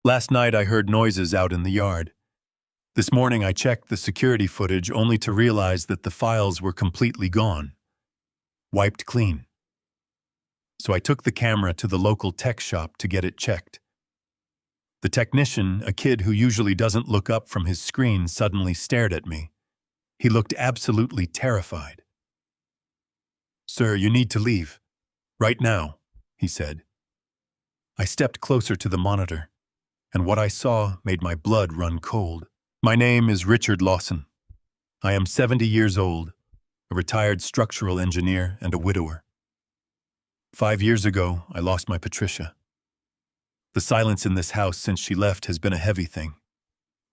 Last night I heard noises out in the yard. This morning I checked the security footage only to realize that the files were completely gone. Wiped clean. So I took the camera to the local tech shop to get it checked. The technician, a kid who usually doesn't look up from his screen, suddenly stared at me. He looked absolutely terrified. "Sir, you need to leave. Right now," he said. I stepped closer to the monitor, and what I saw made my blood run cold. My name is Richard Lawson. I am 70 years old, a retired structural engineer and a widower. 5 years ago, I lost my Patricia. The silence in this house since she left has been a heavy thing.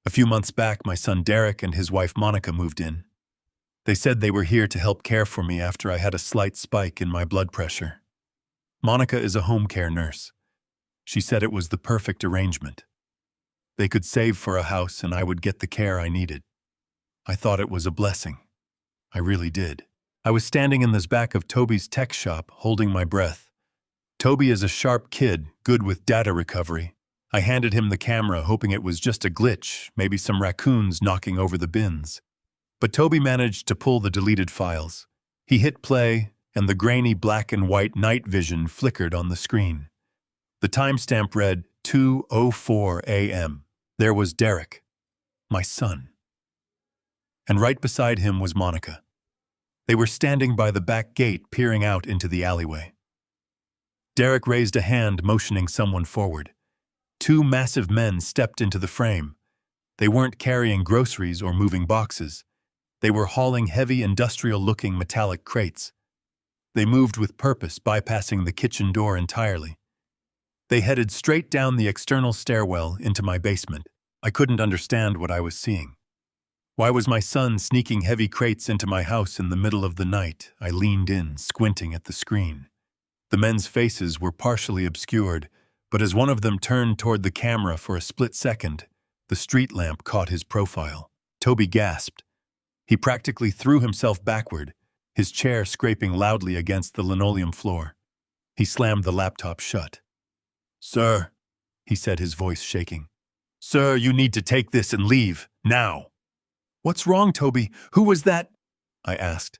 A few months back, my son Derek and his wife Monica moved in. They said they were here to help care for me after I had a slight spike in my blood pressure. Monica is a home care nurse. She said it was the perfect arrangement. They could save for a house and I would get the care I needed. I thought it was a blessing. I really did. I was standing in the back of Toby's tech shop, holding my breath. Toby is a sharp kid, good with data recovery. I handed him the camera, hoping it was just a glitch, maybe some raccoons knocking over the bins. But Toby managed to pull the deleted files. He hit play, and the grainy black and white night vision flickered on the screen. The timestamp read 2:04 a.m. There was Derek, my son. And right beside him was Monica. They were standing by the back gate, peering out into the alleyway. Derek raised a hand, motioning someone forward. Two massive men stepped into the frame. They weren't carrying groceries or moving boxes. They were hauling heavy, industrial-looking metallic crates. They moved with purpose, bypassing the kitchen door entirely. They headed straight down the external stairwell into my basement. I couldn't understand what I was seeing. Why was my son sneaking heavy crates into my house in the middle of the night? I leaned in, squinting at the screen. The men's faces were partially obscured, but as one of them turned toward the camera for a split second, the street lamp caught his profile. Toby gasped. He practically threw himself backward, his chair scraping loudly against the linoleum floor. He slammed the laptop shut. "Sir," he said, his voice shaking. "Sir, you need to take this and leave, now." "What's wrong, Toby? Who was that?" I asked,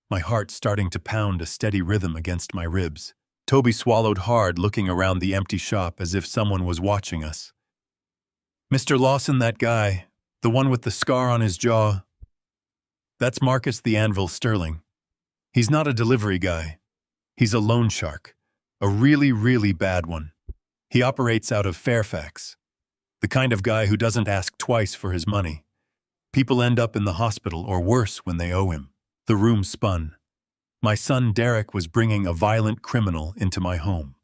my heart starting to pound a steady rhythm against my ribs. Toby swallowed hard, looking around the empty shop as if someone was watching us. "Mr. Lawson, that guy, the one with the scar on his jaw. That's Marcus the Anvil Sterling. He's not a delivery guy. He's a loan shark, a really, really bad one. He operates out of Fairfax, the kind of guy who doesn't ask twice for his money. People end up in the hospital or worse when they owe him." The room spun. My son Derek was bringing a violent criminal into my home.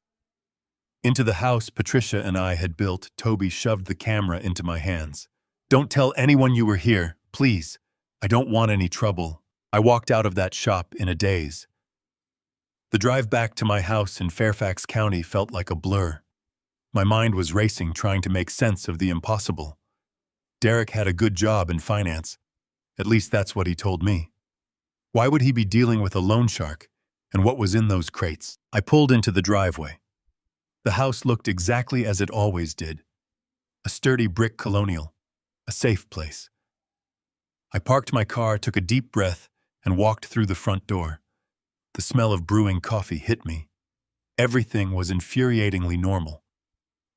Into the house Patricia and I had built, Toby shoved the camera into my hands. "Don't tell anyone you were here, please. I don't want any trouble." I walked out of that shop in a daze. The drive back to my house in Fairfax County felt like a blur. My mind was racing, trying to make sense of the impossible. Derek had a good job in finance. At least that's what he told me. Why would he be dealing with a loan shark, and what was in those crates? I pulled into the driveway. The house looked exactly as it always did. A sturdy brick colonial, a safe place. I parked my car, took a deep breath, and walked through the front door. The smell of brewing coffee hit me. Everything was infuriatingly normal.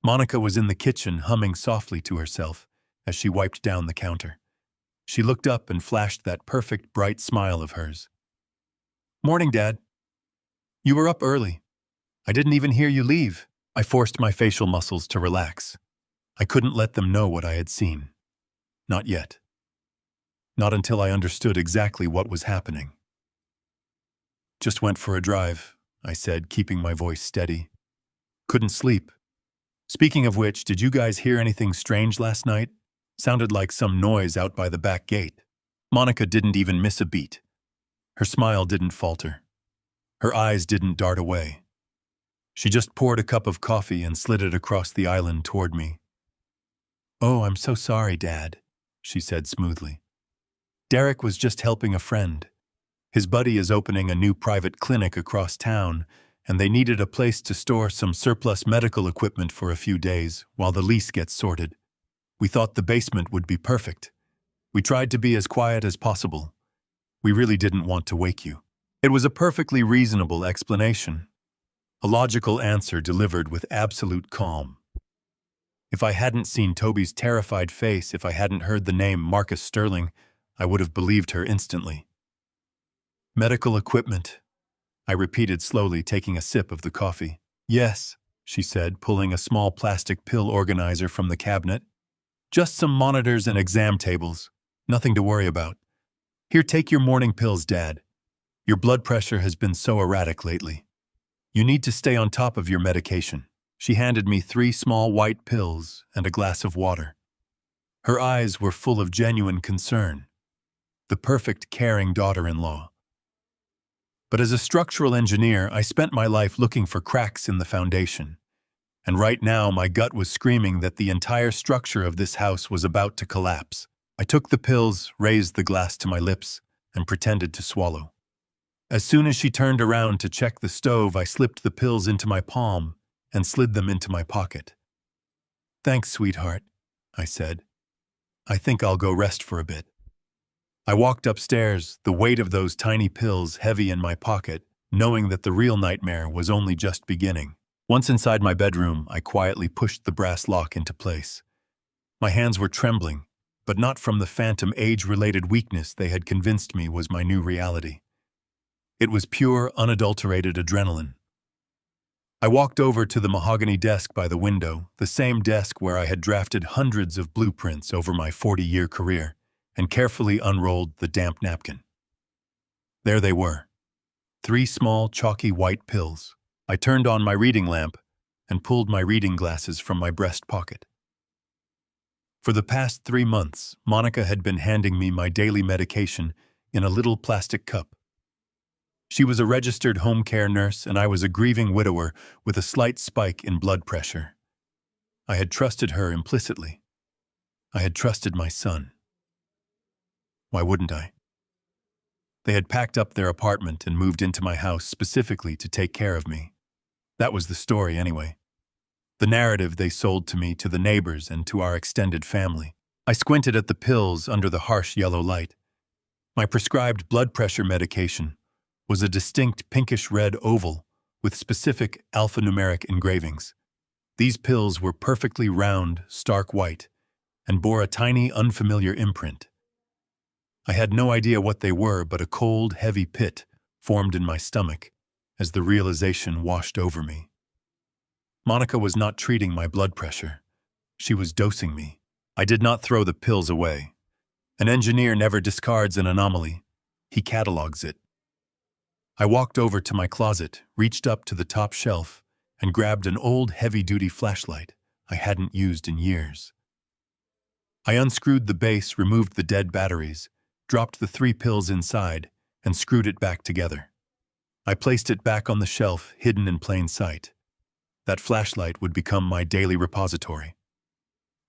Monica was in the kitchen, humming softly to herself as she wiped down the counter. She looked up and flashed that perfect, bright smile of hers. "Morning, Dad. You were up early. I didn't even hear you leave." I forced my facial muscles to relax. I couldn't let them know what I had seen. Not yet. Not until I understood exactly what was happening. "Just went for a drive," I said, keeping my voice steady. "Couldn't sleep. Speaking of which, did you guys hear anything strange last night? Sounded like some noise out by the back gate." Monica didn't even miss a beat. Her smile didn't falter. Her eyes didn't dart away. She just poured a cup of coffee and slid it across the island toward me. "Oh, I'm so sorry, Dad," she said smoothly. "Derek was just helping a friend. His buddy is opening a new private clinic across town, and they needed a place to store some surplus medical equipment for a few days while the lease gets sorted. We thought the basement would be perfect. We tried to be as quiet as possible. We really didn't want to wake you. It was a perfectly reasonable explanation. A logical answer delivered with absolute calm. If I hadn't seen Toby's terrified face, if I hadn't heard the name Marcus Sterling, I would have believed her instantly. Medical equipment, I repeated slowly, taking a sip of the coffee. Yes, she said, pulling a small plastic pill organizer from the cabinet. Just some monitors and exam tables. Nothing to worry about. Here, take your morning pills, Dad. Your blood pressure has been so erratic lately. You need to stay on top of your medication. She handed me 3 small white pills and a glass of water. Her eyes were full of genuine concern. The perfect, caring daughter-in-law. But as a structural engineer, I spent my life looking for cracks in the foundation. And right now, my gut was screaming that the entire structure of this house was about to collapse. I took the pills, raised the glass to my lips, and pretended to swallow. As soon as she turned around to check the stove, I slipped the pills into my palm and slid them into my pocket. Thanks, sweetheart, I said. I think I'll go rest for a bit. I walked upstairs, the weight of those tiny pills heavy in my pocket, knowing that the real nightmare was only just beginning. Once inside my bedroom, I quietly pushed the brass lock into place. My hands were trembling, but not from the phantom age-related weakness they had convinced me was my new reality. It was pure, unadulterated adrenaline. I walked over to the mahogany desk by the window, the same desk where I had drafted hundreds of blueprints over my 40-year career, and carefully unrolled the damp napkin. There they were, 3 small, chalky white pills. I turned on my reading lamp and pulled my reading glasses from my breast pocket. For the past 3 months, Monica had been handing me my daily medication in a little plastic cup. She was a registered home care nurse, and I was a grieving widower with a slight spike in blood pressure. I had trusted her implicitly. I had trusted my son. Why wouldn't I? They had packed up their apartment and moved into my house specifically to take care of me. That was the story anyway. The narrative they sold to me, to the neighbors, and to our extended family. I squinted at the pills under the harsh yellow light. My prescribed blood pressure medication was a distinct pinkish-red oval with specific alphanumeric engravings. These pills were perfectly round, stark white, and bore a tiny, unfamiliar imprint. I had no idea what they were, but a cold, heavy pit formed in my stomach as the realization washed over me. Monica was not treating my blood pressure. She was dosing me. I did not throw the pills away. An engineer never discards an anomaly. He catalogs it. I walked over to my closet, reached up to the top shelf, and grabbed an old heavy-duty flashlight I hadn't used in years. I unscrewed the base, removed the dead batteries, dropped the 3 pills inside, and screwed it back together. I placed it back on the shelf, hidden in plain sight. That flashlight would become my daily repository.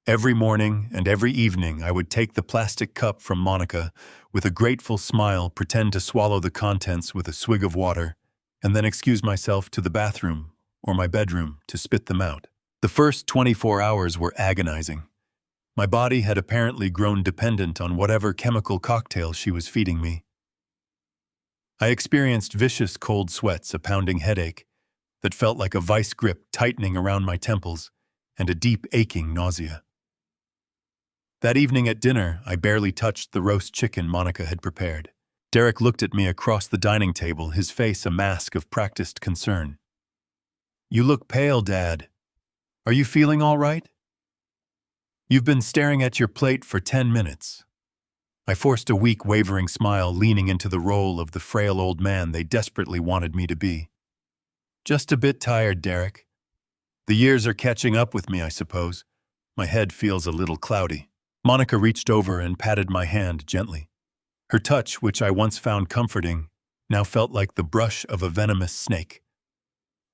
Every morning and every evening, I would take the plastic cup from Monica, with a grateful smile, pretend to swallow the contents with a swig of water, and then excuse myself to the bathroom or my bedroom to spit them out. The first 24 hours were agonizing. My body had apparently grown dependent on whatever chemical cocktail she was feeding me. I experienced vicious cold sweats, a pounding headache that felt like a vice grip tightening around my temples, and a deep aching nausea. That evening at dinner, I barely touched the roast chicken Monica had prepared. Derek looked at me across the dining table, his face a mask of practiced concern. "You look pale, Dad. Are you feeling all right? You've been staring at your plate for 10 minutes. I forced a weak, wavering smile, leaning into the role of the frail old man they desperately wanted me to be. "Just a bit tired, Derek. The years are catching up with me, I suppose. My head feels a little cloudy." Monica reached over and patted my hand gently. Her touch, which I once found comforting, now felt like the brush of a venomous snake.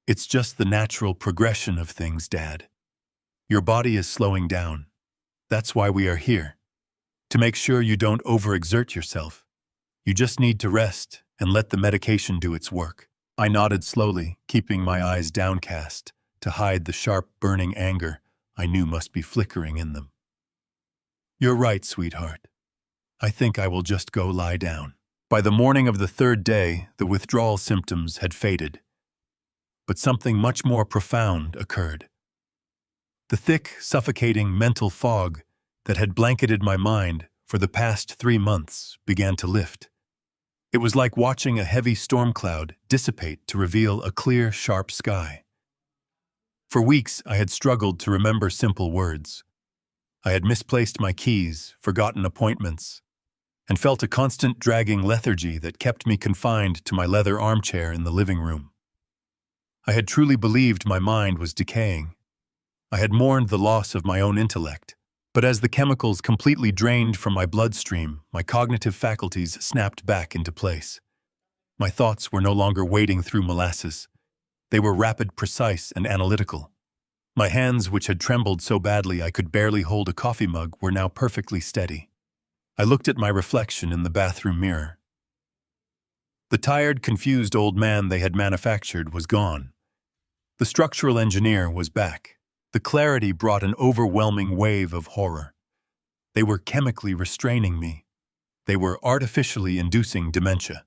"It's just the natural progression of things, Dad. Your body is slowing down. That's why we are here. To make sure you don't overexert yourself. You just need to rest and let the medication do its work." I nodded slowly, keeping my eyes downcast to hide the sharp, burning anger I knew must be flickering in them. "You're right, sweetheart. I think I will just go lie down." By the morning of the third day, the withdrawal symptoms had faded. But something much more profound occurred. The thick, suffocating mental fog that had blanketed my mind for the past 3 months began to lift. It was like watching a heavy storm cloud dissipate to reveal a clear, sharp sky. For weeks, I had struggled to remember simple words. I had misplaced my keys, forgotten appointments, and felt a constant dragging lethargy that kept me confined to my leather armchair in the living room. I had truly believed my mind was decaying. I had mourned the loss of my own intellect, but as the chemicals completely drained from my bloodstream, my cognitive faculties snapped back into place. My thoughts were no longer wading through molasses. They were rapid, precise, and analytical. My hands, which had trembled so badly I could barely hold a coffee mug, were now perfectly steady. I looked at my reflection in the bathroom mirror. The tired, confused old man they had manufactured was gone. The structural engineer was back. The clarity brought an overwhelming wave of horror. They were chemically restraining me. They were artificially inducing dementia.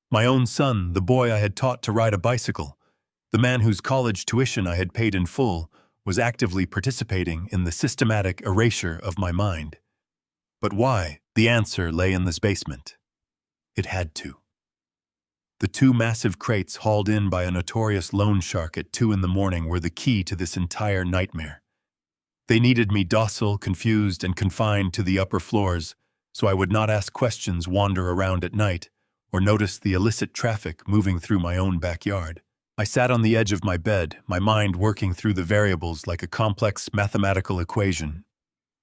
My own son, the boy I had taught to ride a bicycle, the man whose college tuition I had paid in full, was actively participating in the systematic erasure of my mind. But why? The answer lay in this basement. It had to. The 2 massive crates hauled in by a notorious loan shark at 2 a.m. were the key to this entire nightmare. They needed me docile, confused, and confined to the upper floors, so I would not ask questions, wander around at night, or notice the illicit traffic moving through my own backyard. I sat on the edge of my bed, my mind working through the variables like a complex mathematical equation.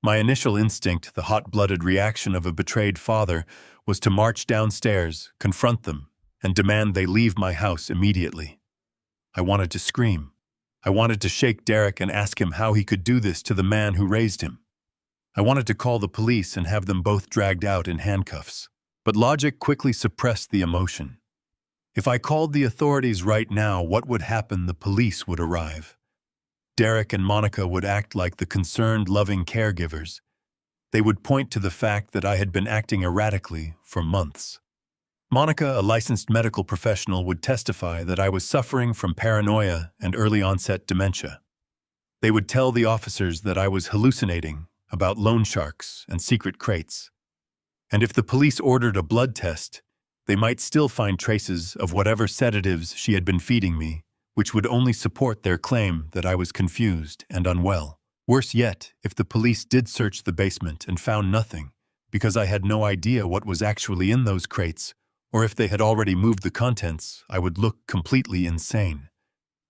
My initial instinct, the hot-blooded reaction of a betrayed father, was to march downstairs, confront them, and demand they leave my house immediately. I wanted to scream. I wanted to shake Derek and ask him how he could do this to the man who raised him. I wanted to call the police and have them both dragged out in handcuffs. But logic quickly suppressed the emotion. If I called the authorities right now, what would happen? The police would arrive. Derek and Monica would act like the concerned, loving caregivers. They would point to the fact that I had been acting erratically for months. Monica, a licensed medical professional, would testify that I was suffering from paranoia and early-onset dementia. They would tell the officers that I was hallucinating about loan sharks and secret crates. And if the police ordered a blood test, they might still find traces of whatever sedatives she had been feeding me, which would only support their claim that I was confused and unwell. Worse yet, if the police did search the basement and found nothing, because I had no idea what was actually in those crates, or if they had already moved the contents, I would look completely insane.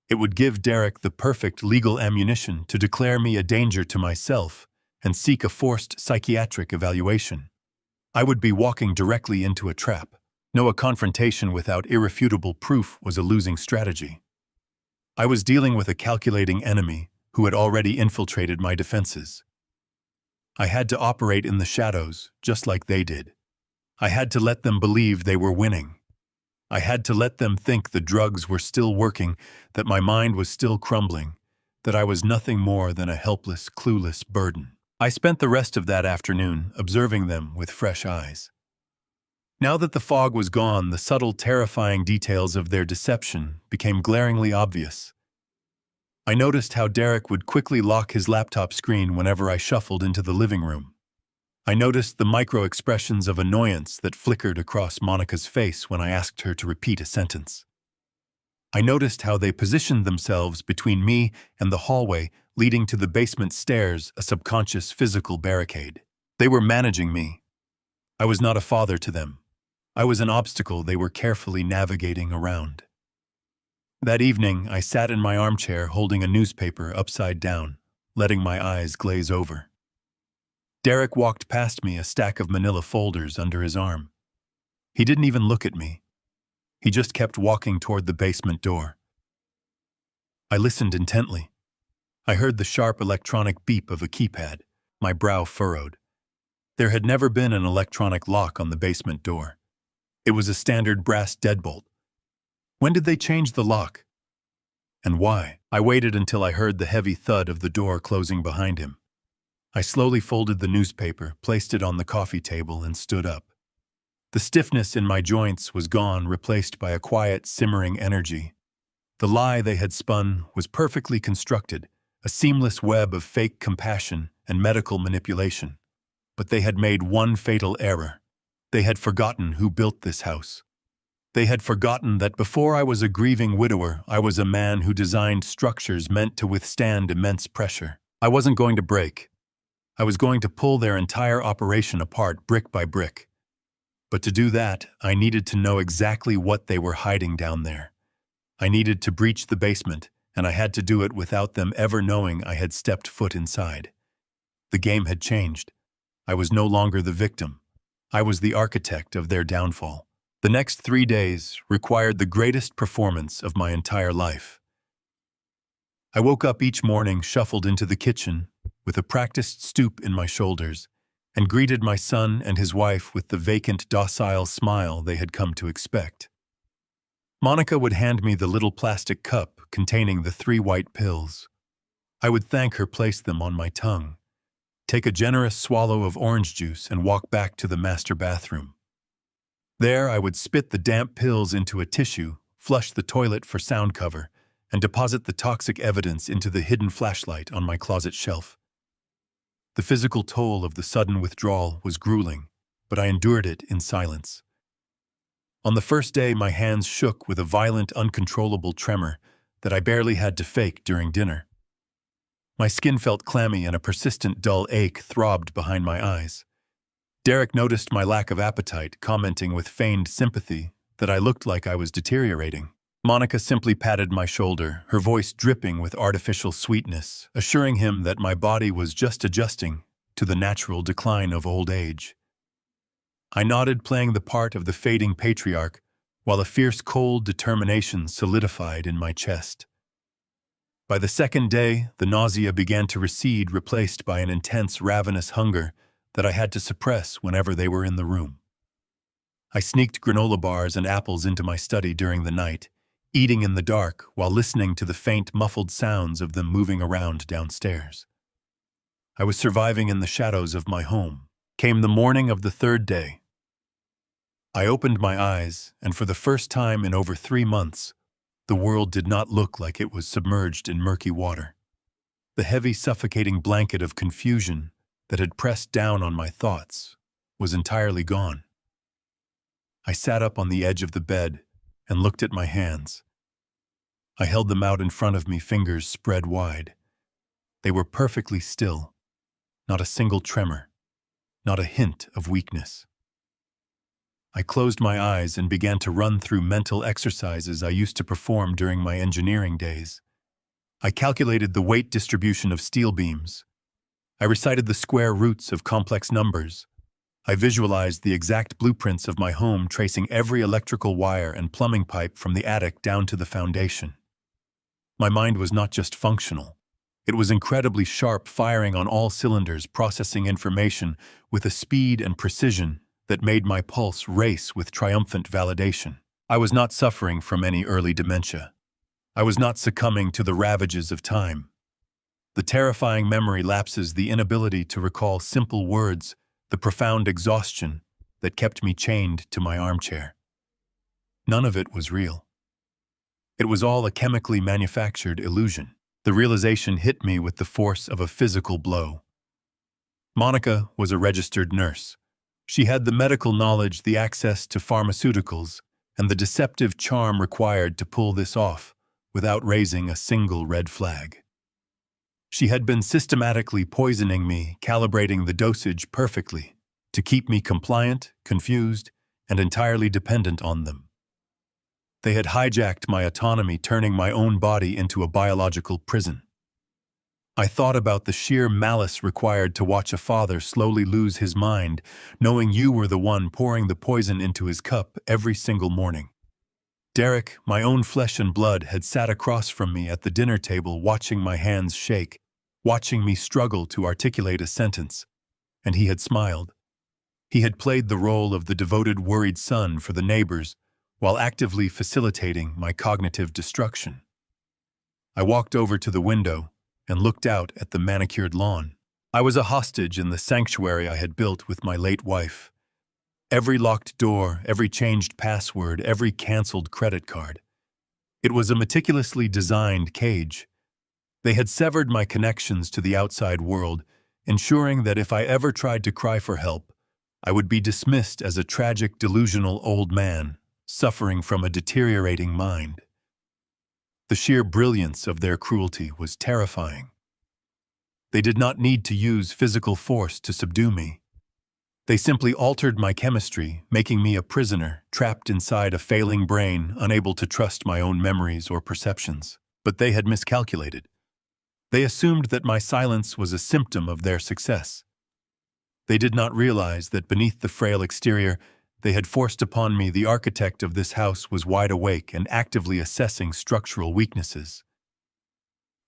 It would give Derek the perfect legal ammunition to declare me a danger to myself and seek a forced psychiatric evaluation. I would be walking directly into a trap. No, a confrontation without irrefutable proof was a losing strategy. I was dealing with a calculating enemy who had already infiltrated my defenses. I had to operate in the shadows, just like they did. I had to let them believe they were winning. I had to let them think the drugs were still working, that my mind was still crumbling, that I was nothing more than a helpless, clueless burden. I spent the rest of that afternoon observing them with fresh eyes. Now that the fog was gone, the subtle, terrifying details of their deception became glaringly obvious. I noticed how Derek would quickly lock his laptop screen whenever I shuffled into the living room. I noticed the micro-expressions of annoyance that flickered across Monica's face when I asked her to repeat a sentence. I noticed how they positioned themselves between me and the hallway leading to the basement stairs, a subconscious physical barricade. They were managing me. I was not a father to them. I was an obstacle they were carefully navigating around. That evening, I sat in my armchair holding a newspaper upside down, letting my eyes glaze over. Derek walked past me, a stack of manila folders under his arm. He didn't even look at me. He just kept walking toward the basement door. I listened intently. I heard the sharp electronic beep of a keypad. My brow furrowed. There had never been an electronic lock on the basement door. It was a standard brass deadbolt. When did they change the lock? And why? I waited until I heard the heavy thud of the door closing behind him. I slowly folded the newspaper, placed it on the coffee table, and stood up. The stiffness in my joints was gone, replaced by a quiet, simmering energy. The lie they had spun was perfectly constructed, a seamless web of fake compassion and medical manipulation. But they had made one fatal error. They had forgotten who built this house. They had forgotten that before I was a grieving widower, I was a man who designed structures meant to withstand immense pressure. I wasn't going to break. I was going to pull their entire operation apart brick by brick. But to do that, I needed to know exactly what they were hiding down there. I needed to breach the basement, and I had to do it without them ever knowing I had stepped foot inside. The game had changed. I was no longer the victim. I was the architect of their downfall. The next 3 days required the greatest performance of my entire life. I woke up each morning, shuffled into the kitchen, with a practiced stoop in my shoulders, and greeted my son and his wife with the vacant, docile smile they had come to expect. Monica would hand me the little plastic cup containing the 3 white pills. I would thank her, place them on my tongue, take a generous swallow of orange juice, and walk back to the master bathroom. There, I would spit the damp pills into a tissue, flush the toilet for sound cover, and deposit the toxic evidence into the hidden flashlight on my closet shelf. The physical toll of the sudden withdrawal was grueling, but I endured it in silence. On the first day, my hands shook with a violent, uncontrollable tremor that I barely had to fake during dinner. My skin felt clammy and a persistent dull ache throbbed behind my eyes. Derek noticed my lack of appetite, commenting with feigned sympathy that I looked like I was deteriorating. Monica simply patted my shoulder, her voice dripping with artificial sweetness, assuring him that my body was just adjusting to the natural decline of old age. I nodded, playing the part of the fading patriarch, while a fierce, cold determination solidified in my chest. By the second day, the nausea began to recede, replaced by an intense, ravenous hunger that I had to suppress whenever they were in the room. I sneaked granola bars and apples into my study during the night, eating in the dark while listening to the faint, muffled sounds of them moving around downstairs. I was surviving in the shadows of my home. Came the morning of the 3rd day. I opened my eyes, and for the first time in over 3 months, the world did not look like it was submerged in murky water. The heavy, suffocating blanket of confusion that had pressed down on my thoughts was entirely gone. I sat up on the edge of the bed and looked at my hands. I held them out in front of me, fingers spread wide. They were perfectly still, not a single tremor, not a hint of weakness. I closed my eyes and began to run through mental exercises I used to perform during my engineering days. I calculated the weight distribution of steel beams. I recited the square roots of complex numbers. I visualized the exact blueprints of my home, tracing every electrical wire and plumbing pipe from the attic down to the foundation. My mind was not just functional. It was incredibly sharp, firing on all cylinders, processing information with a speed and precision that made my pulse race with triumphant validation. I was not suffering from any early dementia. I was not succumbing to the ravages of time. The terrifying memory lapses, the inability to recall simple words, the profound exhaustion that kept me chained to my armchair. None of it was real. It was all a chemically manufactured illusion. The realization hit me with the force of a physical blow. Monica was a registered nurse. She had the medical knowledge, the access to pharmaceuticals, and the deceptive charm required to pull this off without raising a single red flag. She had been systematically poisoning me, calibrating the dosage perfectly to keep me compliant, confused, and entirely dependent on them. They had hijacked my autonomy, turning my own body into a biological prison. I thought about the sheer malice required to watch a father slowly lose his mind, knowing you were the one pouring the poison into his cup every single morning. Derek, my own flesh and blood, had sat across from me at the dinner table, watching my hands shake, watching me struggle to articulate a sentence, and he had smiled. He had played the role of the devoted, worried son for the neighbors, while actively facilitating my cognitive destruction. I walked over to the window and looked out at the manicured lawn. I was a hostage in the sanctuary I had built with my late wife. Every locked door, every changed password, every canceled credit card. It was a meticulously designed cage. They had severed my connections to the outside world, ensuring that if I ever tried to cry for help, I would be dismissed as a tragic, delusional old man, suffering from a deteriorating mind. The sheer brilliance of their cruelty was terrifying. They did not need to use physical force to subdue me. They simply altered my chemistry, making me a prisoner, trapped inside a failing brain, unable to trust my own memories or perceptions. But they had miscalculated. They assumed that my silence was a symptom of their success. They did not realize that beneath the frail exterior, they had forced upon me the architect of this house was wide awake and actively assessing structural weaknesses.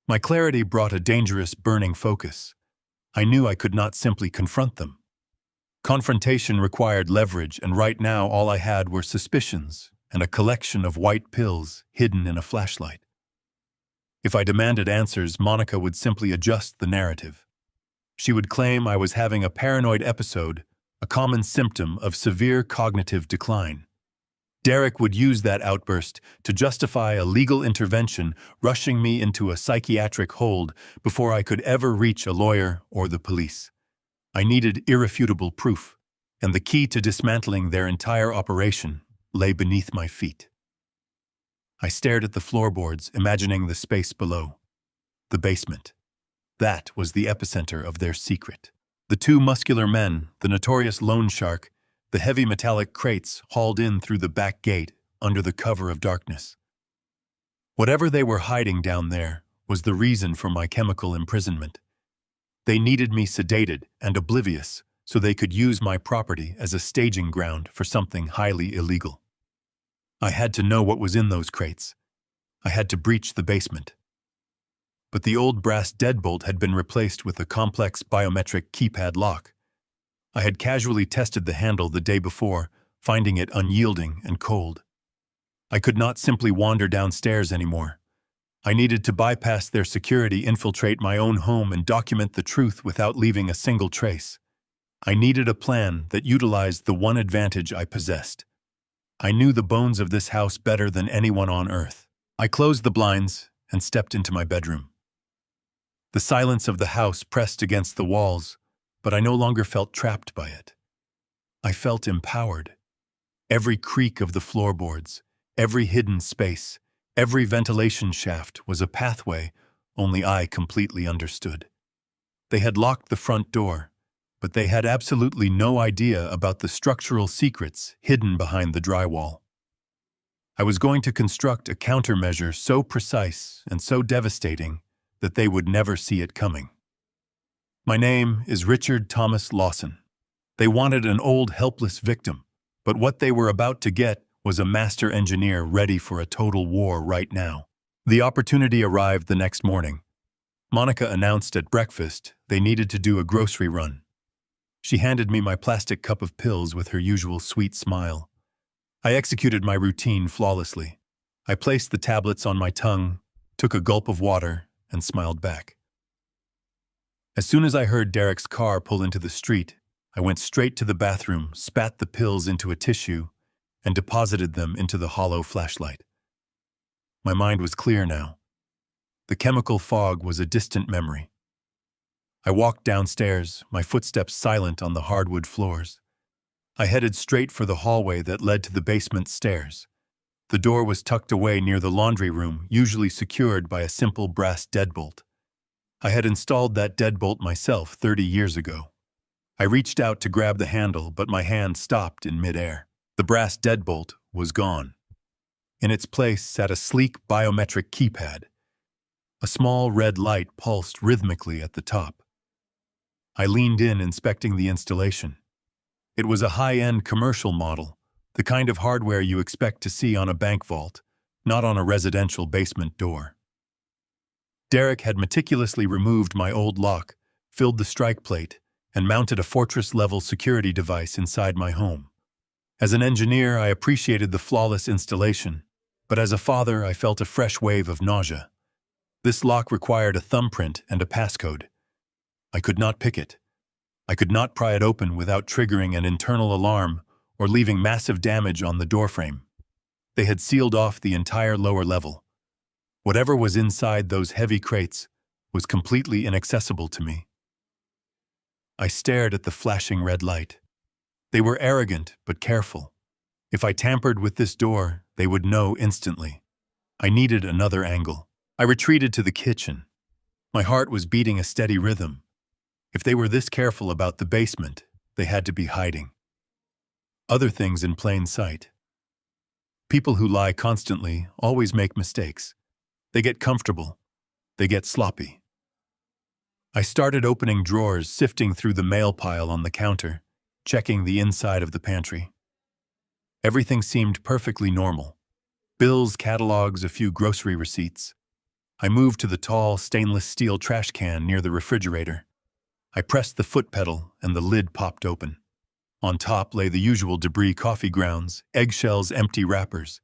My clarity brought a dangerous, burning focus. I knew I could not simply confront them. Confrontation required leverage, and right now all I had were suspicions and a collection of white pills hidden in a flashlight. If I demanded answers, Monica would simply adjust the narrative. She would claim I was having a paranoid episode, a common symptom of severe cognitive decline. Derek would use that outburst to justify a legal intervention, rushing me into a psychiatric hold before I could ever reach a lawyer or the police. I needed irrefutable proof, and the key to dismantling their entire operation lay beneath my feet. I stared at the floorboards, imagining the space below. The basement. That was the epicenter of their secret. The two muscular men, the notorious loan shark, the heavy metallic crates hauled in through the back gate under the cover of darkness. Whatever they were hiding down there was the reason for my chemical imprisonment. They needed me sedated and oblivious so they could use my property as a staging ground for something highly illegal. I had to know what was in those crates. I had to breach the basement. But the old brass deadbolt had been replaced with a complex biometric keypad lock. I had casually tested the handle the day before, finding it unyielding and cold. I could not simply wander downstairs anymore. I needed to bypass their security, infiltrate my own home, and document the truth without leaving a single trace. I needed a plan that utilized the one advantage I possessed. I knew the bones of this house better than anyone on earth. I closed the blinds and stepped into my bedroom. The silence of the house pressed against the walls, but I no longer felt trapped by it. I felt empowered. Every creak of the floorboards, every hidden space, every ventilation shaft was a pathway only I completely understood. They had locked the front door, but they had absolutely no idea about the structural secrets hidden behind the drywall. I was going to construct a countermeasure so precise and so devastating that they would never see it coming. My name is Richard Thomas Lawson. They wanted an old, helpless victim, but what they were about to get was a master engineer ready for a total war right now. The opportunity arrived the next morning. Monica announced at breakfast they needed to do a grocery run. She handed me my plastic cup of pills with her usual sweet smile. I executed my routine flawlessly. I placed the tablets on my tongue, took a gulp of water, and smiled back. As soon as I heard Derek's car pull into the street, I went straight to the bathroom, spat the pills into a tissue, and deposited them into the hollow flashlight. My mind was clear now. The chemical fog was a distant memory. I walked downstairs, my footsteps silent on the hardwood floors. I headed straight for the hallway that led to the basement stairs. The door was tucked away near the laundry room, usually secured by a simple brass deadbolt. I had installed that deadbolt myself 30 years ago. I reached out to grab the handle, but my hand stopped in midair. The brass deadbolt was gone. In its place sat a sleek biometric keypad. A small red light pulsed rhythmically at the top. I leaned in, inspecting the installation. It was a high-end commercial model, the kind of hardware you expect to see on a bank vault, not on a residential basement door. Derek had meticulously removed my old lock, filled the strike plate, and mounted a fortress-level security device inside my home. As an engineer, I appreciated the flawless installation, but as a father, I felt a fresh wave of nausea. This lock required a thumbprint and a passcode. I could not pick it. I could not pry it open without triggering an internal alarm or leaving massive damage on the doorframe. They had sealed off the entire lower level. Whatever was inside those heavy crates was completely inaccessible to me. I stared at the flashing red light. They were arrogant but careful. If I tampered with this door, they would know instantly. I needed another angle. I retreated to the kitchen. My heart was beating a steady rhythm. If they were this careful about the basement, they had to be hiding other things in plain sight. People who lie constantly always make mistakes. They get comfortable. They get sloppy. I started opening drawers, sifting through the mail pile on the counter, checking the inside of the pantry. Everything seemed perfectly normal. Bills, catalogs, a few grocery receipts. I moved to the tall stainless steel trash can near the refrigerator. I pressed the foot pedal and the lid popped open. On top lay the usual debris: coffee grounds, eggshells, empty wrappers.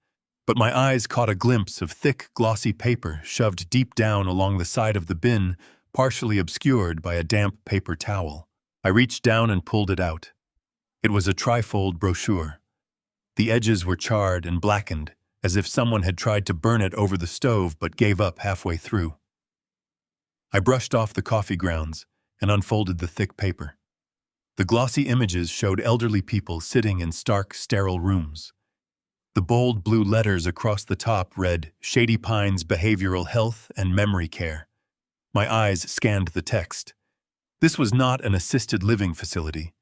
But my eyes caught a glimpse of thick, glossy paper shoved deep down along the side of the bin, partially obscured by a damp paper towel. I reached down and pulled it out. It was a trifold brochure. The edges were charred and blackened, as if someone had tried to burn it over the stove but gave up halfway through. I brushed off the coffee grounds and unfolded the thick paper. The glossy images showed elderly people sitting in stark, sterile rooms. The bold blue letters across the top read, "Shady Pines Behavioral Health and Memory Care." My eyes scanned the text. This was not an assisted living facility.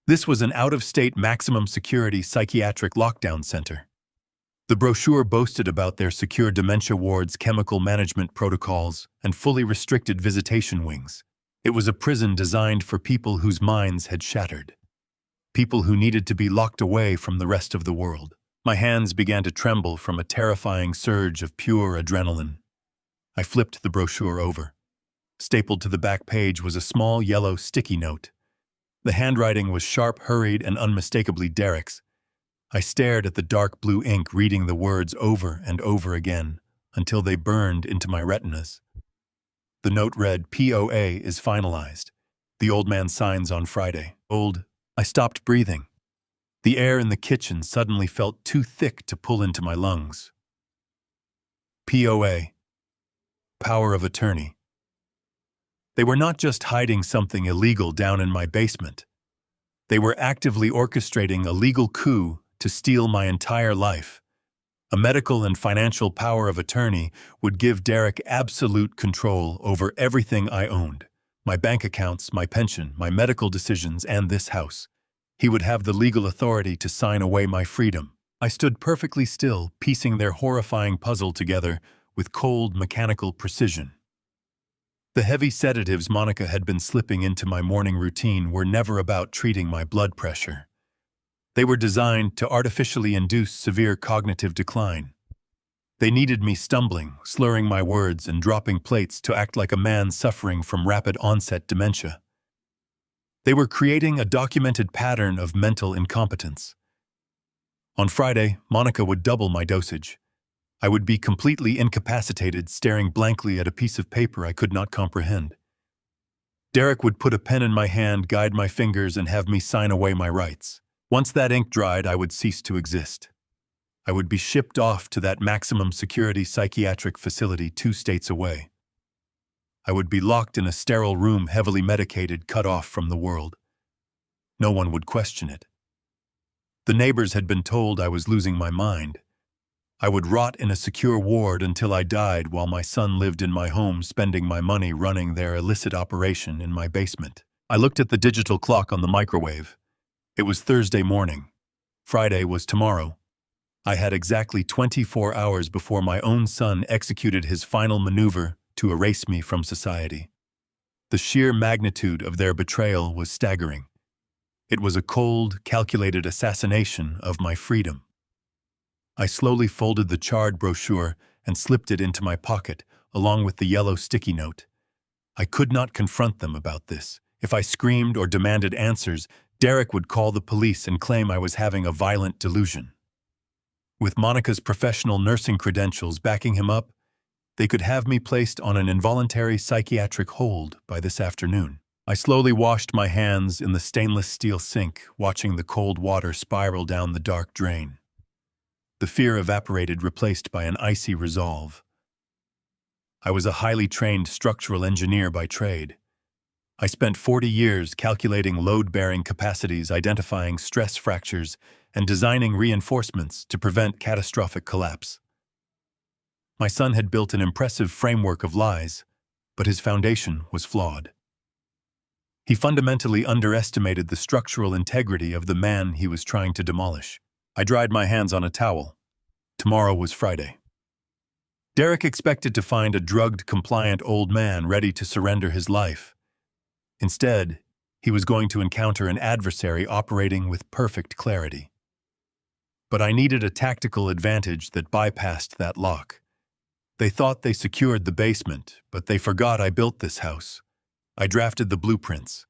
This was an out-of-state maximum security psychiatric lockdown center. The brochure boasted about their secure dementia wards, chemical management protocols, and fully restricted visitation wings. It was a prison designed for people whose minds had shattered. People who needed to be locked away from the rest of the world. My hands began to tremble from a terrifying surge of pure adrenaline. I flipped the brochure over. Stapled to the back page was a small yellow sticky note. The handwriting was sharp, hurried, and unmistakably Derek's. I stared at the dark blue ink, reading the words over and over again, until they burned into my retinas. The note read, "POA is finalized. The old man signs on Friday." I stopped breathing. The air in the kitchen suddenly felt too thick to pull into my lungs. POA. Power of attorney. They were not just hiding something illegal down in my basement. They were actively orchestrating a legal coup to steal my entire life. A medical and financial power of attorney would give Derek absolute control over everything I owned: my bank accounts, my pension, my medical decisions, and this house. He would have the legal authority to sign away my freedom. I stood perfectly still, piecing their horrifying puzzle together with cold, mechanical precision. The heavy sedatives Monica had been slipping into my morning routine were never about treating my blood pressure. They were designed to artificially induce severe cognitive decline. They needed me stumbling, slurring my words, and dropping plates to act like a man suffering from rapid-onset dementia. They were creating a documented pattern of mental incompetence. On Friday, Monica would double my dosage. I would be completely incapacitated, staring blankly at a piece of paper I could not comprehend. Derek would put a pen in my hand, guide my fingers, and have me sign away my rights. Once that ink dried, I would cease to exist. I would be shipped off to that maximum security psychiatric facility 2 states away. I would be locked in a sterile room, heavily medicated, cut off from the world. No one would question it. The neighbors had been told I was losing my mind. I would rot in a secure ward until I died, while my son lived in my home, spending my money running their illicit operation in my basement. I looked at the digital clock on the microwave. It was Thursday morning. Friday was tomorrow. I had exactly 24 hours before my own son executed his final maneuver to erase me from society. The sheer magnitude of their betrayal was staggering. It was a cold, calculated assassination of my freedom. I slowly folded the charred brochure and slipped it into my pocket, along with the yellow sticky note. I could not confront them about this. If I screamed or demanded answers, Derek would call the police and claim I was having a violent delusion. With Monica's professional nursing credentials backing him up, they could have me placed on an involuntary psychiatric hold by this afternoon. I slowly washed my hands in the stainless steel sink, watching the cold water spiral down the dark drain. The fear evaporated, replaced by an icy resolve. I was a highly trained structural engineer by trade. I spent 40 years calculating load-bearing capacities, identifying stress fractures, and designing reinforcements to prevent catastrophic collapse. My son had built an impressive framework of lies, but his foundation was flawed. He fundamentally underestimated the structural integrity of the man he was trying to demolish. I dried my hands on a towel. Tomorrow was Friday. Derek expected to find a drugged, compliant old man ready to surrender his life. Instead, he was going to encounter an adversary operating with perfect clarity. But I needed a tactical advantage that bypassed that lock. They thought they secured the basement, but they forgot I built this house. I drafted the blueprints.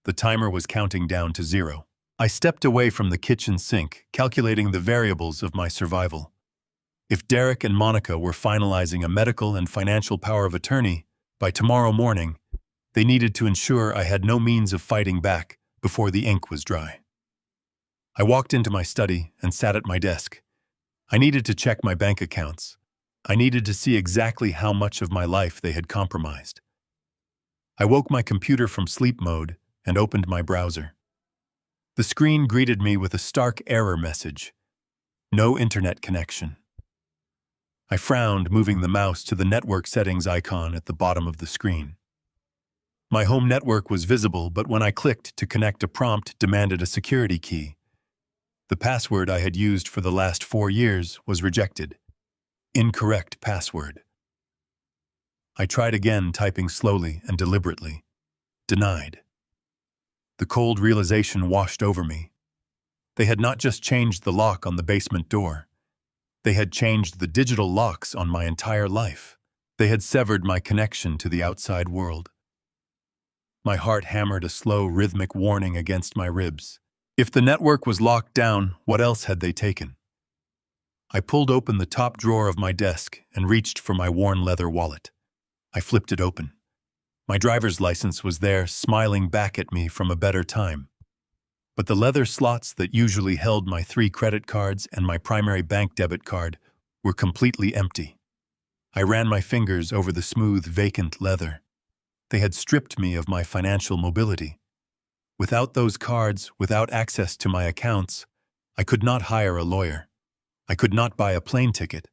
The timer was counting down to 0. I stepped away from the kitchen sink, calculating the variables of my survival. If Derek and Monica were finalizing a medical and financial power of attorney, by tomorrow morning, they needed to ensure I had no means of fighting back before the ink was dry. I walked into my study and sat at my desk. I needed to check my bank accounts. I needed to see exactly how much of my life they had compromised. I woke my computer from sleep mode and opened my browser. The screen greeted me with a stark error message. No internet connection. I frowned, moving the mouse to the network settings icon at the bottom of the screen. My home network was visible, but when I clicked to connect, a prompt demanded a security key. The password I had used for the last 4 years was rejected. Incorrect password. I tried again, typing slowly and deliberately. Denied. The cold realization washed over me. They had not just changed the lock on the basement door. They had changed the digital locks on my entire life. They had severed my connection to the outside world. My heart hammered a slow, rhythmic warning against my ribs. If the network was locked down, what else had they taken? I pulled open the top drawer of my desk and reached for my worn leather wallet. I flipped it open. My driver's license was there, smiling back at me from a better time. But the leather slots that usually held my 3 credit cards and my primary bank debit card were completely empty. I ran my fingers over the smooth, vacant leather. They had stripped me of my financial mobility. Without those cards, without access to my accounts, I could not hire a lawyer. I could not buy a plane ticket.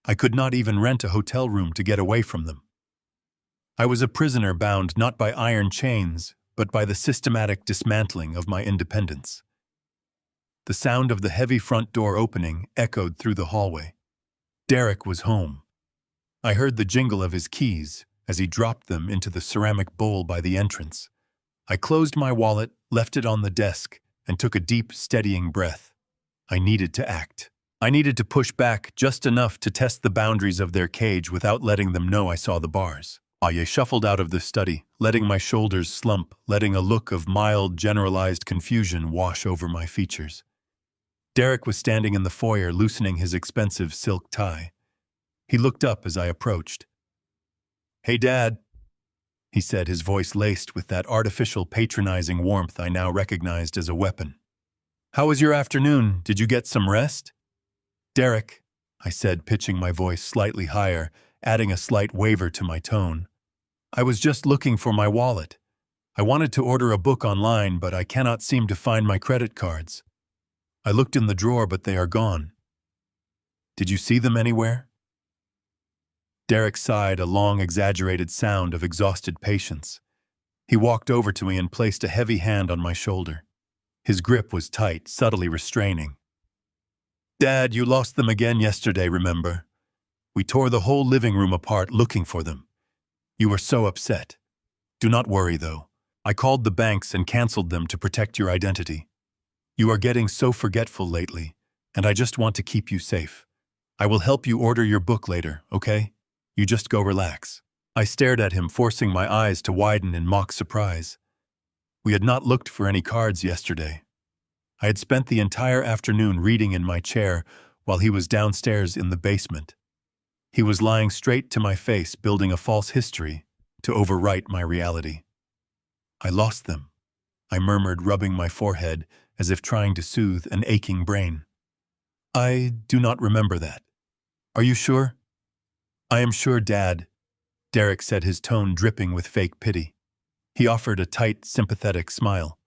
I could not even rent a hotel room to get away from them. I was a prisoner bound not by iron chains, but by the systematic dismantling of my independence. The sound of the heavy front door opening echoed through the hallway. Derek was home. I heard the jingle of his keys as he dropped them into the ceramic bowl by the entrance. I closed my wallet, left it on the desk, and took a deep, steadying breath. I needed to act. I needed to push back just enough to test the boundaries of their cage without letting them know I saw the bars. I shuffled out of the study, letting my shoulders slump, letting a look of mild, generalized confusion wash over my features. Derek was standing in the foyer, loosening his expensive silk tie. He looked up as I approached. "Hey, Dad," he said, his voice laced with that artificial, patronizing warmth I now recognized as a weapon. "How was your afternoon? Did you get some rest?" "Derek," I said, pitching my voice slightly higher, adding a slight waver to my tone. "I was just looking for my wallet. I wanted to order a book online, but I cannot seem to find my credit cards. I looked in the drawer, but they are gone. Did you see them anywhere?" Derek sighed, a long, exaggerated sound of exhausted patience. He walked over to me and placed a heavy hand on my shoulder. His grip was tight, subtly restraining. "Dad, you lost them again yesterday, remember? We tore the whole living room apart looking for them. You were so upset. Do not worry, though. I called the banks and canceled them to protect your identity. You are getting so forgetful lately, and I just want to keep you safe. I will help you order your book later, okay? You just go relax." I stared at him, forcing my eyes to widen in mock surprise. We had not looked for any cards yesterday. I had spent the entire afternoon reading in my chair while he was downstairs in the basement. He was lying straight to my face, building a false history to overwrite my reality. I lost them, I murmured, rubbing my forehead as if trying to soothe an aching brain. I do not remember that. Are you sure? I am sure, Dad, Derek said, his tone dripping with fake pity. He offered a tight, sympathetic smile.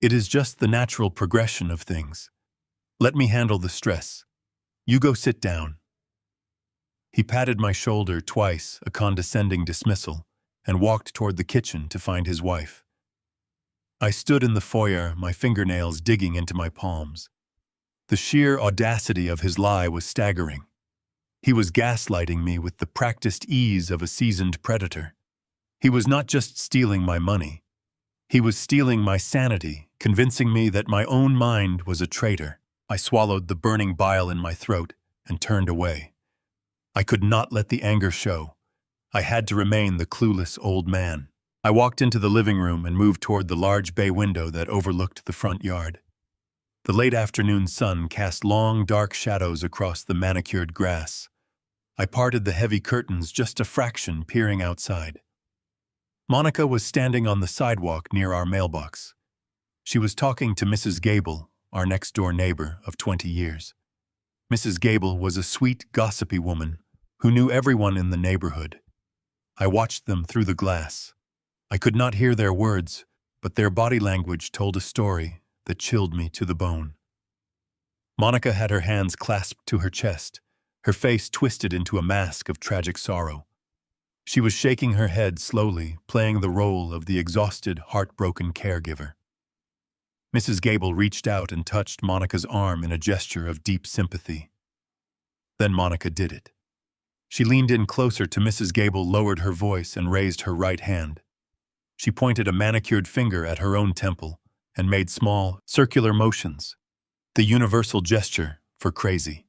It is just the natural progression of things. Let me handle the stress. You go sit down. He patted my shoulder twice, a condescending dismissal, and walked toward the kitchen to find his wife. I stood in the foyer, my fingernails digging into my palms. The sheer audacity of his lie was staggering. He was gaslighting me with the practiced ease of a seasoned predator. He was not just stealing my money. He was stealing my sanity, convincing me that my own mind was a traitor. I swallowed the burning bile in my throat and turned away. I could not let the anger show. I had to remain the clueless old man. I walked into the living room and moved toward the large bay window that overlooked the front yard. The late afternoon sun cast long, dark shadows across the manicured grass. I parted the heavy curtains just a fraction, peering outside. Monica was standing on the sidewalk near our mailbox. She was talking to Mrs. Gable, our next-door neighbor of 20 years. Mrs. Gable was a sweet, gossipy woman who knew everyone in the neighborhood. I watched them through the glass. I could not hear their words, but their body language told a story that chilled me to the bone. Monica had her hands clasped to her chest, her face twisted into a mask of tragic sorrow. She was shaking her head slowly, playing the role of the exhausted, heartbroken caregiver. Mrs. Gable reached out and touched Monica's arm in a gesture of deep sympathy. Then Monica did it. She leaned in closer to Mrs. Gable, lowered her voice, and raised her right hand. She pointed a manicured finger at her own temple and made small, circular motions, the universal gesture for crazy.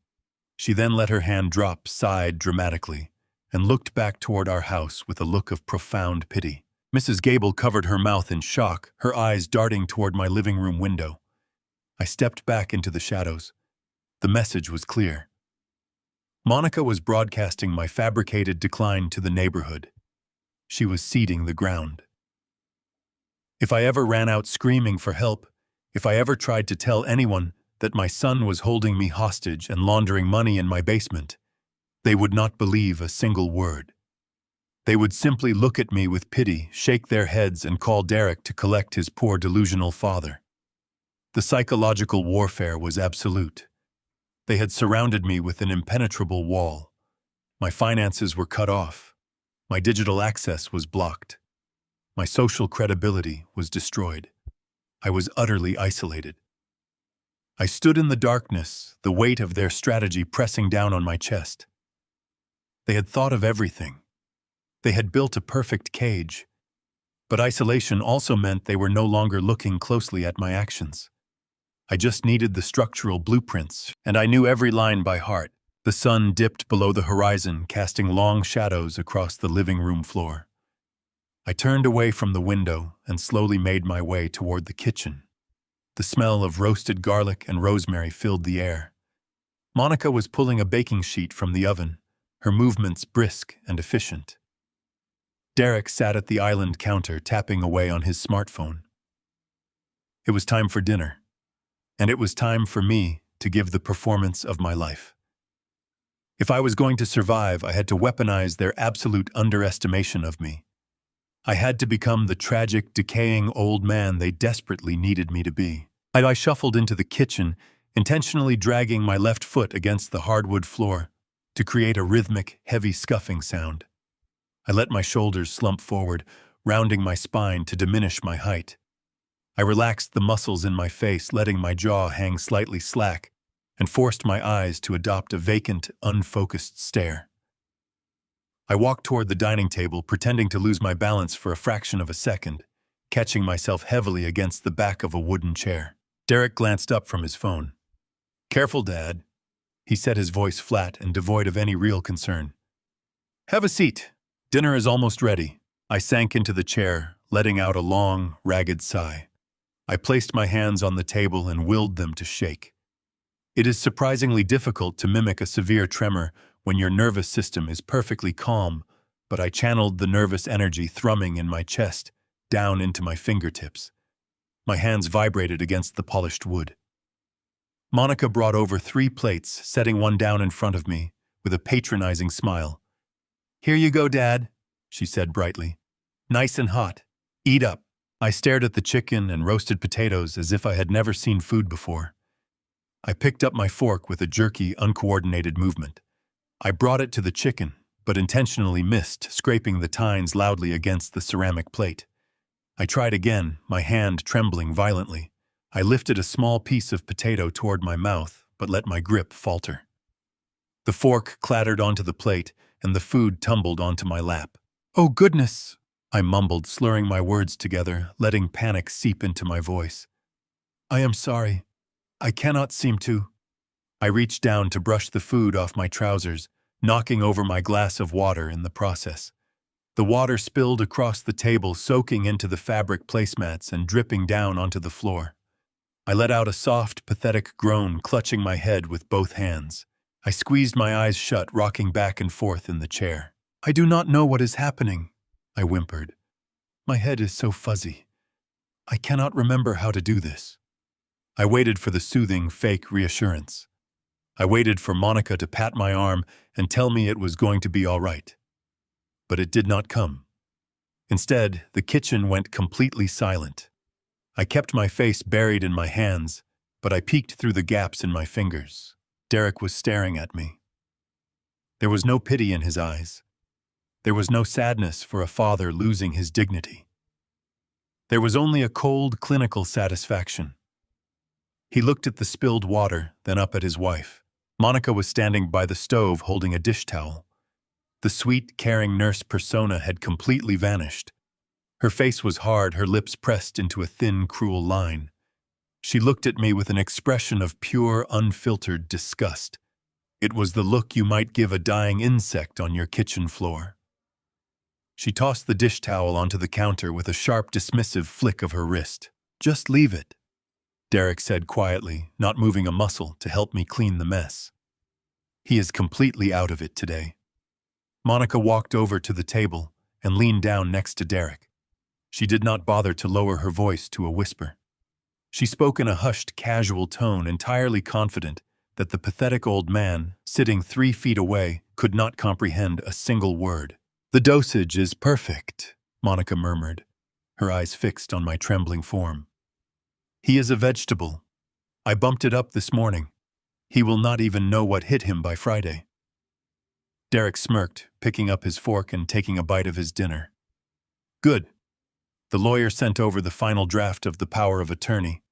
She then let her hand drop, sighed dramatically, and looked back toward our house with a look of profound pity. Mrs. Gable covered her mouth in shock, her eyes darting toward my living room window. I stepped back into the shadows. The message was clear. Monica was broadcasting my fabricated decline to the neighborhood. She was seeding the ground. If I ever ran out screaming for help, if I ever tried to tell anyone that my son was holding me hostage and laundering money in my basement, they would not believe a single word. They would simply look at me with pity, shake their heads, and call Derek to collect his poor delusional father. The psychological warfare was absolute. They had surrounded me with an impenetrable wall. My finances were cut off. My digital access was blocked. My social credibility was destroyed. I was utterly isolated. I stood in the darkness, the weight of their strategy pressing down on my chest. They had thought of everything. They had built a perfect cage. But isolation also meant they were no longer looking closely at my actions. I just needed the structural blueprints, and I knew every line by heart. The sun dipped below the horizon, casting long shadows across the living room floor. I turned away from the window and slowly made my way toward the kitchen. The smell of roasted garlic and rosemary filled the air. Monica was pulling a baking sheet from the oven, her movements brisk and efficient. Derek sat at the island counter, tapping away on his smartphone. It was time for dinner, and it was time for me to give the performance of my life. If I was going to survive, I had to weaponize their absolute underestimation of me. I had to become the tragic, decaying old man they desperately needed me to be. I shuffled into the kitchen, intentionally dragging my left foot against the hardwood floor to create a rhythmic, heavy scuffing sound. I let my shoulders slump forward, rounding my spine to diminish my height. I relaxed the muscles in my face, letting my jaw hang slightly slack, and forced my eyes to adopt a vacant, unfocused stare. I walked toward the dining table, pretending to lose my balance for a fraction of a second, catching myself heavily against the back of a wooden chair. Derek glanced up from his phone. "Careful, Dad," he said, his voice flat and devoid of any real concern. "Have a seat. Dinner is almost ready." I sank into the chair, letting out a long, ragged sigh. I placed my hands on the table and willed them to shake. It is surprisingly difficult to mimic a severe tremor when your nervous system is perfectly calm, but I channeled the nervous energy thrumming in my chest down into my fingertips. My hands vibrated against the polished wood. Monica brought over 3 plates, setting one down in front of me, with a patronizing smile. "Here you go, Dad," she said brightly. "Nice and hot. Eat up." I stared at the chicken and roasted potatoes as if I had never seen food before. I picked up my fork with a jerky, uncoordinated movement. I brought it to the chicken, but intentionally missed, scraping the tines loudly against the ceramic plate. I tried again, my hand trembling violently. I lifted a small piece of potato toward my mouth, but let my grip falter. The fork clattered onto the plate, and the food tumbled onto my lap. "Oh, goodness!" I mumbled, slurring my words together, letting panic seep into my voice. "I am sorry. I cannot seem to—" I reached down to brush the food off my trousers, knocking over my glass of water in the process. The water spilled across the table, soaking into the fabric placemats and dripping down onto the floor. I let out a soft, pathetic groan, clutching my head with both hands. I squeezed my eyes shut, rocking back and forth in the chair. "I do not know what is happening," I whimpered. "My head is so fuzzy. I cannot remember how to do this." I waited for the soothing, fake reassurance. I waited for Monica to pat my arm and tell me it was going to be all right. But it did not come. Instead, the kitchen went completely silent. I kept my face buried in my hands, but I peeked through the gaps in my fingers. Derek was staring at me. There was no pity in his eyes. There was no sadness for a father losing his dignity. There was only a cold, clinical satisfaction. He looked at the spilled water, then up at his wife. Monica was standing by the stove holding a dish towel. The sweet, caring nurse persona had completely vanished. Her face was hard, her lips pressed into a thin, cruel line. She looked at me with an expression of pure, unfiltered disgust. It was the look you might give a dying insect on your kitchen floor. She tossed the dish towel onto the counter with a sharp, dismissive flick of her wrist. "Just leave it," Derek said quietly, not moving a muscle to help me clean the mess. "He is completely out of it today." Monica walked over to the table and leaned down next to Derek. She did not bother to lower her voice to a whisper. She spoke in a hushed, casual tone, entirely confident that the pathetic old man, sitting 3 feet away, could not comprehend a single word. "The dosage is perfect," Monica murmured, her eyes fixed on my trembling form. "He is a vegetable. I bumped it up this morning. He will not even know what hit him by Friday." Derek smirked, picking up his fork and taking a bite of his dinner. "Good. The lawyer sent over the final draft of the power of attorney.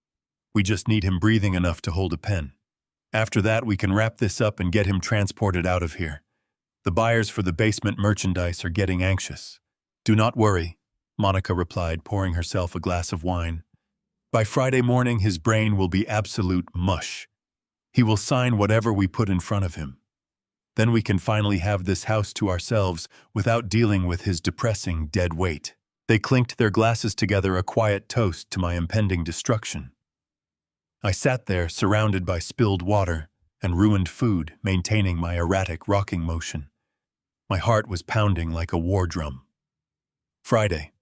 We just need him breathing enough to hold a pen. After that, we can wrap this up and get him transported out of here. The buyers for the basement merchandise are getting anxious." "Do not worry," Monica replied, pouring herself a glass of wine. "By Friday morning, his brain will be absolute mush. He will sign whatever we put in front of him. Then we can finally have this house to ourselves without dealing with his depressing dead weight." They clinked their glasses together, a quiet toast to my impending destruction. I sat there, surrounded by spilled water and ruined food, maintaining my erratic rocking motion. My heart was pounding like a war drum. Friday.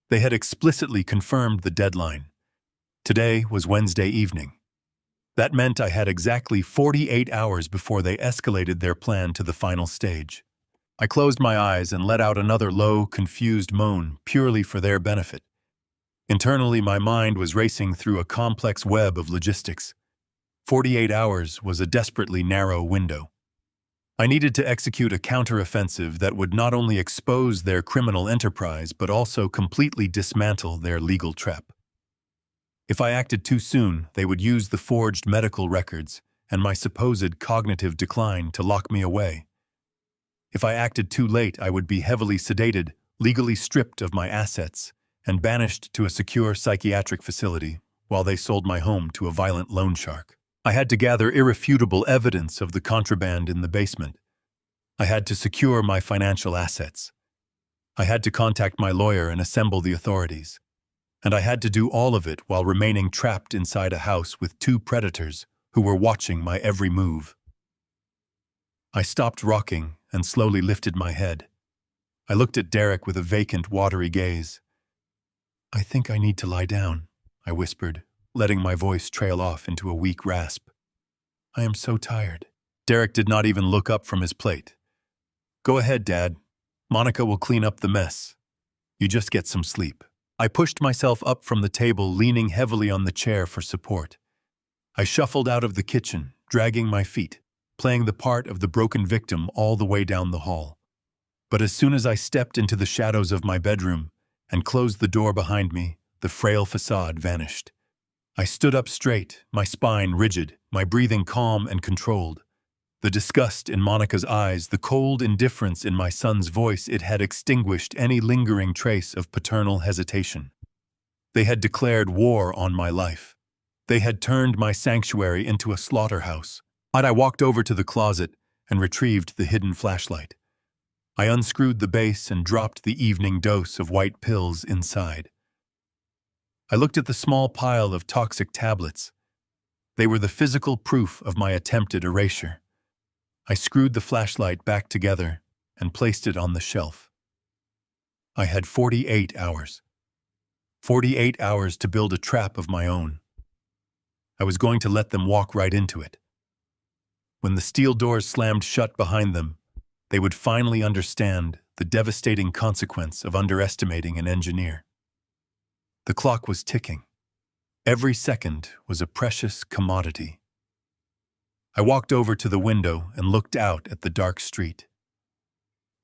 They had explicitly confirmed the deadline. Today was Wednesday evening. That meant I had exactly 48 hours before they escalated their plan to the final stage. I closed my eyes and let out another low, confused moan, purely for their benefit. Internally, my mind was racing through a complex web of logistics. 48 hours was a desperately narrow window. I needed to execute a counteroffensive that would not only expose their criminal enterprise but also completely dismantle their legal trap. If I acted too soon, they would use the forged medical records and my supposed cognitive decline to lock me away. If I acted too late, I would be heavily sedated, legally stripped of my assets, and banished to a secure psychiatric facility while they sold my home to a violent loan shark. I had to gather irrefutable evidence of the contraband in the basement. I had to secure my financial assets. I had to contact my lawyer and assemble the authorities. And I had to do all of it while remaining trapped inside a house with two predators who were watching my every move. I stopped rocking and slowly lifted my head. I looked at Derek with a vacant, watery gaze. "I think I need to lie down," I whispered, letting my voice trail off into a weak rasp. "I am so tired." Derek did not even look up from his plate. "Go ahead, Dad. Monica will clean up the mess. You just get some sleep." I pushed myself up from the table, leaning heavily on the chair for support. I shuffled out of the kitchen, dragging my feet, playing the part of the broken victim all the way down the hall. But as soon as I stepped into the shadows of my bedroom and closed the door behind me, the frail facade vanished. I stood up straight, my spine rigid, my breathing calm and controlled. The disgust in Monica's eyes, the cold indifference in my son's voice, it had extinguished any lingering trace of paternal hesitation. They had declared war on my life. They had turned my sanctuary into a slaughterhouse. I walked over to the closet and retrieved the hidden flashlight. I unscrewed the base and dropped the evening dose of white pills inside. I looked at the small pile of toxic tablets. They were the physical proof of my attempted erasure. I screwed the flashlight back together and placed it on the shelf. I had 48 hours. 48 hours to build a trap of my own. I was going to let them walk right into it. When the steel doors slammed shut behind them, they would finally understand the devastating consequence of underestimating an engineer. The clock was ticking. Every second was a precious commodity. I walked over to the window and looked out at the dark street.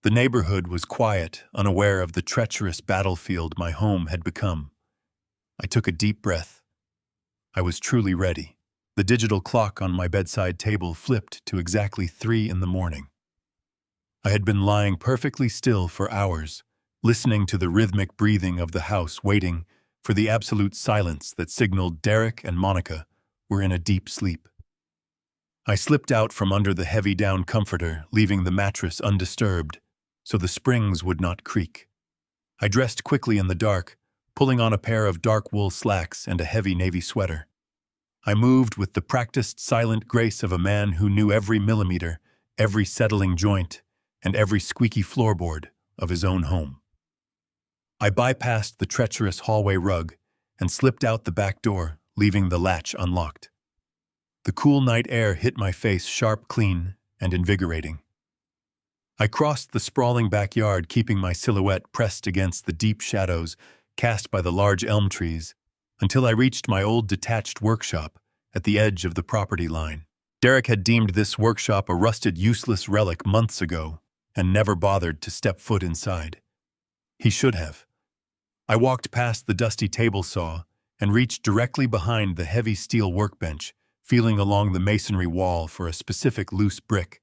The neighborhood was quiet, unaware of the treacherous battlefield my home had become. I took a deep breath. I was truly ready. The digital clock on my bedside table flipped to exactly 3 a.m. I had been lying perfectly still for hours, listening to the rhythmic breathing of the house, waiting for the absolute silence that signaled Derek and Monica were in a deep sleep. I slipped out from under the heavy down comforter, leaving the mattress undisturbed, so the springs would not creak. I dressed quickly in the dark, pulling on a pair of dark wool slacks and a heavy navy sweater. I moved with the practiced, silent grace of a man who knew every millimeter, every settling joint, and every squeaky floorboard of his own home. I bypassed the treacherous hallway rug and slipped out the back door, leaving the latch unlocked. The cool night air hit my face sharp, clean, and invigorating. I crossed the sprawling backyard, keeping my silhouette pressed against the deep shadows cast by the large elm trees, until I reached my old detached workshop at the edge of the property line. Derek had deemed this workshop a rusted, useless relic months ago and never bothered to step foot inside. He should have. I walked past the dusty table saw and reached directly behind the heavy steel workbench, feeling along the masonry wall for a specific loose brick.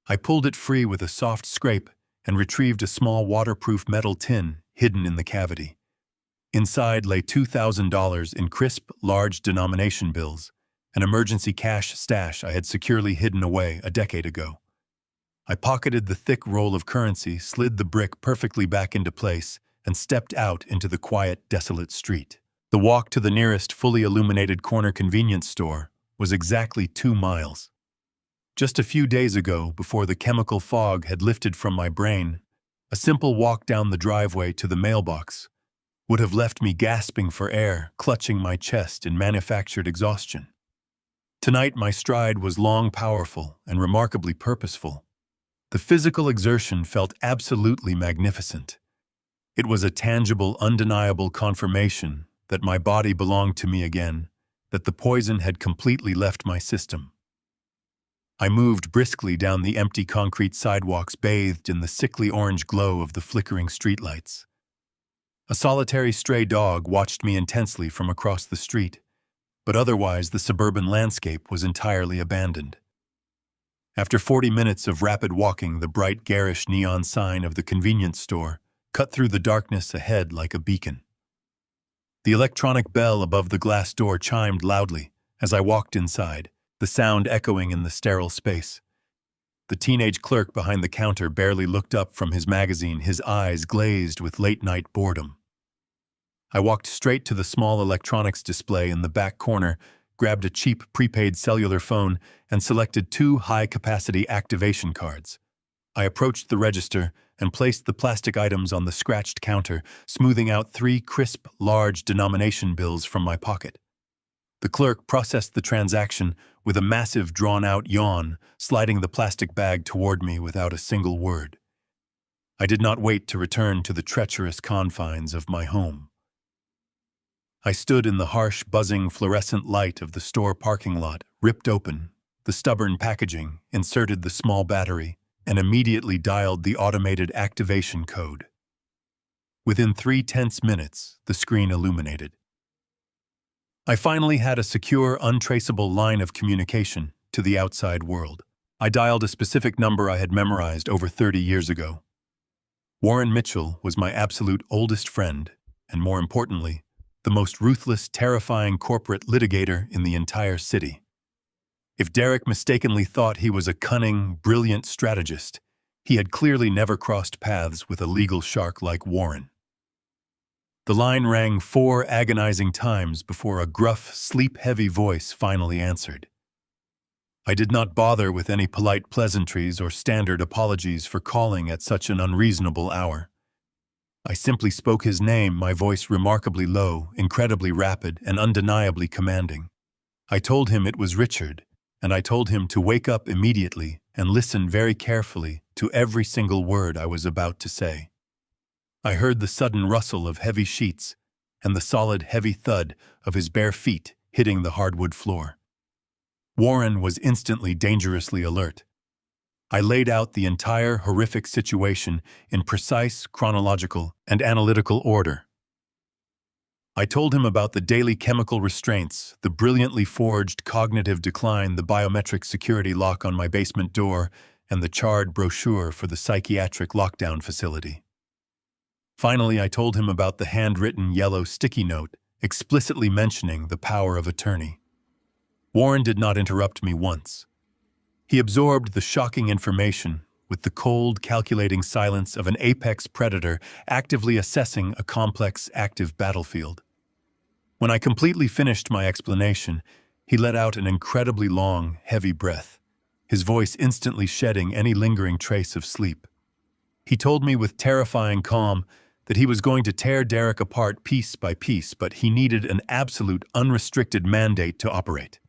I pulled it free with a soft scrape and retrieved a small waterproof metal tin hidden in the cavity. Inside lay $2,000 in crisp, large denomination bills, an emergency cash stash I had securely hidden away a decade ago. I pocketed the thick roll of currency, slid the brick perfectly back into place, and stepped out into the quiet, desolate street. The walk to the nearest fully illuminated corner convenience store was exactly 2 miles. Just a few days ago, before the chemical fog had lifted from my brain, a simple walk down the driveway to the mailbox would have left me gasping for air, clutching my chest in manufactured exhaustion. Tonight my stride was long, powerful, and remarkably purposeful. The physical exertion felt absolutely magnificent. It was a tangible, undeniable confirmation that my body belonged to me again, that the poison had completely left my system. I moved briskly down the empty concrete sidewalks, bathed in the sickly orange glow of the flickering streetlights. A solitary stray dog watched me intensely from across the street, but otherwise the suburban landscape was entirely abandoned. After 40 minutes of rapid walking, the bright, garish neon sign of the convenience store cut through the darkness ahead like a beacon. The electronic bell above the glass door chimed loudly as I walked inside, the sound echoing in the sterile space. The teenage clerk behind the counter barely looked up from his magazine, his eyes glazed with late-night boredom. I walked straight to the small electronics display in the back corner, grabbed a cheap prepaid cellular phone, and selected 2 high-capacity activation cards. I approached the register and placed the plastic items on the scratched counter, smoothing out 3 crisp, large denomination bills from my pocket. The clerk processed the transaction with a massive drawn-out yawn, sliding the plastic bag toward me without a single word. I did not wait to return to the treacherous confines of my home. I stood in the harsh, buzzing fluorescent light of the store parking lot, ripped open the stubborn packaging, inserted the small battery, and immediately dialed the automated activation code. Within 3 tense minutes, the screen illuminated. I finally had a secure, untraceable line of communication to the outside world. I dialed a specific number I had memorized over 30 years ago. Warren Mitchell was my absolute oldest friend, and more importantly, the most ruthless, terrifying corporate litigator in the entire city. If Derek mistakenly thought he was a cunning, brilliant strategist, he had clearly never crossed paths with a legal shark like Warren. The line rang 4 agonizing times before a gruff, sleep-heavy voice finally answered. I did not bother with any polite pleasantries or standard apologies for calling at such an unreasonable hour. I simply spoke his name, my voice remarkably low, incredibly rapid, and undeniably commanding. I told him it was Richard, and I told him to wake up immediately and listen very carefully to every single word I was about to say. I heard the sudden rustle of heavy sheets and the solid, heavy thud of his bare feet hitting the hardwood floor. Warren was instantly dangerously alert. I laid out the entire horrific situation in precise, chronological, and analytical order. I told him about the daily chemical restraints, the brilliantly forged cognitive decline, the biometric security lock on my basement door, and the charred brochure for the psychiatric lockdown facility. Finally, I told him about the handwritten yellow sticky note explicitly mentioning the power of attorney. Warren did not interrupt me once. He absorbed the shocking information with the cold, calculating silence of an apex predator actively assessing a complex, active battlefield. When I completely finished my explanation, he let out an incredibly long, heavy breath, his voice instantly shedding any lingering trace of sleep. He told me with terrifying calm that he was going to tear Derek apart piece by piece, but he needed an absolute, unrestricted mandate to operate.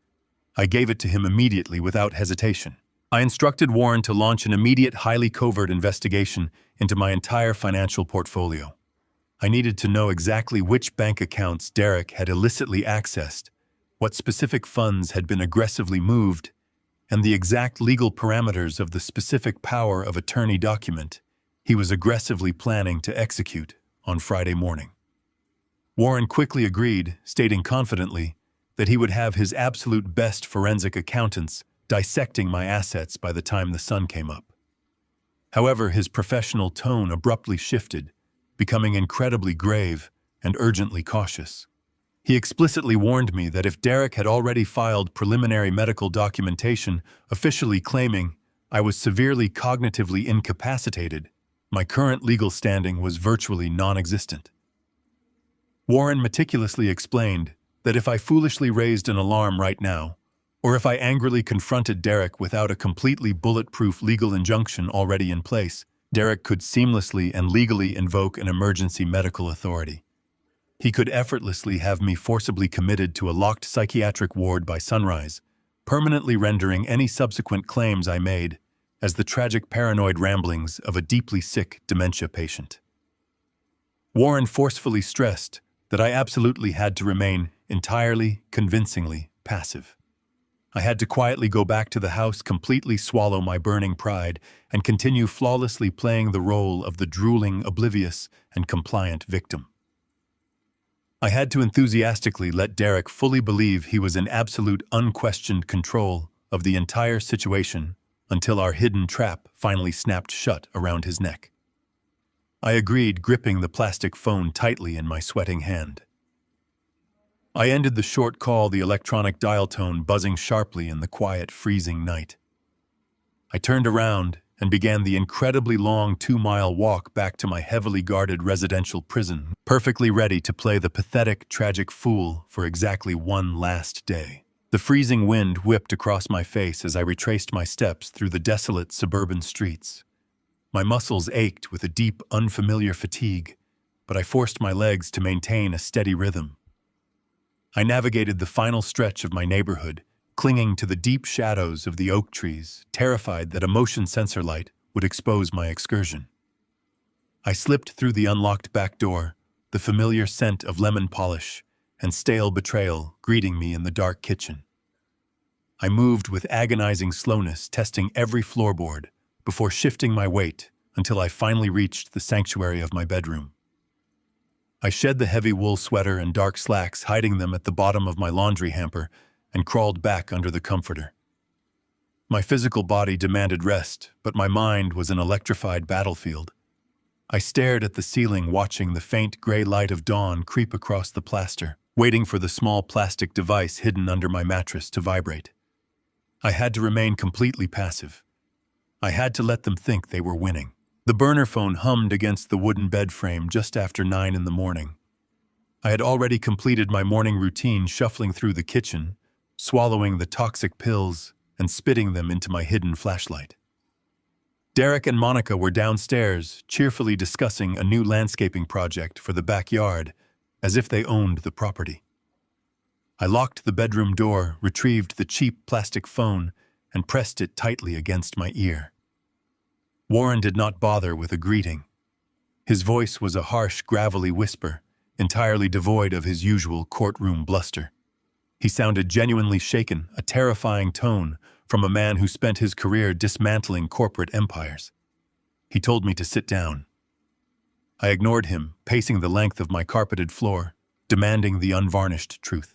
I gave it to him immediately without hesitation. I instructed Warren to launch an immediate, highly covert investigation into my entire financial portfolio. I needed to know exactly which bank accounts Derek had illicitly accessed, what specific funds had been aggressively moved, and the exact legal parameters of the specific power of attorney document he was aggressively planning to execute on Friday morning. Warren quickly agreed, stating confidently that he would have his absolute best forensic accountants dissecting my assets by the time the sun came up. However, his professional tone abruptly shifted, becoming incredibly grave and urgently cautious. He explicitly warned me that if Derek had already filed preliminary medical documentation officially claiming I was severely cognitively incapacitated, my current legal standing was virtually non-existent. Warren meticulously explained that if I foolishly raised an alarm right now, or if I angrily confronted Derek without a completely bulletproof legal injunction already in place, Derek could seamlessly and legally invoke an emergency medical authority. He could effortlessly have me forcibly committed to a locked psychiatric ward by sunrise, permanently rendering any subsequent claims I made as the tragic paranoid ramblings of a deeply sick dementia patient. Warren forcefully stressed that I absolutely had to remain entirely, convincingly passive. I had to quietly go back to the house, completely swallow my burning pride, and continue flawlessly playing the role of the drooling, oblivious, and compliant victim. I had to enthusiastically let Derek fully believe he was in absolute, unquestioned control of the entire situation until our hidden trap finally snapped shut around his neck. I agreed, gripping the plastic phone tightly in my sweating hand. I ended the short call, the electronic dial tone buzzing sharply in the quiet, freezing night. I turned around and began the incredibly long 2-mile walk back to my heavily guarded residential prison, perfectly ready to play the pathetic, tragic fool for exactly one last day. The freezing wind whipped across my face as I retraced my steps through the desolate suburban streets. My muscles ached with a deep, unfamiliar fatigue, but I forced my legs to maintain a steady rhythm. I navigated the final stretch of my neighborhood, clinging to the deep shadows of the oak trees, terrified that a motion sensor light would expose my excursion. I slipped through the unlocked back door, the familiar scent of lemon polish and stale betrayal greeting me in the dark kitchen. I moved with agonizing slowness, testing every floorboard before shifting my weight until I finally reached the sanctuary of my bedroom. I shed the heavy wool sweater and dark slacks, hiding them at the bottom of my laundry hamper, and crawled back under the comforter. My physical body demanded rest, but my mind was an electrified battlefield. I stared at the ceiling, watching the faint gray light of dawn creep across the plaster, waiting for the small plastic device hidden under my mattress to vibrate. I had to remain completely passive. I had to let them think they were winning. The burner phone hummed against the wooden bed frame just after 9 in the morning. I had already completed my morning routine, shuffling through the kitchen, swallowing the toxic pills and spitting them into my hidden flashlight. Derek and Monica were downstairs, cheerfully discussing a new landscaping project for the backyard, as if they owned the property. I locked the bedroom door, retrieved the cheap plastic phone, and pressed it tightly against my ear. Warren did not bother with a greeting. His voice was a harsh, gravelly whisper, entirely devoid of his usual courtroom bluster. He sounded genuinely shaken, a terrifying tone from a man who spent his career dismantling corporate empires. He told me to sit down. I ignored him, pacing the length of my carpeted floor, demanding the unvarnished truth.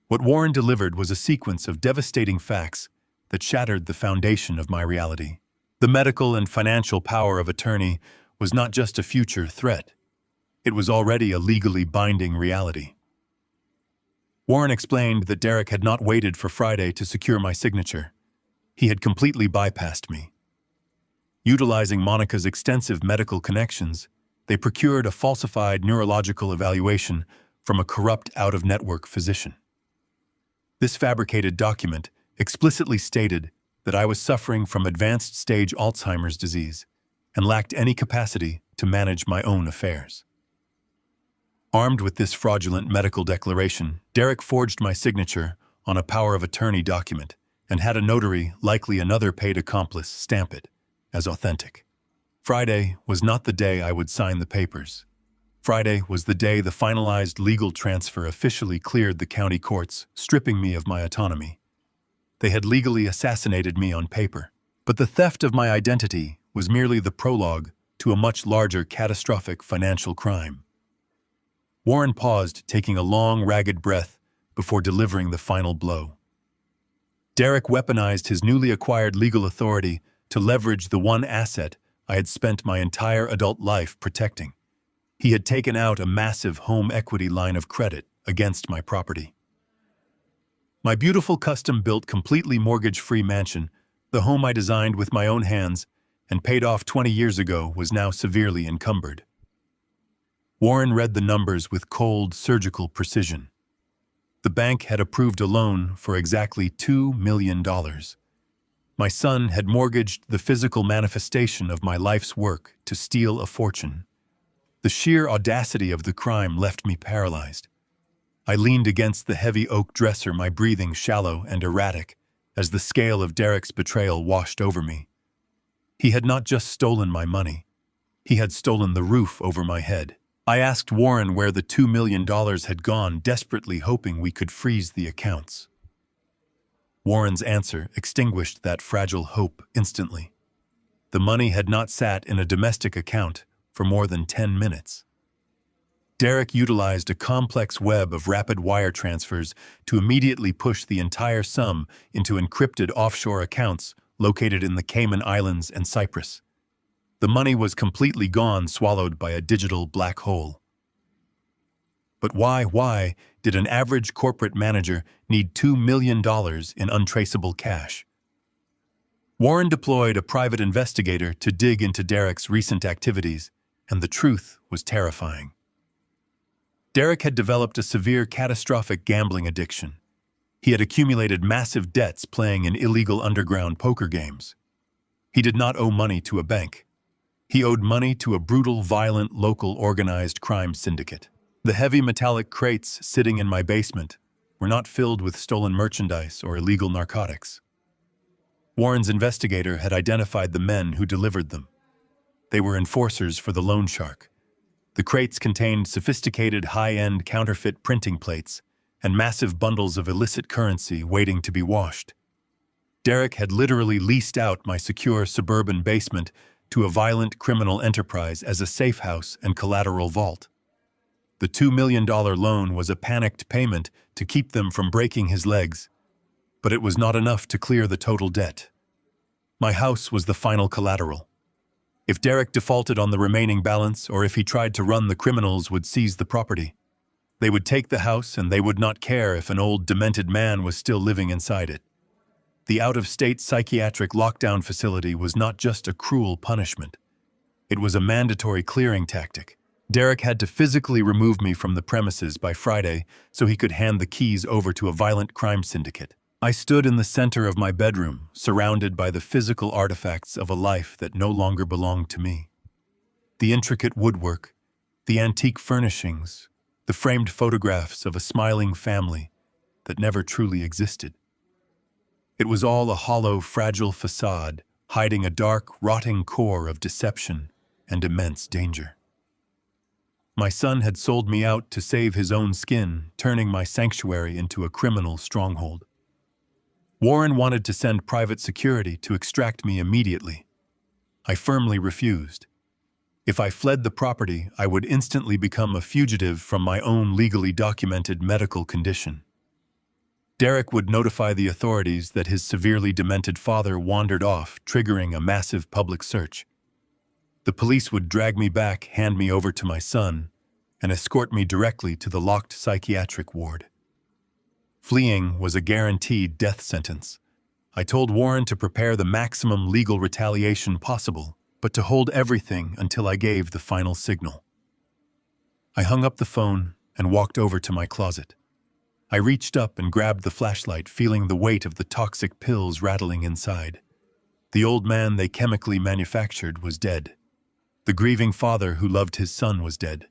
What Warren delivered was a sequence of devastating facts that shattered the foundation of my reality. The medical and financial power of attorney was not just a future threat. It was already a legally binding reality. Warren explained that Derek had not waited for Friday to secure my signature. He had completely bypassed me. Utilizing Monica's extensive medical connections, they procured a falsified neurological evaluation from a corrupt out-of-network physician. This fabricated document explicitly stated that I was suffering from advanced-stage Alzheimer's disease and lacked any capacity to manage my own affairs. Armed with this fraudulent medical declaration, Derek forged my signature on a power of attorney document and had a notary, likely another paid accomplice, stamp it as authentic. Friday was not the day I would sign the papers. Friday was the day the finalized legal transfer officially cleared the county courts, stripping me of my autonomy. They had legally assassinated me on paper, but the theft of my identity was merely the prologue to a much larger catastrophic financial crime. Warren paused, taking a long, ragged breath before delivering the final blow. Derek weaponized his newly acquired legal authority to leverage the one asset I had spent my entire adult life protecting. He had taken out a massive home equity line of credit against my property. My beautiful custom-built, completely mortgage-free mansion, the home I designed with my own hands and paid off 20 years ago, was now severely encumbered. Warren read the numbers with cold, surgical precision. The bank had approved a loan for exactly $2 million. My son had mortgaged the physical manifestation of my life's work to steal a fortune. The sheer audacity of the crime left me paralyzed. I leaned against the heavy oak dresser, my breathing shallow and erratic, as the scale of Derek's betrayal washed over me. He had not just stolen my money. He had stolen the roof over my head. I asked Warren where the $2 million had gone, desperately hoping we could freeze the accounts. Warren's answer extinguished that fragile hope instantly. The money had not sat in a domestic account for more than 10 minutes. Derek utilized a complex web of rapid wire transfers to immediately push the entire sum into encrypted offshore accounts located in the Cayman Islands and Cyprus. The money was completely gone, swallowed by a digital black hole. But why did an average corporate manager need $2 million in untraceable cash? Warren deployed a private investigator to dig into Derek's recent activities, and the truth was terrifying. Derek had developed a severe catastrophic gambling addiction. He had accumulated massive debts playing in illegal underground poker games. He did not owe money to a bank. He owed money to a brutal, violent, local organized crime syndicate. The heavy metallic crates sitting in my basement were not filled with stolen merchandise or illegal narcotics. Warren's investigator had identified the men who delivered them. They were enforcers for the loan shark. The crates contained sophisticated high-end counterfeit printing plates and massive bundles of illicit currency waiting to be washed. Derek had literally leased out my secure suburban basement to a violent criminal enterprise as a safe house and collateral vault. The $2 million loan was a panicked payment to keep them from breaking his legs, but it was not enough to clear the total debt. My house was the final collateral. If Derek defaulted on the remaining balance, or if he tried to run, the criminals would seize the property. They would take the house, and they would not care if an old, demented man was still living inside it. The out-of-state psychiatric lockdown facility was not just a cruel punishment. It was a mandatory clearing tactic. Derek had to physically remove me from the premises by Friday so he could hand the keys over to a violent crime syndicate. I stood in the center of my bedroom, surrounded by the physical artifacts of a life that no longer belonged to me. The intricate woodwork, the antique furnishings, the framed photographs of a smiling family that never truly existed. It was all a hollow, fragile facade, hiding a dark, rotting core of deception and immense danger. My son had sold me out to save his own skin, turning my sanctuary into a criminal stronghold. Warren wanted to send private security to extract me immediately. I firmly refused. If I fled the property, I would instantly become a fugitive from my own legally documented medical condition. Derek would notify the authorities that his severely demented father wandered off, triggering a massive public search. The police would drag me back, hand me over to my son, and escort me directly to the locked psychiatric ward. Fleeing was a guaranteed death sentence. I told Warren to prepare the maximum legal retaliation possible, but to hold everything until I gave the final signal. I hung up the phone and walked over to my closet. I reached up and grabbed the flashlight, feeling the weight of the toxic pills rattling inside. The old man they chemically manufactured was dead. The grieving father who loved his son was dead.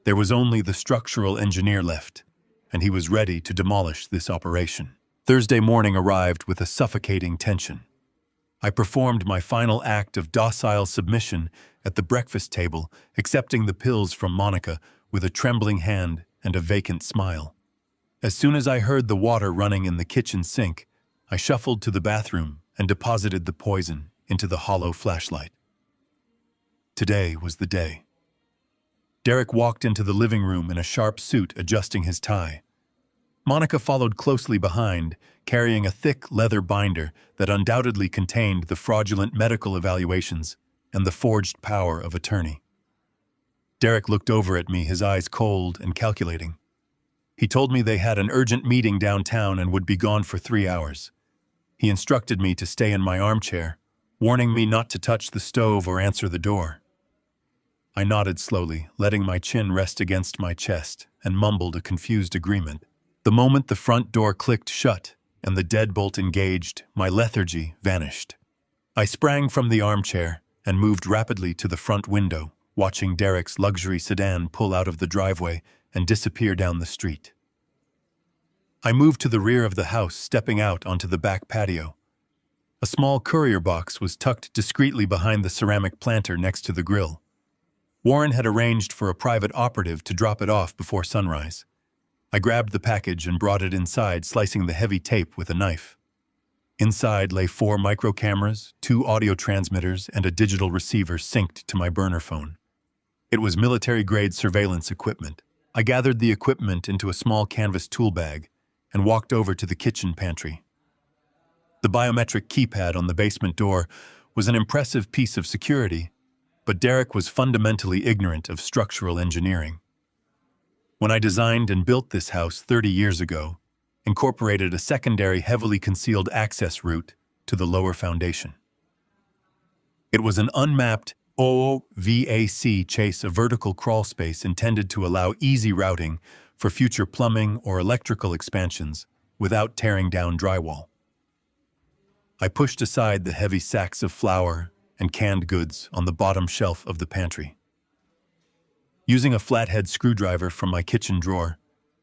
There was only the structural engineer left, and he was ready to demolish this operation. Thursday morning arrived with a suffocating tension. I performed my final act of docile submission at the breakfast table, accepting the pills from Monica with a trembling hand and a vacant smile. As soon as I heard the water running in the kitchen sink, I shuffled to the bathroom and deposited the poison into the hollow flashlight. Today was the day. Derek walked into the living room in a sharp suit, adjusting his tie. Monica followed closely behind, carrying a thick leather binder that undoubtedly contained the fraudulent medical evaluations and the forged power of attorney. Derek looked over at me, his eyes cold and calculating. He told me they had an urgent meeting downtown and would be gone for 3 hours. He instructed me to stay in my armchair, warning me not to touch the stove or answer the door. I nodded slowly, letting my chin rest against my chest, and mumbled a confused agreement. The moment the front door clicked shut and the deadbolt engaged, my lethargy vanished. I sprang from the armchair and moved rapidly to the front window, watching Derek's luxury sedan pull out of the driveway and disappear down the street. I moved to the rear of the house, stepping out onto the back patio. A small courier box was tucked discreetly behind the ceramic planter next to the grill. Warren had arranged for a private operative to drop it off before sunrise. I grabbed the package and brought it inside, slicing the heavy tape with a knife. Inside lay 4 micro cameras, 2 audio transmitters, and a digital receiver synced to my burner phone. It was military-grade surveillance equipment. I gathered the equipment into a small canvas tool bag and walked over to the kitchen pantry. The biometric keypad on the basement door was an impressive piece of security, but Derek was fundamentally ignorant of structural engineering. When I designed and built this house 30 years ago, incorporated a secondary heavily concealed access route, to the lower foundation. It was an unmapped OVAC chase, a vertical crawl space intended to allow easy routing for future plumbing or electrical expansions without tearing down drywall. I pushed aside the heavy sacks of flour and canned goods on the bottom shelf of the pantry. Using a flathead screwdriver from my kitchen drawer,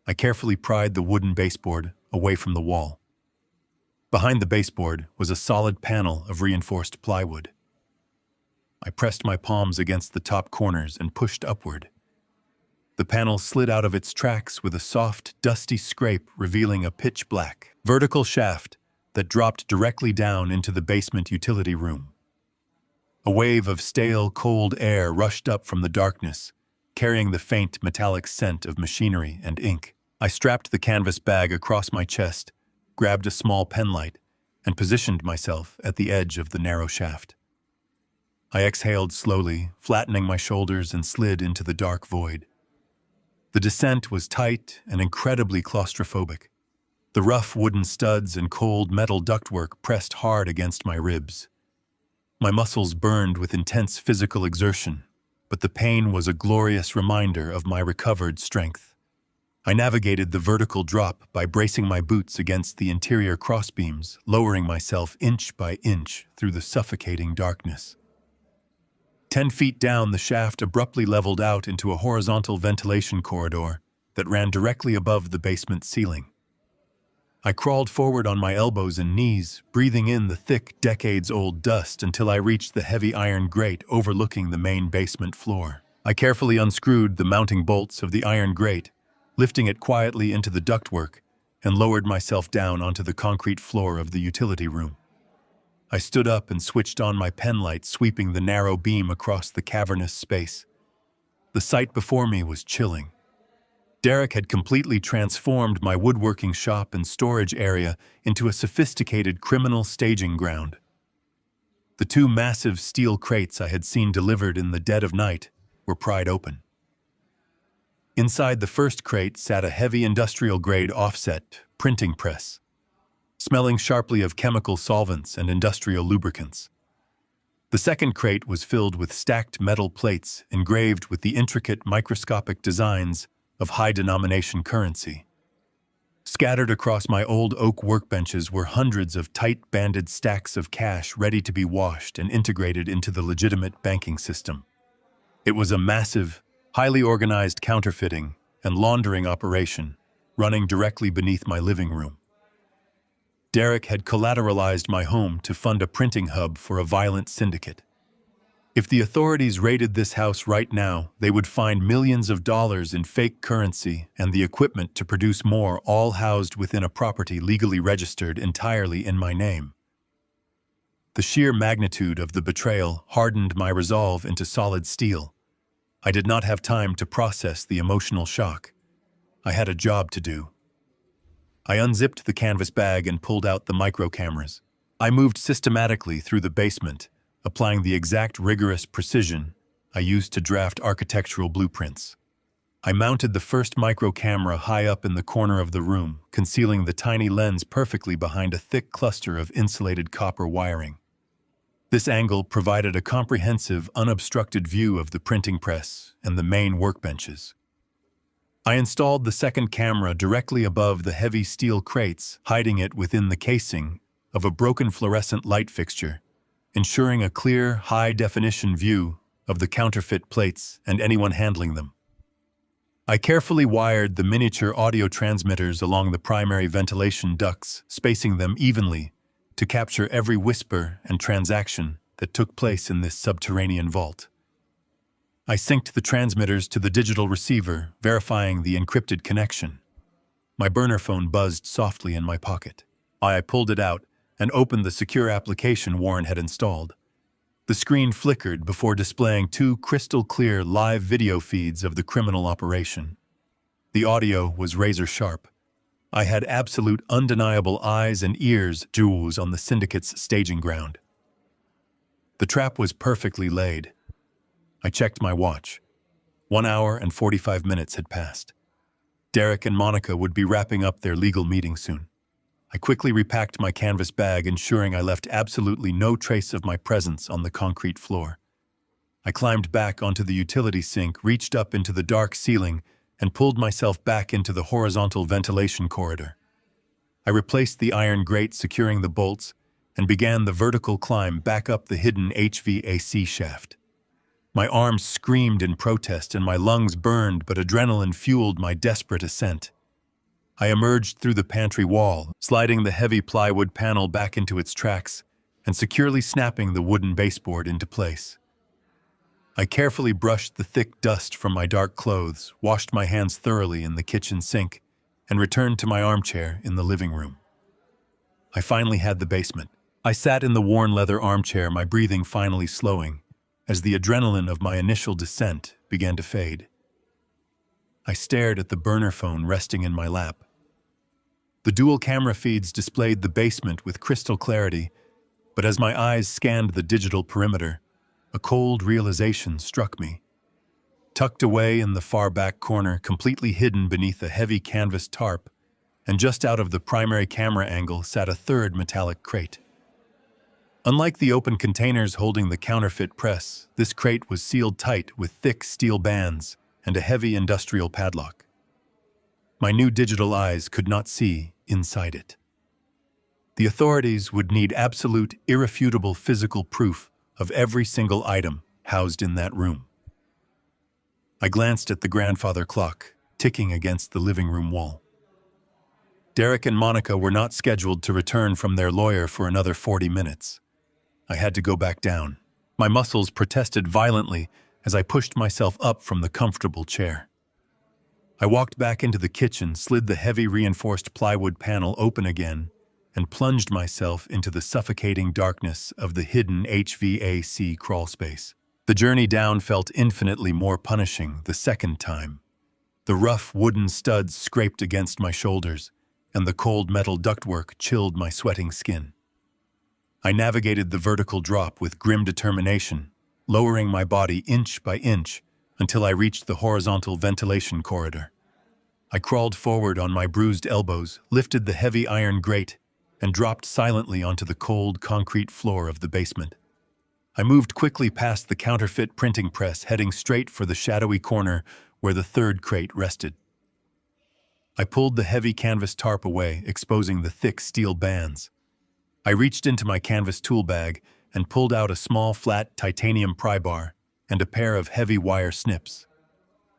I carefully pried the wooden baseboard away from the wall. Behind the baseboard was a solid panel of reinforced plywood. I pressed my palms against the top corners and pushed upward. The panel slid out of its tracks with a soft, dusty scrape, revealing a pitch-black, vertical shaft that dropped directly down into the basement utility room. A wave of stale, cold air rushed up from the darkness, carrying the faint, metallic scent of machinery and ink. I strapped the canvas bag across my chest, grabbed a small penlight, and positioned myself at the edge of the narrow shaft. I exhaled slowly, flattening my shoulders, and slid into the dark void. The descent was tight and incredibly claustrophobic. The rough wooden studs and cold metal ductwork pressed hard against my ribs. My muscles burned with intense physical exertion, but the pain was a glorious reminder of my recovered strength. I navigated the vertical drop by bracing my boots against the interior crossbeams, lowering myself inch by inch through the suffocating darkness. 10 feet down, the shaft abruptly leveled out into a horizontal ventilation corridor that ran directly above the basement ceiling. I crawled forward on my elbows and knees, breathing in the thick, decades-old dust until I reached the heavy iron grate overlooking the main basement floor. I carefully unscrewed the mounting bolts of the iron grate, lifting it quietly into the ductwork, and lowered myself down onto the concrete floor of the utility room. I stood up and switched on my penlight, sweeping the narrow beam across the cavernous space. The sight before me was chilling. Derek had completely transformed my woodworking shop and storage area into a sophisticated criminal staging ground. The 2 massive steel crates I had seen delivered in the dead of night were pried open. Inside the first crate sat a heavy industrial-grade offset printing press, smelling sharply of chemical solvents and industrial lubricants. The second crate was filled with stacked metal plates engraved with the intricate microscopic designs of high-denomination currency. Scattered across my old oak workbenches were hundreds of tight-banded stacks of cash ready to be washed and integrated into the legitimate banking system. It was a massive, highly organized counterfeiting and laundering operation running directly beneath my living room. Derek had collateralized my home to fund a printing hub for a violent syndicate. If the authorities raided this house right now, they would find millions of dollars in fake currency and the equipment to produce more, all housed within a property legally registered entirely in my name. The sheer magnitude of the betrayal hardened my resolve into solid steel. I did not have time to process the emotional shock. I had a job to do. I unzipped the canvas bag and pulled out the micro cameras. I moved systematically through the basement, applying the exact rigorous precision I used to draft architectural blueprints. I mounted the first micro camera high up in the corner of the room, concealing the tiny lens perfectly behind a thick cluster of insulated copper wiring. This angle provided a comprehensive, unobstructed view of the printing press and the main workbenches. I installed the second camera directly above the heavy steel crates, hiding it within the casing of a broken fluorescent light fixture, ensuring a clear, high-definition view of the counterfeit plates and anyone handling them. I carefully wired the miniature audio transmitters along the primary ventilation ducts, spacing them evenly to capture every whisper and transaction that took place in this subterranean vault. I synced the transmitters to the digital receiver, verifying the encrypted connection. My burner phone buzzed softly in my pocket. I pulled it out and opened the secure application Warren had installed. The screen flickered before displaying 2 crystal-clear live video feeds of the criminal operation. The audio was razor-sharp. I had absolute undeniable eyes and ears jewels on the syndicate's staging ground. The trap was perfectly laid. I checked my watch. 1 hour and 45 minutes had passed. Derek and Monica would be wrapping up their legal meeting soon. I quickly repacked my canvas bag, ensuring I left absolutely no trace of my presence on the concrete floor. I climbed back onto the utility sink, reached up into the dark ceiling, and pulled myself back into the horizontal ventilation corridor. I replaced the iron grate securing the bolts and began the vertical climb back up the hidden HVAC shaft. My arms screamed in protest and my lungs burned, but adrenaline fueled my desperate ascent. I emerged through the pantry wall, sliding the heavy plywood panel back into its tracks and securely snapping the wooden baseboard into place. I carefully brushed the thick dust from my dark clothes, washed my hands thoroughly in the kitchen sink, and returned to my armchair in the living room. I finally had the basement. I sat in the worn leather armchair, my breathing finally slowing, as the adrenaline of my initial descent began to fade. I stared at the burner phone resting in my lap. The dual camera feeds displayed the basement with crystal clarity, but as my eyes scanned the digital perimeter, a cold realization struck me. Tucked away in the far back corner, completely hidden beneath a heavy canvas tarp, and just out of the primary camera angle sat a third metallic crate. Unlike the open containers holding the counterfeit press, this crate was sealed tight with thick steel bands and a heavy industrial padlock. My new digital eyes could not see inside it. The authorities would need absolute, irrefutable physical proof of every single item housed in that room. I glanced at the grandfather clock, ticking against the living room wall. Derek and Monica were not scheduled to return from their lawyer for another 40 minutes. I had to go back down. My muscles protested violently as I pushed myself up from the comfortable chair. I walked back into the kitchen, slid the heavy reinforced plywood panel open again, and plunged myself into the suffocating darkness of the hidden HVAC crawlspace. The journey down felt infinitely more punishing the second time. The rough wooden studs scraped against my shoulders, and the cold metal ductwork chilled my sweating skin. I navigated the vertical drop with grim determination, lowering my body inch by inch until I reached the horizontal ventilation corridor. I crawled forward on my bruised elbows, lifted the heavy iron grate, and dropped silently onto the cold concrete floor of the basement. I moved quickly past the counterfeit printing press, heading straight for the shadowy corner where the third crate rested. I pulled the heavy canvas tarp away, exposing the thick steel bands. I reached into my canvas tool bag and pulled out a small flat titanium pry bar and a pair of heavy wire snips.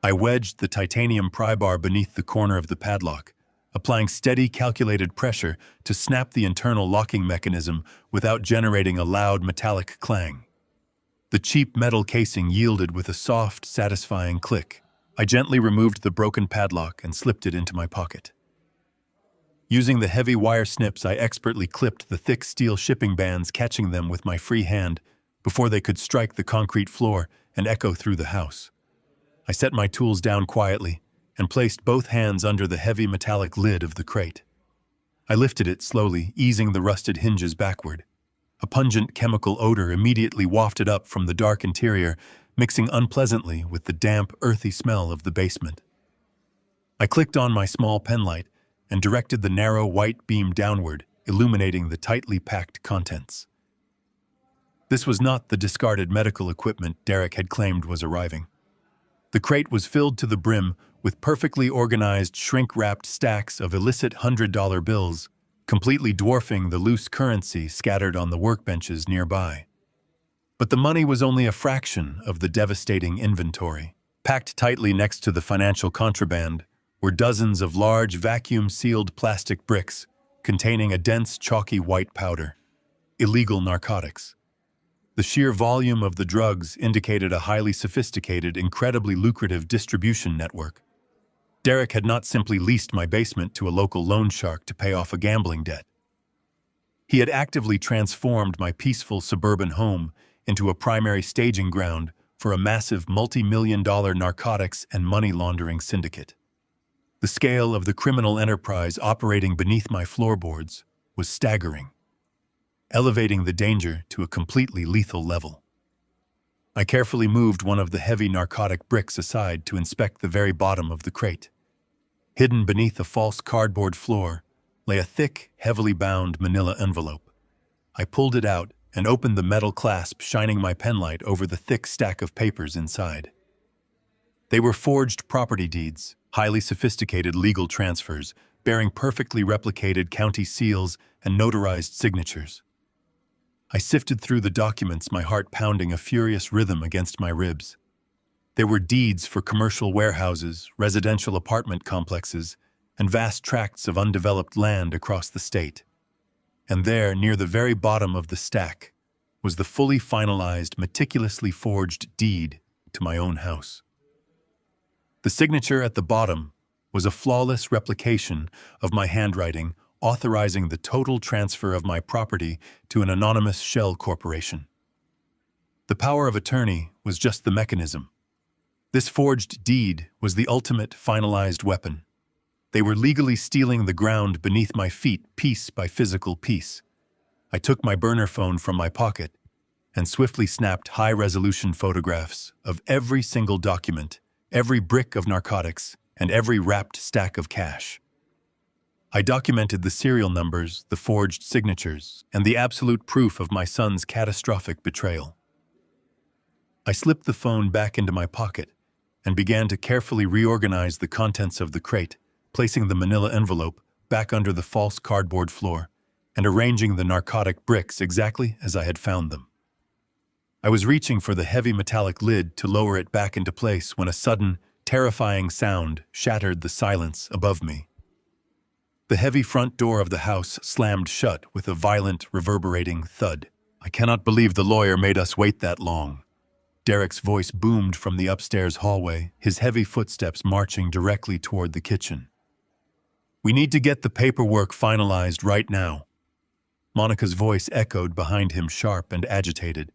I wedged the titanium pry bar beneath the corner of the padlock, applying steady, calculated pressure to snap the internal locking mechanism without generating a loud metallic clang. The cheap metal casing yielded with a soft, satisfying click. I gently removed the broken padlock and slipped it into my pocket. Using the heavy wire snips, I expertly clipped the thick steel shipping bands, catching them with my free hand before they could strike the concrete floor and echo through the house. I set my tools down quietly and placed both hands under the heavy metallic lid of the crate. I lifted it slowly, easing the rusted hinges backward. A pungent chemical odor immediately wafted up from the dark interior, mixing unpleasantly with the damp, earthy smell of the basement. I clicked on my small penlight and directed the narrow white beam downward, illuminating the tightly packed contents. This was not the discarded medical equipment Derek had claimed was arriving. The crate was filled to the brim with perfectly organized, shrink-wrapped stacks of illicit $100 bills, completely dwarfing the loose currency scattered on the workbenches nearby. But the money was only a fraction of the devastating inventory. Packed tightly next to the financial contraband were dozens of large, vacuum-sealed plastic bricks containing a dense, chalky white powder. Illegal narcotics. The sheer volume of the drugs indicated a highly sophisticated, incredibly lucrative distribution network. Derek had not simply leased my basement to a local loan shark to pay off a gambling debt. He had actively transformed my peaceful suburban home into a primary staging ground for a massive multi-million-dollar narcotics and money laundering syndicate. The scale of the criminal enterprise operating beneath my floorboards was staggering, elevating the danger to a completely lethal level. I carefully moved one of the heavy narcotic bricks aside to inspect the very bottom of the crate. Hidden beneath a false cardboard floor lay a thick, heavily bound manila envelope. I pulled it out and opened the metal clasp, shining my penlight over the thick stack of papers inside. They were forged property deeds, highly sophisticated legal transfers, bearing perfectly replicated county seals and notarized signatures. I sifted through the documents, my heart pounding a furious rhythm against my ribs. There were deeds for commercial warehouses, residential apartment complexes, and vast tracts of undeveloped land across the state. And there, near the very bottom of the stack, was the fully finalized, meticulously forged deed to my own house. The signature at the bottom was a flawless replication of my handwriting, authorizing the total transfer of my property to an anonymous shell corporation. The power of attorney was just the mechanism. This forged deed was the ultimate finalized weapon. They were legally stealing the ground beneath my feet, piece by physical piece. I took my burner phone from my pocket and swiftly snapped high-resolution photographs of every single document, every brick of narcotics, and every wrapped stack of cash. I documented the serial numbers, the forged signatures, and the absolute proof of my son's catastrophic betrayal. I slipped the phone back into my pocket and began to carefully reorganize the contents of the crate, placing the manila envelope back under the false cardboard floor and arranging the narcotic bricks exactly as I had found them. I was reaching for the heavy metallic lid to lower it back into place when a sudden, terrifying sound shattered the silence above me. The heavy front door of the house slammed shut with a violent, reverberating thud. "I cannot believe the lawyer made us wait that long." Derek's voice boomed from the upstairs hallway, his heavy footsteps marching directly toward the kitchen. "We need to get the paperwork finalized right now." Monica's voice echoed behind him, sharp and agitated.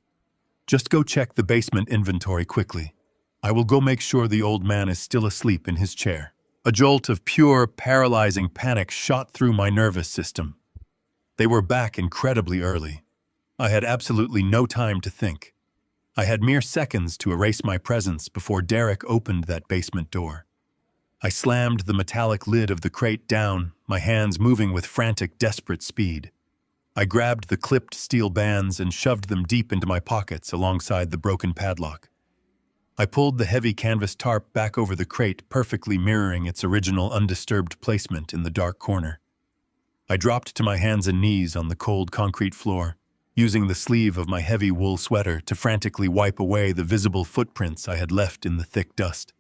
"Just go check the basement inventory quickly. I will go make sure the old man is still asleep in his chair." A jolt of pure, paralyzing panic shot through my nervous system. They were back incredibly early. I had absolutely no time to think. I had mere seconds to erase my presence before Derek opened that basement door. I slammed the metallic lid of the crate down, my hands moving with frantic, desperate speed. I grabbed the clipped steel bands and shoved them deep into my pockets alongside the broken padlock. I pulled the heavy canvas tarp back over the crate, perfectly mirroring its original undisturbed placement in the dark corner. I dropped to my hands and knees on the cold concrete floor, using the sleeve of my heavy wool sweater to frantically wipe away the visible footprints I had left in the thick dust.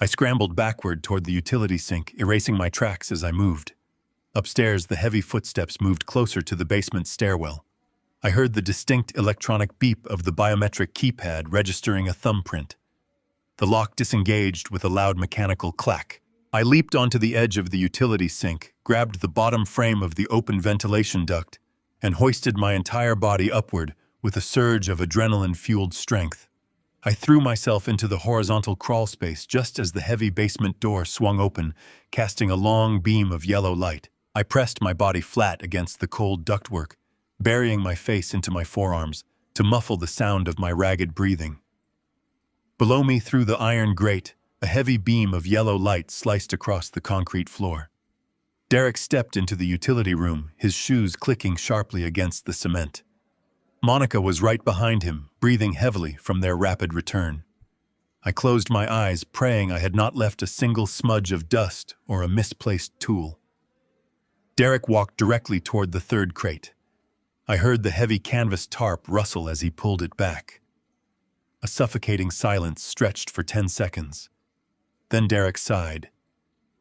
I scrambled backward toward the utility sink, erasing my tracks as I moved. Upstairs, the heavy footsteps moved closer to the basement stairwell. I heard the distinct electronic beep of the biometric keypad registering a thumbprint. The lock disengaged with a loud mechanical clack. I leaped onto the edge of the utility sink, grabbed the bottom frame of the open ventilation duct, and hoisted my entire body upward with a surge of adrenaline-fueled strength. I threw myself into the horizontal crawl space just as the heavy basement door swung open, casting a long beam of yellow light. I pressed my body flat against the cold ductwork, burying my face into my forearms to muffle the sound of my ragged breathing. Below me, through the iron grate, a heavy beam of yellow light sliced across the concrete floor. Derek stepped into the utility room, his shoes clicking sharply against the cement. Monica was right behind him, breathing heavily from their rapid return. I closed my eyes, praying I had not left a single smudge of dust or a misplaced tool. Derek walked directly toward the third crate. I heard the heavy canvas tarp rustle as he pulled it back. A suffocating silence stretched for 10 seconds. Then Derek sighed.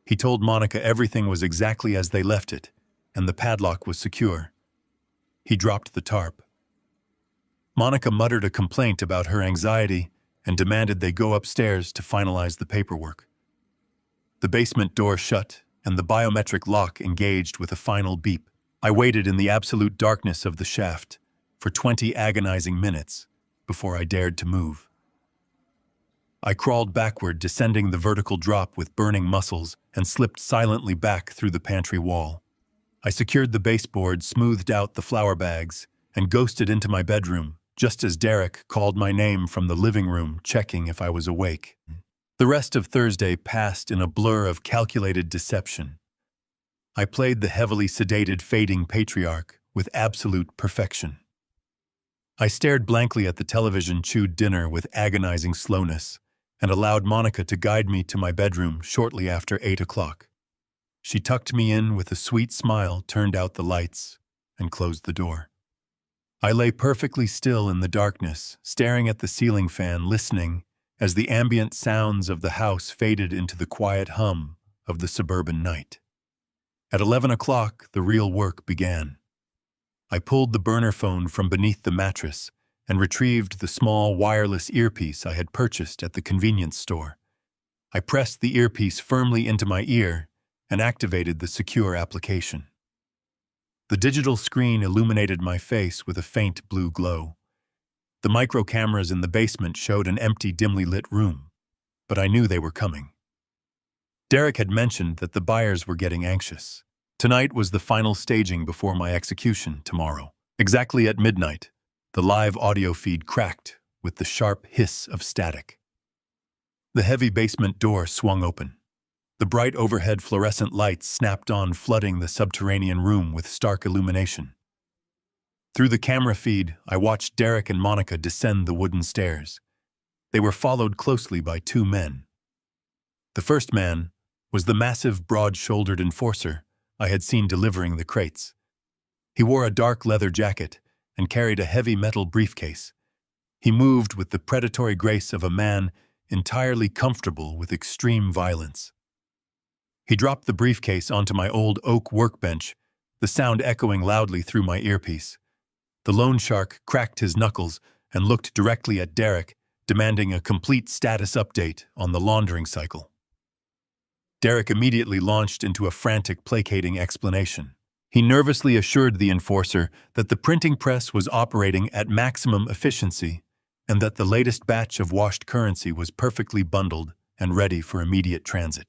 He told Monica everything was exactly as they left it, and the padlock was secure. He dropped the tarp. Monica muttered a complaint about her anxiety and demanded they go upstairs to finalize the paperwork. The basement door shut, and the biometric lock engaged with a final beep. I waited in the absolute darkness of the shaft for 20 agonizing minutes before I dared to move. I crawled backward, descending the vertical drop with burning muscles, and slipped silently back through the pantry wall. I secured the baseboard, smoothed out the flour bags, and ghosted into my bedroom, just as Derek called my name from the living room, checking if I was awake. The rest of Thursday passed in a blur of calculated deception. I played the heavily sedated fading patriarch with absolute perfection. I stared blankly at the television-chewed dinner with agonizing slowness and allowed Monica to guide me to my bedroom shortly after 8 o'clock. She tucked me in with a sweet smile, turned out the lights, and closed the door. I lay perfectly still in the darkness, staring at the ceiling fan, listening as the ambient sounds of the house faded into the quiet hum of the suburban night. At 11 o'clock, the real work began. I pulled the burner phone from beneath the mattress and retrieved the small wireless earpiece I had purchased at the convenience store. I pressed the earpiece firmly into my ear and activated the secure application. The digital screen illuminated my face with a faint blue glow. The micro cameras in the basement showed an empty, dimly lit room, but I knew they were coming. Derek had mentioned that the buyers were getting anxious. Tonight was the final staging before my execution tomorrow. Exactly at midnight, the live audio feed cracked with the sharp hiss of static. The heavy basement door swung open. The bright overhead fluorescent lights snapped on, flooding the subterranean room with stark illumination. Through the camera feed, I watched Derek and Monica descend the wooden stairs. They were followed closely by two men. The first man was the massive, broad-shouldered enforcer I had seen delivering the crates. He wore a dark leather jacket and carried a heavy metal briefcase. He moved with the predatory grace of a man entirely comfortable with extreme violence. He dropped the briefcase onto my old oak workbench, the sound echoing loudly through my earpiece. The loan shark cracked his knuckles and looked directly at Derek, demanding a complete status update on the laundering cycle. Derek immediately launched into a frantic, placating explanation. He nervously assured the enforcer that the printing press was operating at maximum efficiency and that the latest batch of washed currency was perfectly bundled and ready for immediate transit.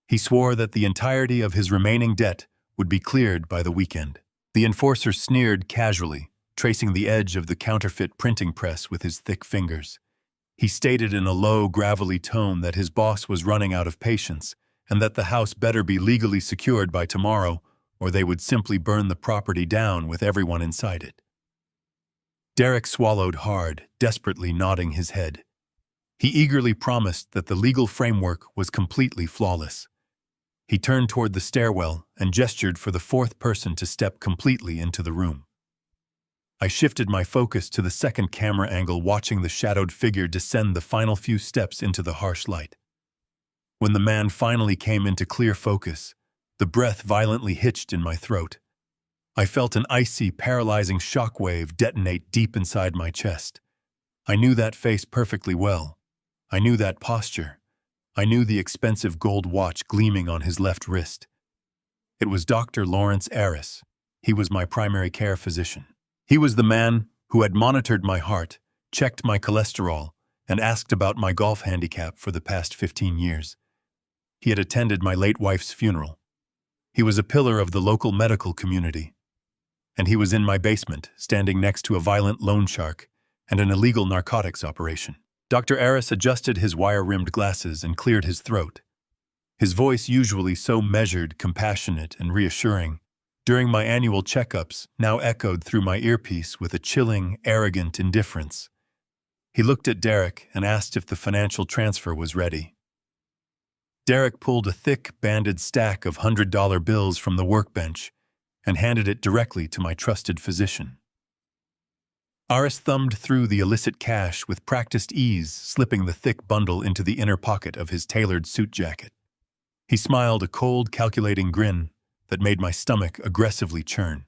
He swore that the entirety of his remaining debt would be cleared by the weekend. The enforcer sneered casually, tracing the edge of the counterfeit printing press with his thick fingers. He stated in a low, gravelly tone that his boss was running out of patience and that the house better be legally secured by tomorrow, or they would simply burn the property down with everyone inside it. Derek swallowed hard, desperately nodding his head. He eagerly promised that the legal framework was completely flawless. He turned toward the stairwell and gestured for the fourth person to step completely into the room. I shifted my focus to the second camera angle, watching the shadowed figure descend the final few steps into the harsh light. When the man finally came into clear focus, the breath violently hitched in my throat. I felt an icy, paralyzing shockwave detonate deep inside my chest. I knew that face perfectly well. I knew that posture. I knew the expensive gold watch gleaming on his left wrist. It was Dr. Lawrence Aris. He was my primary care physician. He was the man who had monitored my heart, checked my cholesterol, and asked about my golf handicap for the past 15 years. He had attended my late wife's funeral. He was a pillar of the local medical community. And he was in my basement, standing next to a violent loan shark and an illegal narcotics operation. Dr. Aris adjusted his wire-rimmed glasses and cleared his throat. His voice, usually so measured, compassionate, and reassuring, during my annual checkups, now echoed through my earpiece with a chilling, arrogant indifference. He looked at Derek and asked if the financial transfer was ready. Derek pulled a thick, banded stack of $100 bills from the workbench and handed it directly to my trusted physician. Aris thumbed through the illicit cash with practiced ease, slipping the thick bundle into the inner pocket of his tailored suit jacket. He smiled a cold, calculating grin that made my stomach aggressively churn.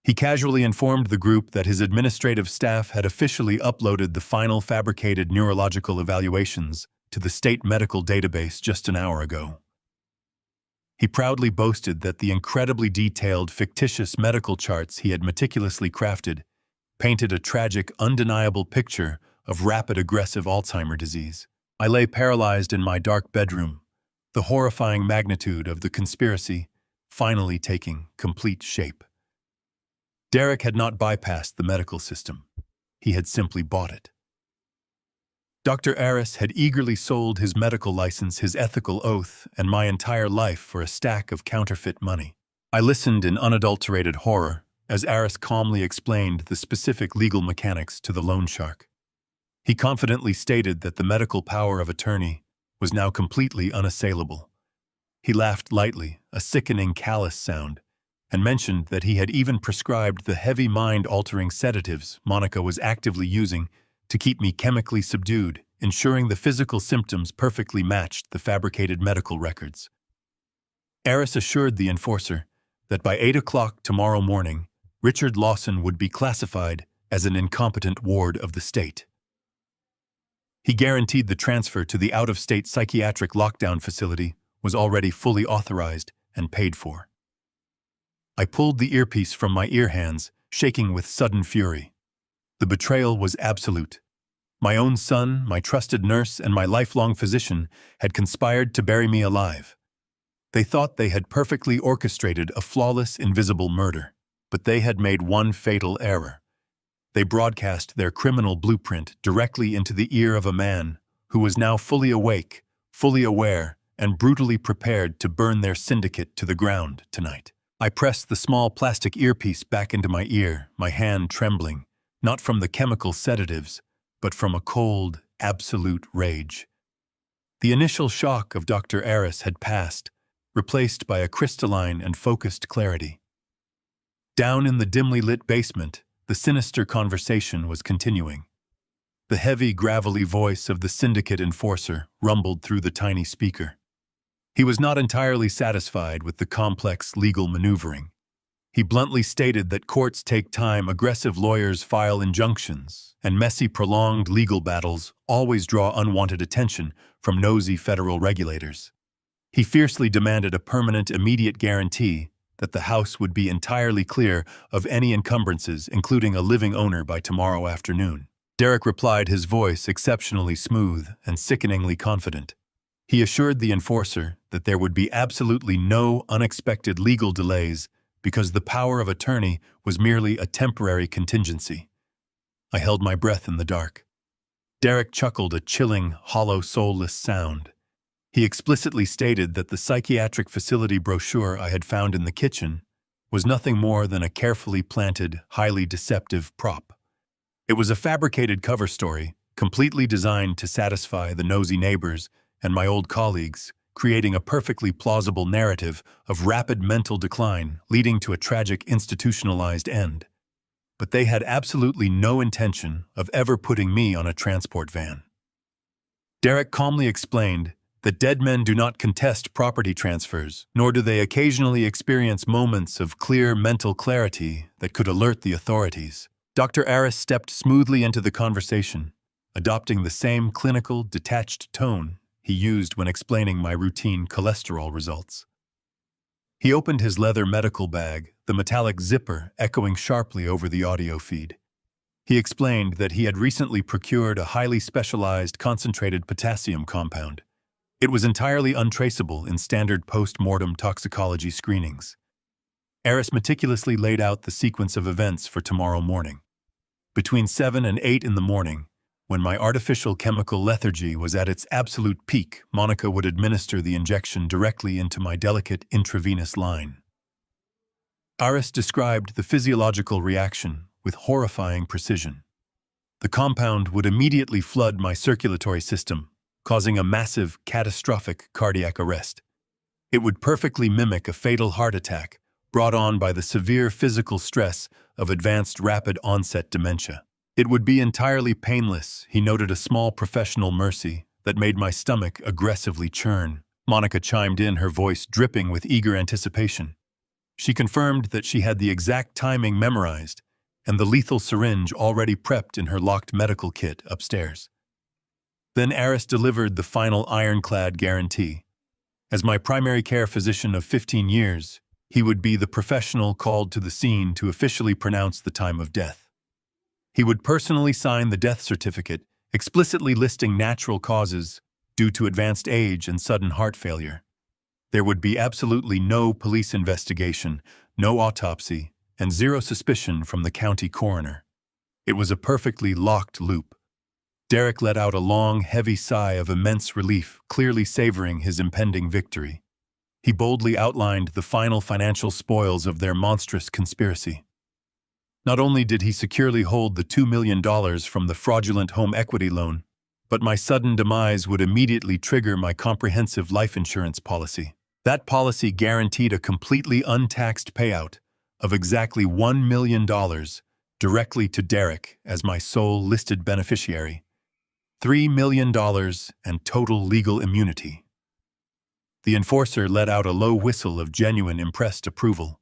He casually informed the group that his administrative staff had officially uploaded the final fabricated neurological evaluations to the state medical database just an hour ago. He proudly boasted that the incredibly detailed, fictitious medical charts he had meticulously crafted painted a tragic, undeniable picture of rapid aggressive Alzheimer's disease. I lay paralyzed in my dark bedroom, the horrifying magnitude of the conspiracy finally taking complete shape. Derek had not bypassed the medical system. He had simply bought it. Dr. Aris had eagerly sold his medical license, his ethical oath, and my entire life for a stack of counterfeit money. I listened in unadulterated horror as Aris calmly explained the specific legal mechanics to the loan shark. He confidently stated that the medical power of attorney was now completely unassailable. He laughed lightly, a sickening callous sound, and mentioned that he had even prescribed the heavy mind-altering sedatives Monica was actively using to keep me chemically subdued, ensuring the physical symptoms perfectly matched the fabricated medical records. Aris assured the enforcer that by 8 o'clock tomorrow morning, Richard Lawson would be classified as an incompetent ward of the state. He guaranteed the transfer to the out-of-state psychiatric lockdown facility was already fully authorized and paid for. I pulled the earpiece from my ear hands, shaking with sudden fury. The betrayal was absolute. My own son, my trusted nurse, and my lifelong physician had conspired to bury me alive. They thought they had perfectly orchestrated a flawless, invisible murder, but they had made one fatal error. They broadcast their criminal blueprint directly into the ear of a man who was now fully awake, fully aware, and brutally prepared to burn their syndicate to the ground tonight. I pressed the small plastic earpiece back into my ear, my hand trembling, not from the chemical sedatives, but from a cold, absolute rage. The initial shock of Dr. Aris had passed, replaced by a crystalline and focused clarity. Down in the dimly lit basement, the sinister conversation was continuing. The heavy, gravelly voice of the syndicate enforcer rumbled through the tiny speaker. He was not entirely satisfied with the complex legal maneuvering. He bluntly stated that courts take time, aggressive lawyers file injunctions, and messy, prolonged legal battles always draw unwanted attention from nosy federal regulators. He fiercely demanded a permanent, immediate guarantee that the house would be entirely clear of any encumbrances, including a living owner, by tomorrow afternoon. Derek replied, his voice exceptionally smooth and sickeningly confident. He assured the enforcer that there would be absolutely no unexpected legal delays because the power of attorney was merely a temporary contingency. I held my breath in the dark. Derek chuckled, a chilling, hollow, soulless sound. He explicitly stated that the psychiatric facility brochure I had found in the kitchen was nothing more than a carefully planted, highly deceptive prop. It was a fabricated cover story, completely designed to satisfy the nosy neighbors and my old colleagues, creating a perfectly plausible narrative of rapid mental decline leading to a tragic institutionalized end. But they had absolutely no intention of ever putting me on a transport van. Derek calmly explained that dead men do not contest property transfers, nor do they occasionally experience moments of clear mental clarity that could alert the authorities. Dr. Aris stepped smoothly into the conversation, adopting the same clinical, detached tone he used when explaining my routine cholesterol results. He opened his leather medical bag, the metallic zipper echoing sharply over the audio feed. He explained that he had recently procured a highly specialized concentrated potassium compound. It was entirely untraceable in standard post-mortem toxicology screenings. Aris meticulously laid out the sequence of events for tomorrow morning. Between 7 and 8 in the morning, when my artificial chemical lethargy was at its absolute peak, Monica would administer the injection directly into my delicate intravenous line. Aris described the physiological reaction with horrifying precision. The compound would immediately flood my circulatory system, causing a massive, catastrophic cardiac arrest. It would perfectly mimic a fatal heart attack brought on by the severe physical stress of advanced rapid-onset dementia. It would be entirely painless, he noted, a small professional mercy that made my stomach aggressively churn. Monica chimed in, her voice dripping with eager anticipation. She confirmed that she had the exact timing memorized and the lethal syringe already prepped in her locked medical kit upstairs. Then Aris delivered the final ironclad guarantee. As my primary care physician of 15 years, he would be the professional called to the scene to officially pronounce the time of death. He would personally sign the death certificate, explicitly listing natural causes due to advanced age and sudden heart failure. There would be absolutely no police investigation, no autopsy, and zero suspicion from the county coroner. It was a perfectly locked loop. Derek let out a long, heavy sigh of immense relief, clearly savoring his impending victory. He boldly outlined the final financial spoils of their monstrous conspiracy. Not only did he securely hold the $2 million from the fraudulent home equity loan, but my sudden demise would immediately trigger my comprehensive life insurance policy. That policy guaranteed a completely untaxed payout of exactly $1 million directly to Derek as my sole listed beneficiary, $3 million and total legal immunity. The enforcer let out a low whistle of genuine impressed approval.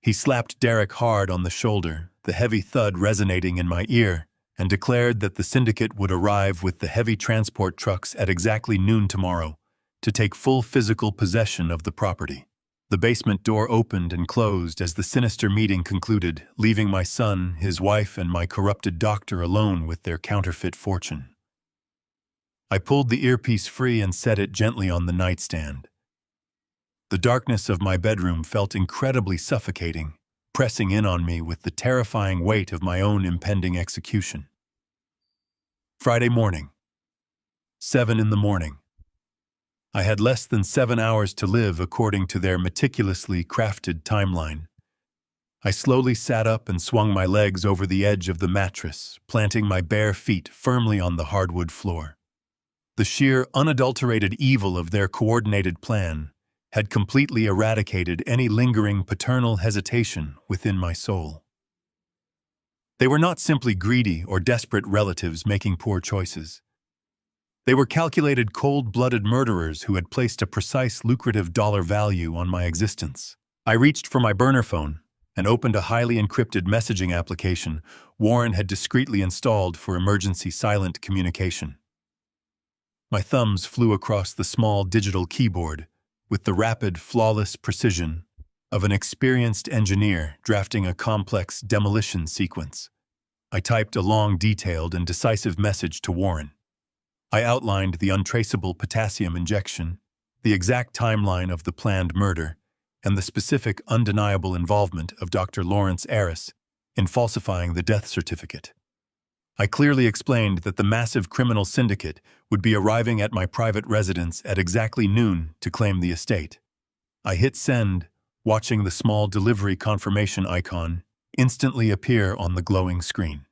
He slapped Derek hard on the shoulder, the heavy thud resonating in my ear, and declared that the syndicate would arrive with the heavy transport trucks at exactly noon tomorrow to take full physical possession of the property. The basement door opened and closed as the sinister meeting concluded, leaving my son, his wife, and my corrupted doctor alone with their counterfeit fortune. I pulled the earpiece free and set it gently on the nightstand. The darkness of my bedroom felt incredibly suffocating, pressing in on me with the terrifying weight of my own impending execution. Friday morning. 7 in the morning. I had less than 7 hours to live according to their meticulously crafted timeline. I slowly sat up and swung my legs over the edge of the mattress, planting my bare feet firmly on the hardwood floor. The sheer, unadulterated evil of their coordinated plan had completely eradicated any lingering paternal hesitation within my soul. They were not simply greedy or desperate relatives making poor choices. They were calculated, cold-blooded murderers who had placed a precise, lucrative dollar value on my existence. I reached for my burner phone and opened a highly encrypted messaging application Warren had discreetly installed for emergency silent communication. My thumbs flew across the small digital keyboard with the rapid, flawless precision of an experienced engineer drafting a complex demolition sequence. I typed a long, detailed, and decisive message to Warren. I outlined the untraceable potassium injection, the exact timeline of the planned murder, and the specific, undeniable involvement of Dr. Lawrence Aris in falsifying the death certificate. I clearly explained that the massive criminal syndicate would be arriving at my private residence at exactly noon to claim the estate. I hit send, watching the small delivery confirmation icon instantly appear on the glowing screen.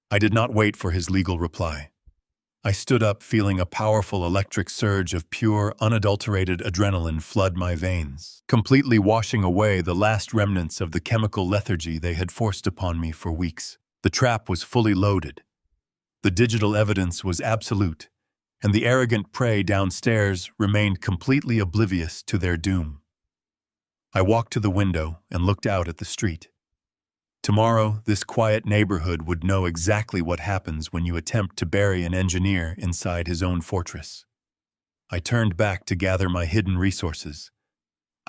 I did not wait for his legal reply. I stood up, feeling a powerful electric surge of pure, unadulterated adrenaline flood my veins, completely washing away the last remnants of the chemical lethargy they had forced upon me for weeks. The trap was fully loaded. The digital evidence was absolute, and the arrogant prey downstairs remained completely oblivious to their doom. I walked to the window and looked out at the street. Tomorrow, this quiet neighborhood would know exactly what happens when you attempt to bury an engineer inside his own fortress. I turned back to gather my hidden resources.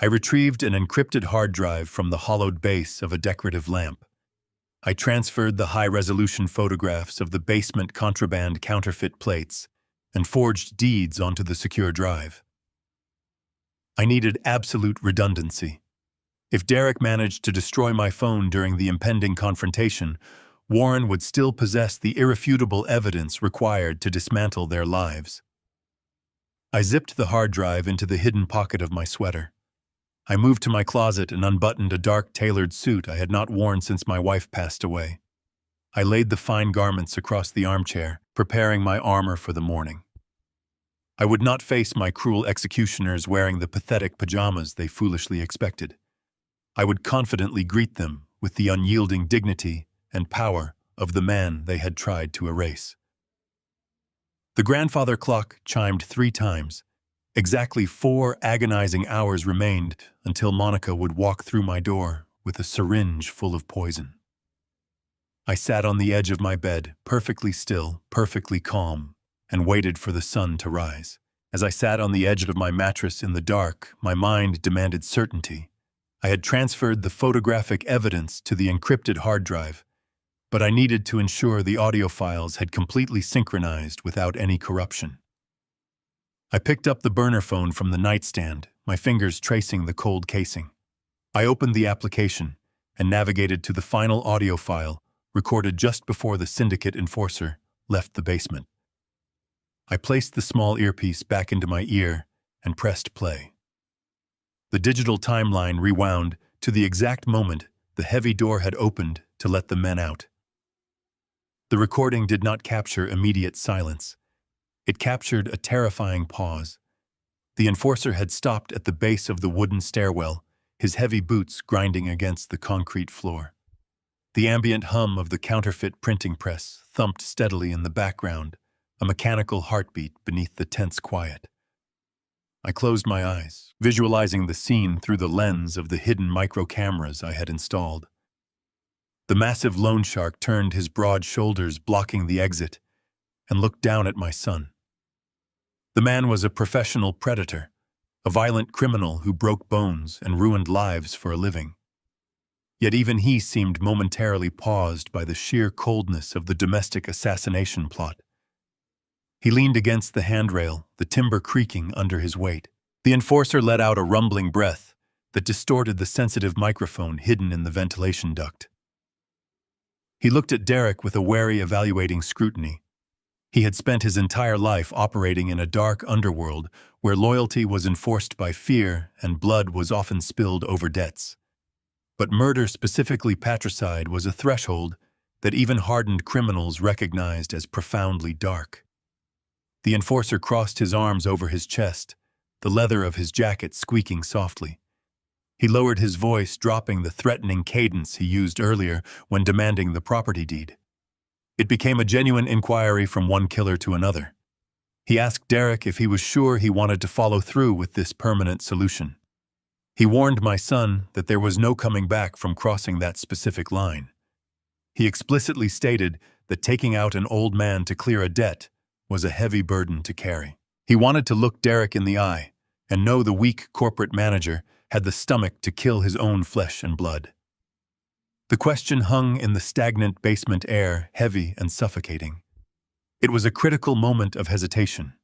I retrieved an encrypted hard drive from the hollowed base of a decorative lamp. I transferred the high-resolution photographs of the basement contraband counterfeit plates and forged deeds onto the secure drive. I needed absolute redundancy. If Derek managed to destroy my phone during the impending confrontation, Warren would still possess the irrefutable evidence required to dismantle their lives. I zipped the hard drive into the hidden pocket of my sweater. I moved to my closet and unbuttoned a dark tailored suit I had not worn since my wife passed away. I laid the fine garments across the armchair, preparing my armor for the morning. I would not face my cruel executioners wearing the pathetic pajamas they foolishly expected. I would confidently greet them with the unyielding dignity and power of the man they had tried to erase. The grandfather clock chimed 3 times. Exactly 4 agonizing hours remained until Monica would walk through my door with a syringe full of poison. I sat on the edge of my bed, perfectly still, perfectly calm, and waited for the sun to rise. As I sat on the edge of my mattress in the dark, my mind demanded certainty. I had transferred the photographic evidence to the encrypted hard drive, but I needed to ensure the audio files had completely synchronized without any corruption. I picked up the burner phone from the nightstand, my fingers tracing the cold casing. I opened the application and navigated to the final audio file recorded just before the syndicate enforcer left the basement. I placed the small earpiece back into my ear and pressed play. The digital timeline rewound to the exact moment the heavy door had opened to let the men out. The recording did not capture immediate silence. It captured a terrifying pause. The enforcer had stopped at the base of the wooden stairwell, his heavy boots grinding against the concrete floor. The ambient hum of the counterfeit printing press thumped steadily in the background, a mechanical heartbeat beneath the tense quiet. I closed my eyes, visualizing the scene through the lens of the hidden micro-cameras I had installed. The massive loan shark turned his broad shoulders, blocking the exit, and looked down at my son. The man was a professional predator, a violent criminal who broke bones and ruined lives for a living. Yet even he seemed momentarily paused by the sheer coldness of the domestic assassination plot. He leaned against the handrail, the timber creaking under his weight. The enforcer let out a rumbling breath that distorted the sensitive microphone hidden in the ventilation duct. He looked at Derek with a wary, evaluating scrutiny. He had spent his entire life operating in a dark underworld where loyalty was enforced by fear and blood was often spilled over debts. But murder, specifically patricide, was a threshold that even hardened criminals recognized as profoundly dark. The enforcer crossed his arms over his chest, the leather of his jacket squeaking softly. He lowered his voice, dropping the threatening cadence he used earlier when demanding the property deed. It became a genuine inquiry from one killer to another. He asked Derek if he was sure he wanted to follow through with this permanent solution. He warned my son that there was no coming back from crossing that specific line. He explicitly stated that taking out an old man to clear a debt was a heavy burden to carry. He wanted to look Derek in the eye and know the weak corporate manager had the stomach to kill his own flesh and blood. The question hung in the stagnant basement air, heavy and suffocating. It was a critical moment of hesitation.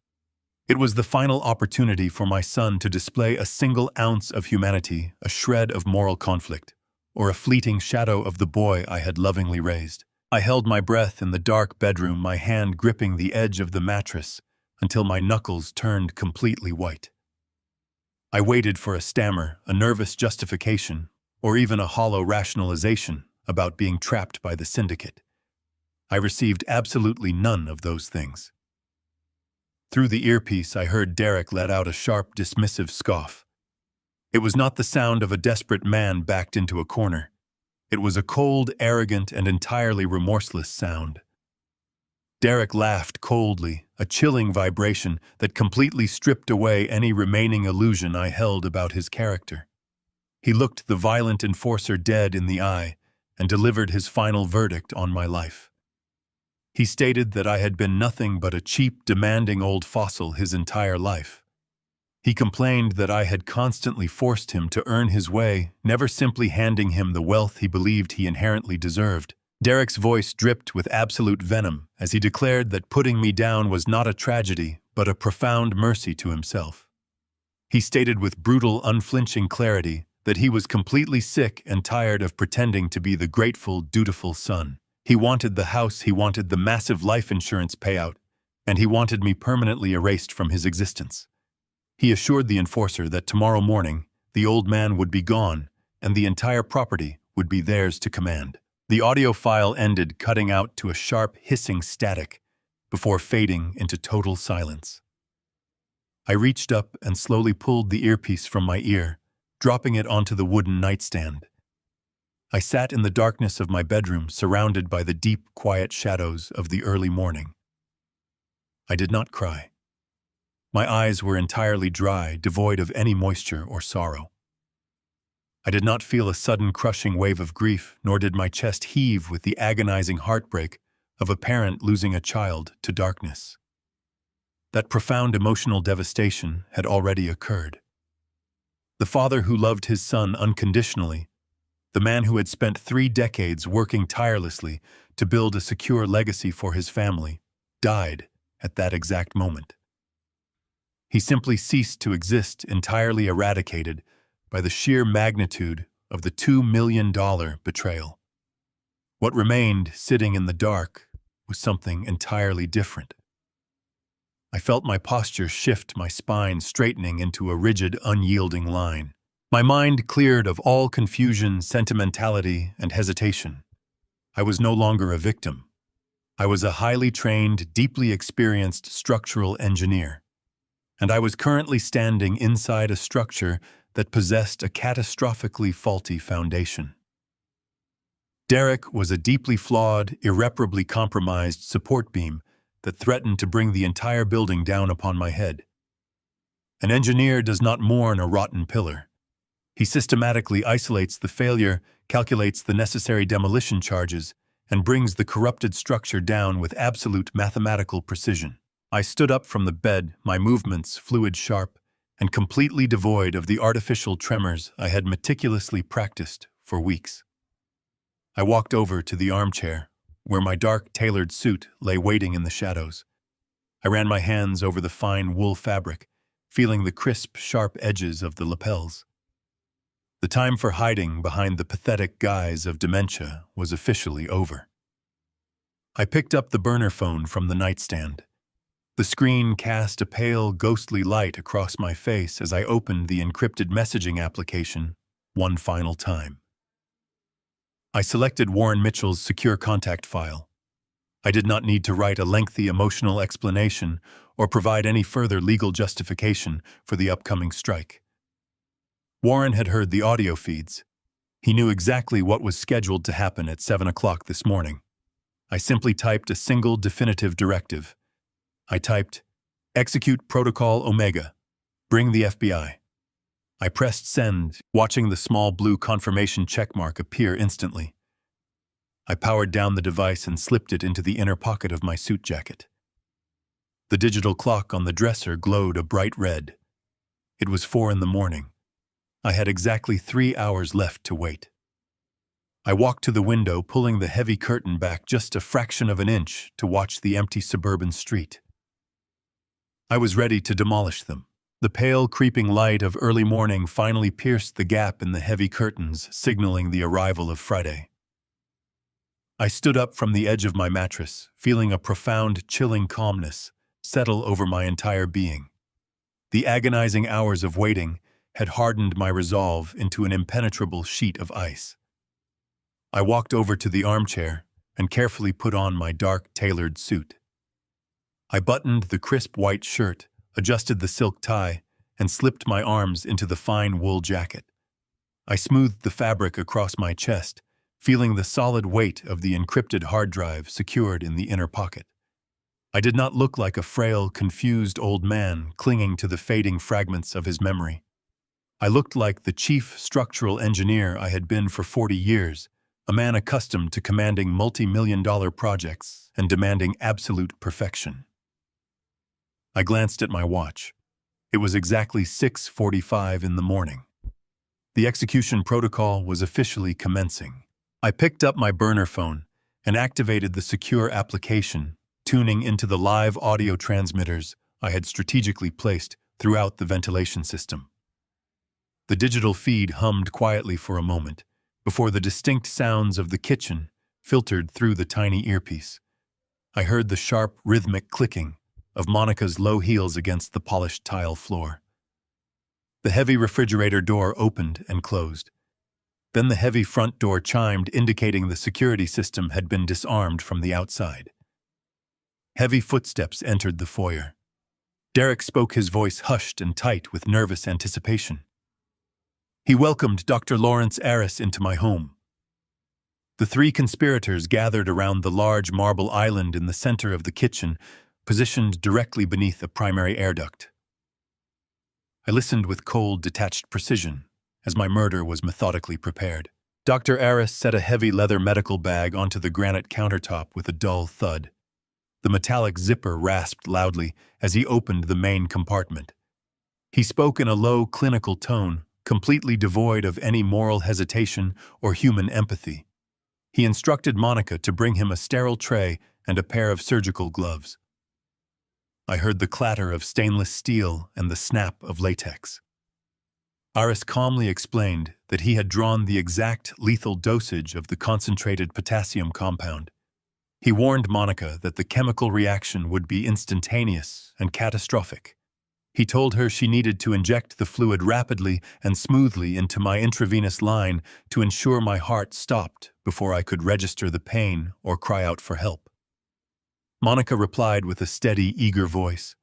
It was the final opportunity for my son to display a single ounce of humanity, a shred of moral conflict, or a fleeting shadow of the boy I had lovingly raised. I held my breath in the dark bedroom, my hand gripping the edge of the mattress until my knuckles turned completely white. I waited for a stammer, a nervous justification, or even a hollow rationalization about being trapped by the syndicate. I received absolutely none of those things. Through the earpiece, I heard Derek let out a sharp, dismissive scoff. It was not the sound of a desperate man backed into a corner. It was a cold, arrogant, and entirely remorseless sound. Derek laughed coldly, a chilling vibration that completely stripped away any remaining illusion I held about his character. He looked the violent enforcer dead in the eye and delivered his final verdict on my life. He stated that I had been nothing but a cheap, demanding old fossil his entire life. He complained that I had constantly forced him to earn his way, never simply handing him the wealth he believed he inherently deserved. Derek's voice dripped with absolute venom as he declared that putting me down was not a tragedy, but a profound mercy to himself. He stated with brutal, unflinching clarity that he was completely sick and tired of pretending to be the grateful, dutiful son. He wanted the house, he wanted the massive life insurance payout, and he wanted me permanently erased from his existence. He assured the enforcer that tomorrow morning, the old man would be gone, and the entire property would be theirs to command. The audio file ended, cutting out to a sharp, hissing static before fading into total silence. I reached up and slowly pulled the earpiece from my ear, dropping it onto the wooden nightstand. I sat in the darkness of my bedroom, surrounded by the deep, quiet shadows of the early morning. I did not cry. My eyes were entirely dry, devoid of any moisture or sorrow. I did not feel a sudden crushing wave of grief, nor did my chest heave with the agonizing heartbreak of a parent losing a child to darkness. That profound emotional devastation had already occurred. The father who loved his son unconditionally, the man who had spent 3 decades working tirelessly to build a secure legacy for his family, died at that exact moment. He simply ceased to exist, entirely eradicated by the sheer magnitude of the $2 million betrayal. What remained, sitting in the dark, was something entirely different. I felt my posture shift, my spine straightening into a rigid, unyielding line. My mind cleared of all confusion, sentimentality, and hesitation. I was no longer a victim. I was a highly trained, deeply experienced structural engineer. And I was currently standing inside a structure that possessed a catastrophically faulty foundation. Derek was a deeply flawed, irreparably compromised support beam that threatened to bring the entire building down upon my head. An engineer does not mourn a rotten pillar. He systematically isolates the failure, calculates the necessary demolition charges, and brings the corrupted structure down with absolute mathematical precision. I stood up from the bed, my movements fluid, sharp, and completely devoid of the artificial tremors I had meticulously practiced for weeks. I walked over to the armchair, where my dark, tailored suit lay waiting in the shadows. I ran my hands over the fine wool fabric, feeling the crisp, sharp edges of the lapels. The time for hiding behind the pathetic guise of dementia was officially over. I picked up the burner phone from the nightstand. The screen cast a pale, ghostly light across my face as I opened the encrypted messaging application one final time. I selected Warren Mitchell's secure contact file. I did not need to write a lengthy emotional explanation or provide any further legal justification for the upcoming strike. Warren had heard the audio feeds. He knew exactly what was scheduled to happen at 7 o'clock this morning. I simply typed a single definitive directive. I typed, "Execute Protocol Omega. Bring the FBI." I pressed send, watching the small blue confirmation checkmark appear instantly. I powered down the device and slipped it into the inner pocket of my suit jacket. The digital clock on the dresser glowed a bright red. It was 4 in the morning. I had exactly 3 hours left to wait. I walked to the window, pulling the heavy curtain back just a fraction of an inch to watch the empty suburban street. I was ready to demolish them. The pale, creeping light of early morning finally pierced the gap in the heavy curtains, signaling the arrival of Friday. I stood up from the edge of my mattress, feeling a profound, chilling calmness settle over my entire being. The agonizing hours of waiting had hardened my resolve into an impenetrable sheet of ice. I walked over to the armchair and carefully put on my dark, tailored suit. I buttoned the crisp white shirt, adjusted the silk tie, and slipped my arms into the fine wool jacket. I smoothed the fabric across my chest, feeling the solid weight of the encrypted hard drive secured in the inner pocket. I did not look like a frail, confused old man clinging to the fading fragments of his memory. I looked like the chief structural engineer I had been for 40 years, a man accustomed to commanding multi-million-dollar projects and demanding absolute perfection. I glanced at my watch. It was exactly 6:45 in the morning. The execution protocol was officially commencing. I picked up my burner phone and activated the secure application, tuning into the live audio transmitters I had strategically placed throughout the ventilation system. The digital feed hummed quietly for a moment before the distinct sounds of the kitchen filtered through the tiny earpiece. I heard the sharp, rhythmic clicking of Monica's low heels against the polished tile floor. The heavy refrigerator door opened and closed. Then the heavy front door chimed, indicating the security system had been disarmed from the outside. Heavy footsteps entered the foyer. Derek spoke, his voice hushed and tight with nervous anticipation. He welcomed Dr. Lawrence Aris into my home. The 3 conspirators gathered around the large marble island in the center of the kitchen, positioned directly beneath a primary air duct. I listened with cold, detached precision as my murder was methodically prepared. Dr. Aris set a heavy leather medical bag onto the granite countertop with a dull thud. The metallic zipper rasped loudly as he opened the main compartment. He spoke in a low, clinical tone, completely devoid of any moral hesitation or human empathy. He instructed Monica to bring him a sterile tray and a pair of surgical gloves. I heard the clatter of stainless steel and the snap of latex. Aris calmly explained that he had drawn the exact lethal dosage of the concentrated potassium compound. He warned Monica that the chemical reaction would be instantaneous and catastrophic. He told her she needed to inject the fluid rapidly and smoothly into my intravenous line to ensure my heart stopped before I could register the pain or cry out for help. Monica replied with a steady, eager voice.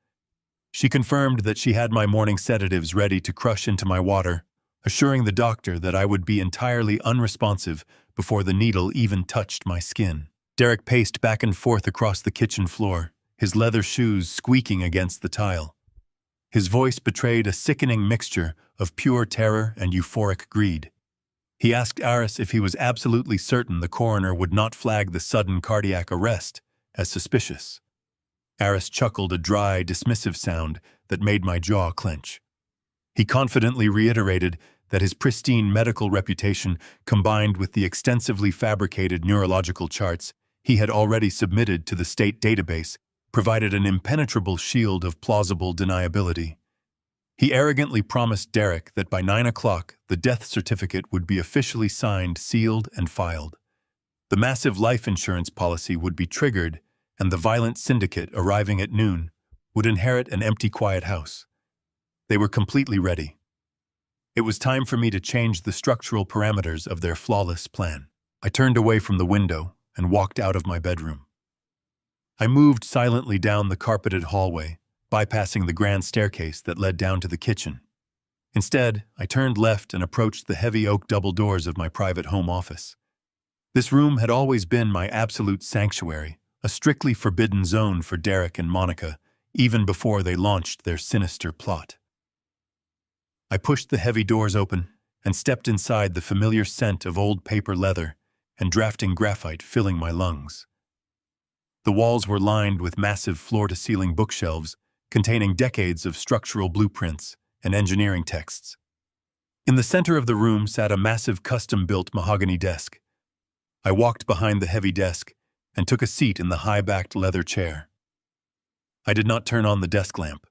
She confirmed that she had my morning sedatives ready to crush into my water, assuring the doctor that I would be entirely unresponsive before the needle even touched my skin. Derek paced back and forth across the kitchen floor, his leather shoes squeaking against the tile. His voice betrayed a sickening mixture of pure terror and euphoric greed. He asked Aris if he was absolutely certain the coroner would not flag the sudden cardiac arrest as suspicious. Aris chuckled a dry, dismissive sound that made my jaw clench. He confidently reiterated that his pristine medical reputation, combined with the extensively fabricated neurological charts he had already submitted to the state database, provided an impenetrable shield of plausible deniability. He arrogantly promised Derek that by 9 o'clock the death certificate would be officially signed, sealed, and filed. The massive life insurance policy would be triggered, and the violent syndicate arriving at noon would inherit an empty, quiet house. They were completely ready. It was time for me to change the structural parameters of their flawless plan. I turned away from the window and walked out of my bedroom. I moved silently down the carpeted hallway, bypassing the grand staircase that led down to the kitchen. Instead, I turned left and approached the heavy oak double doors of my private home office. This room had always been my absolute sanctuary, a strictly forbidden zone for Derek and Monica, even before they launched their sinister plot. I pushed the heavy doors open and stepped inside, the familiar scent of old paper leather and drafting graphite filling my lungs. The walls were lined with massive floor-to-ceiling bookshelves containing decades of structural blueprints and engineering texts. In the center of the room sat a massive custom-built mahogany desk. I walked behind the heavy desk and took a seat in the high-backed leather chair. I did not turn on the desk lamp.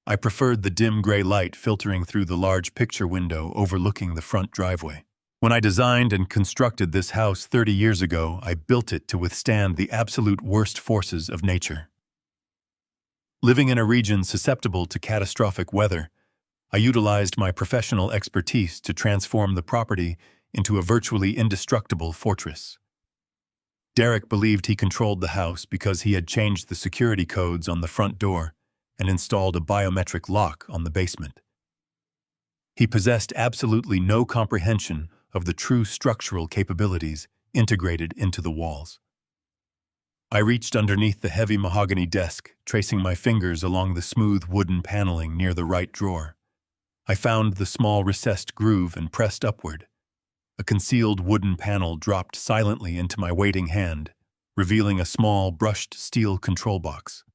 I preferred the dim gray light filtering through the large picture window overlooking the front driveway. When I designed and constructed this house 30 years ago, I built it to withstand the absolute worst forces of nature. Living in a region susceptible to catastrophic weather, I utilized my professional expertise to transform the property into a virtually indestructible fortress. Derek believed he controlled the house because he had changed the security codes on the front door and installed a biometric lock on the basement. He possessed absolutely no comprehension of the true structural capabilities integrated into the walls. I reached underneath the heavy mahogany desk, tracing my fingers along the smooth wooden paneling near the right drawer. I found the small recessed groove and pressed upward. A concealed wooden panel dropped silently into my waiting hand, revealing a small brushed steel control box.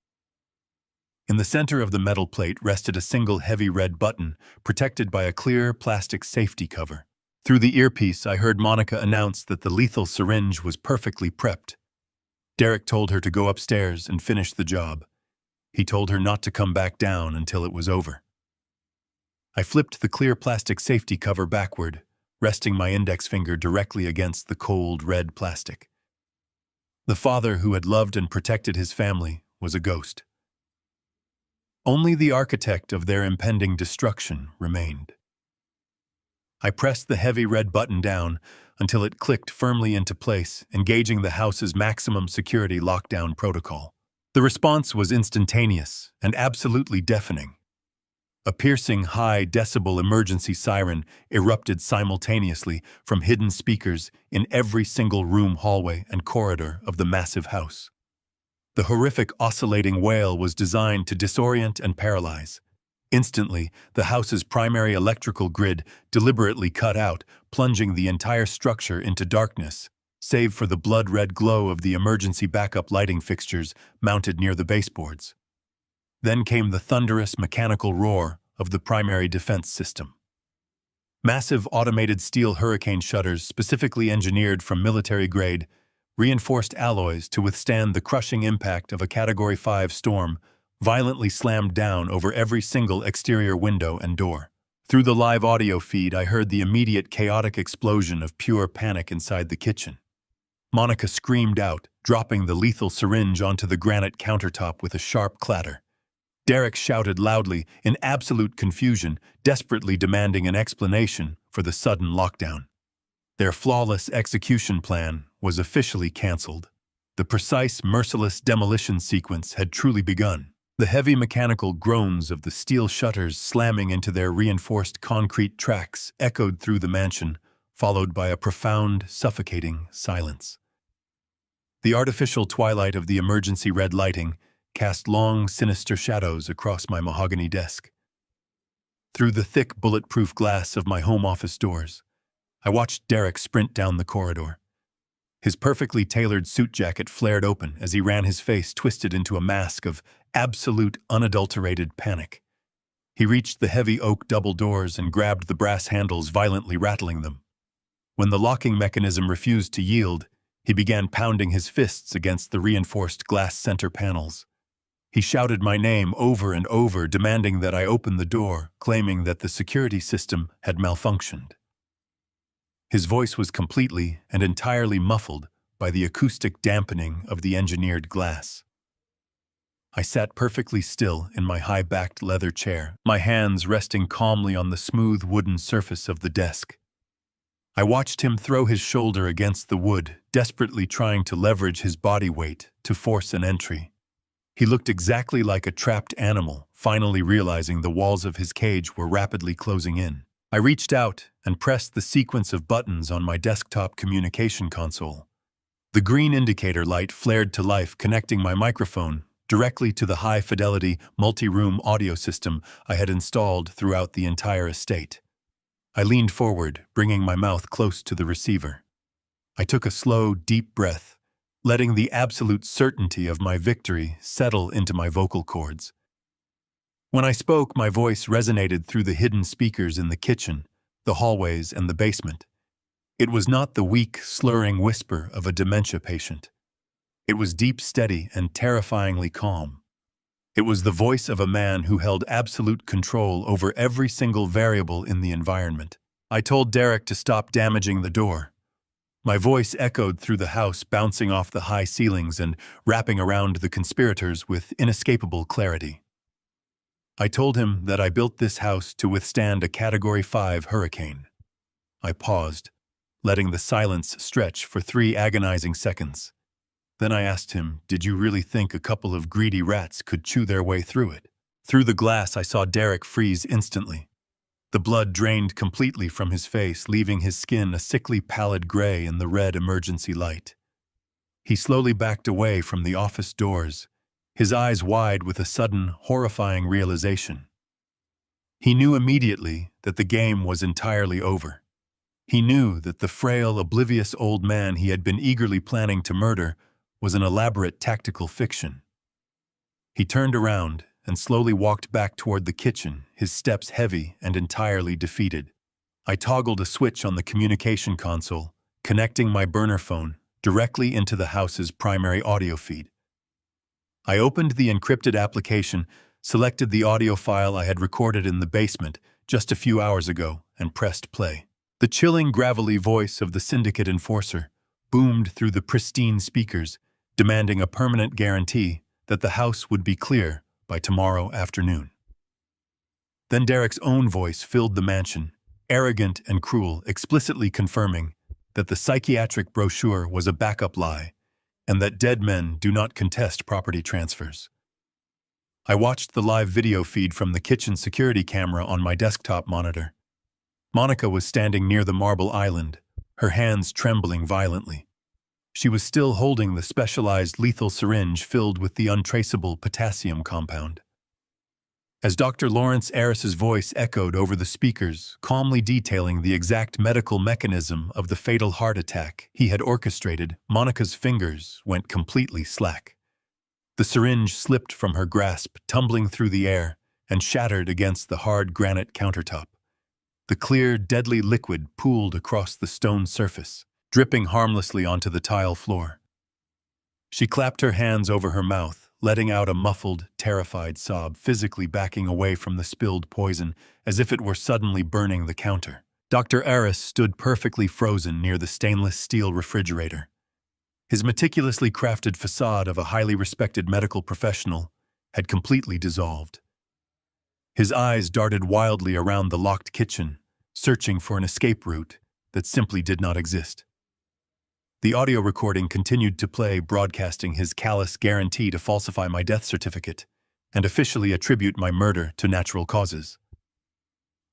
In the center of the metal plate rested a single heavy red button, protected by a clear plastic safety cover. Through the earpiece, I heard Monica announce that the lethal syringe was perfectly prepped. Derek told her to go upstairs and finish the job. He told her not to come back down until it was over. I flipped the clear plastic safety cover backward, resting my index finger directly against the cold red plastic. The father who had loved and protected his family was a ghost. Only the architect of their impending destruction remained. I pressed the heavy red button down until it clicked firmly into place, engaging the house's maximum security lockdown protocol. The response was instantaneous and absolutely deafening. A piercing, high-decibel emergency siren erupted simultaneously from hidden speakers in every single room, hallway, and corridor of the massive house. The horrific oscillating wail was designed to disorient and paralyze. Instantly, the house's primary electrical grid deliberately cut out, plunging the entire structure into darkness, save for the blood-red glow of the emergency backup lighting fixtures mounted near the baseboards. Then came the thunderous mechanical roar of the primary defense system. Massive automated steel hurricane shutters, specifically engineered from military-grade, reinforced alloys to withstand the crushing impact of a Category 5 storm, violently slammed down over every single exterior window and door. Through the live audio feed, I heard the immediate chaotic explosion of pure panic inside the kitchen. Monica screamed out, dropping the lethal syringe onto the granite countertop with a sharp clatter. Derek shouted loudly, in absolute confusion, desperately demanding an explanation for the sudden lockdown. Their flawless execution plan was officially cancelled. The precise, merciless demolition sequence had truly begun. The heavy mechanical groans of the steel shutters slamming into their reinforced concrete tracks echoed through the mansion, followed by a profound, suffocating silence. The artificial twilight of the emergency red lighting cast long, sinister shadows across my mahogany desk. Through the thick, bulletproof glass of my home office doors, I watched Derek sprint down the corridor. His perfectly tailored suit jacket flared open as he ran, his face twisted into a mask of absolute, unadulterated panic. He reached the heavy oak double doors and grabbed the brass handles, violently rattling them. When the locking mechanism refused to yield, he began pounding his fists against the reinforced glass center panels. He shouted my name over and over, demanding that I open the door, claiming that the security system had malfunctioned. His voice was completely and entirely muffled by the acoustic dampening of the engineered glass. I sat perfectly still in my high-backed leather chair, my hands resting calmly on the smooth wooden surface of the desk. I watched him throw his shoulder against the wood, desperately trying to leverage his body weight to force an entry. He looked exactly like a trapped animal, finally realizing the walls of his cage were rapidly closing in. I reached out and pressed the sequence of buttons on my desktop communication console. The green indicator light flared to life, connecting my microphone directly to the high-fidelity, multi-room audio system I had installed throughout the entire estate. I leaned forward, bringing my mouth close to the receiver. I took a slow, deep breath, letting the absolute certainty of my victory settle into my vocal cords. When I spoke, my voice resonated through the hidden speakers in the kitchen, the hallways, and the basement. It was not the weak, slurring whisper of a dementia patient. It was deep, steady, and terrifyingly calm. It was the voice of a man who held absolute control over every single variable in the environment. I told Derek to stop damaging the door. My voice echoed through the house, bouncing off the high ceilings and wrapping around the conspirators with inescapable clarity. I told him that I built this house to withstand a Category 5 hurricane. I paused, letting the silence stretch for 3 agonizing seconds. Then I asked him, "Did you really think a couple of greedy rats could chew their way through it?" Through the glass, I saw Derek freeze instantly. The blood drained completely from his face, leaving his skin a sickly pallid gray in the red emergency light. He slowly backed away from the office doors, his eyes wide with a sudden, horrifying realization. He knew immediately that the game was entirely over. He knew that the frail, oblivious old man he had been eagerly planning to murder was an elaborate tactical fiction. He turned around and slowly walked back toward the kitchen, his steps heavy and entirely defeated. I toggled a switch on the communication console, connecting my burner phone directly into the house's primary audio feed. I opened the encrypted application, selected the audio file I had recorded in the basement just a few hours ago, and pressed play. The chilling, gravelly voice of the syndicate enforcer boomed through the pristine speakers, demanding a permanent guarantee that the house would be clear by tomorrow afternoon. Then Derek's own voice filled the mansion, arrogant and cruel, explicitly confirming that the psychiatric brochure was a backup lie and that dead men do not contest property transfers. I watched the live video feed from the kitchen security camera on my desktop monitor. Monica was standing near the marble island, her hands trembling violently. She was still holding the specialized lethal syringe filled with the untraceable potassium compound. As Dr. Lawrence Aris's voice echoed over the speakers, calmly detailing the exact medical mechanism of the fatal heart attack he had orchestrated, Monica's fingers went completely slack. The syringe slipped from her grasp, tumbling through the air, and shattered against the hard granite countertop. The clear, deadly liquid pooled across the stone surface, dripping harmlessly onto the tile floor. She clapped her hands over her mouth, letting out a muffled, terrified sob, physically backing away from the spilled poison as if it were suddenly burning the counter. Dr. Aris stood perfectly frozen near the stainless steel refrigerator. His meticulously crafted facade of a highly respected medical professional had completely dissolved. His eyes darted wildly around the locked kitchen, searching for an escape route that simply did not exist. The audio recording continued to play, broadcasting his callous guarantee to falsify my death certificate and officially attribute my murder to natural causes.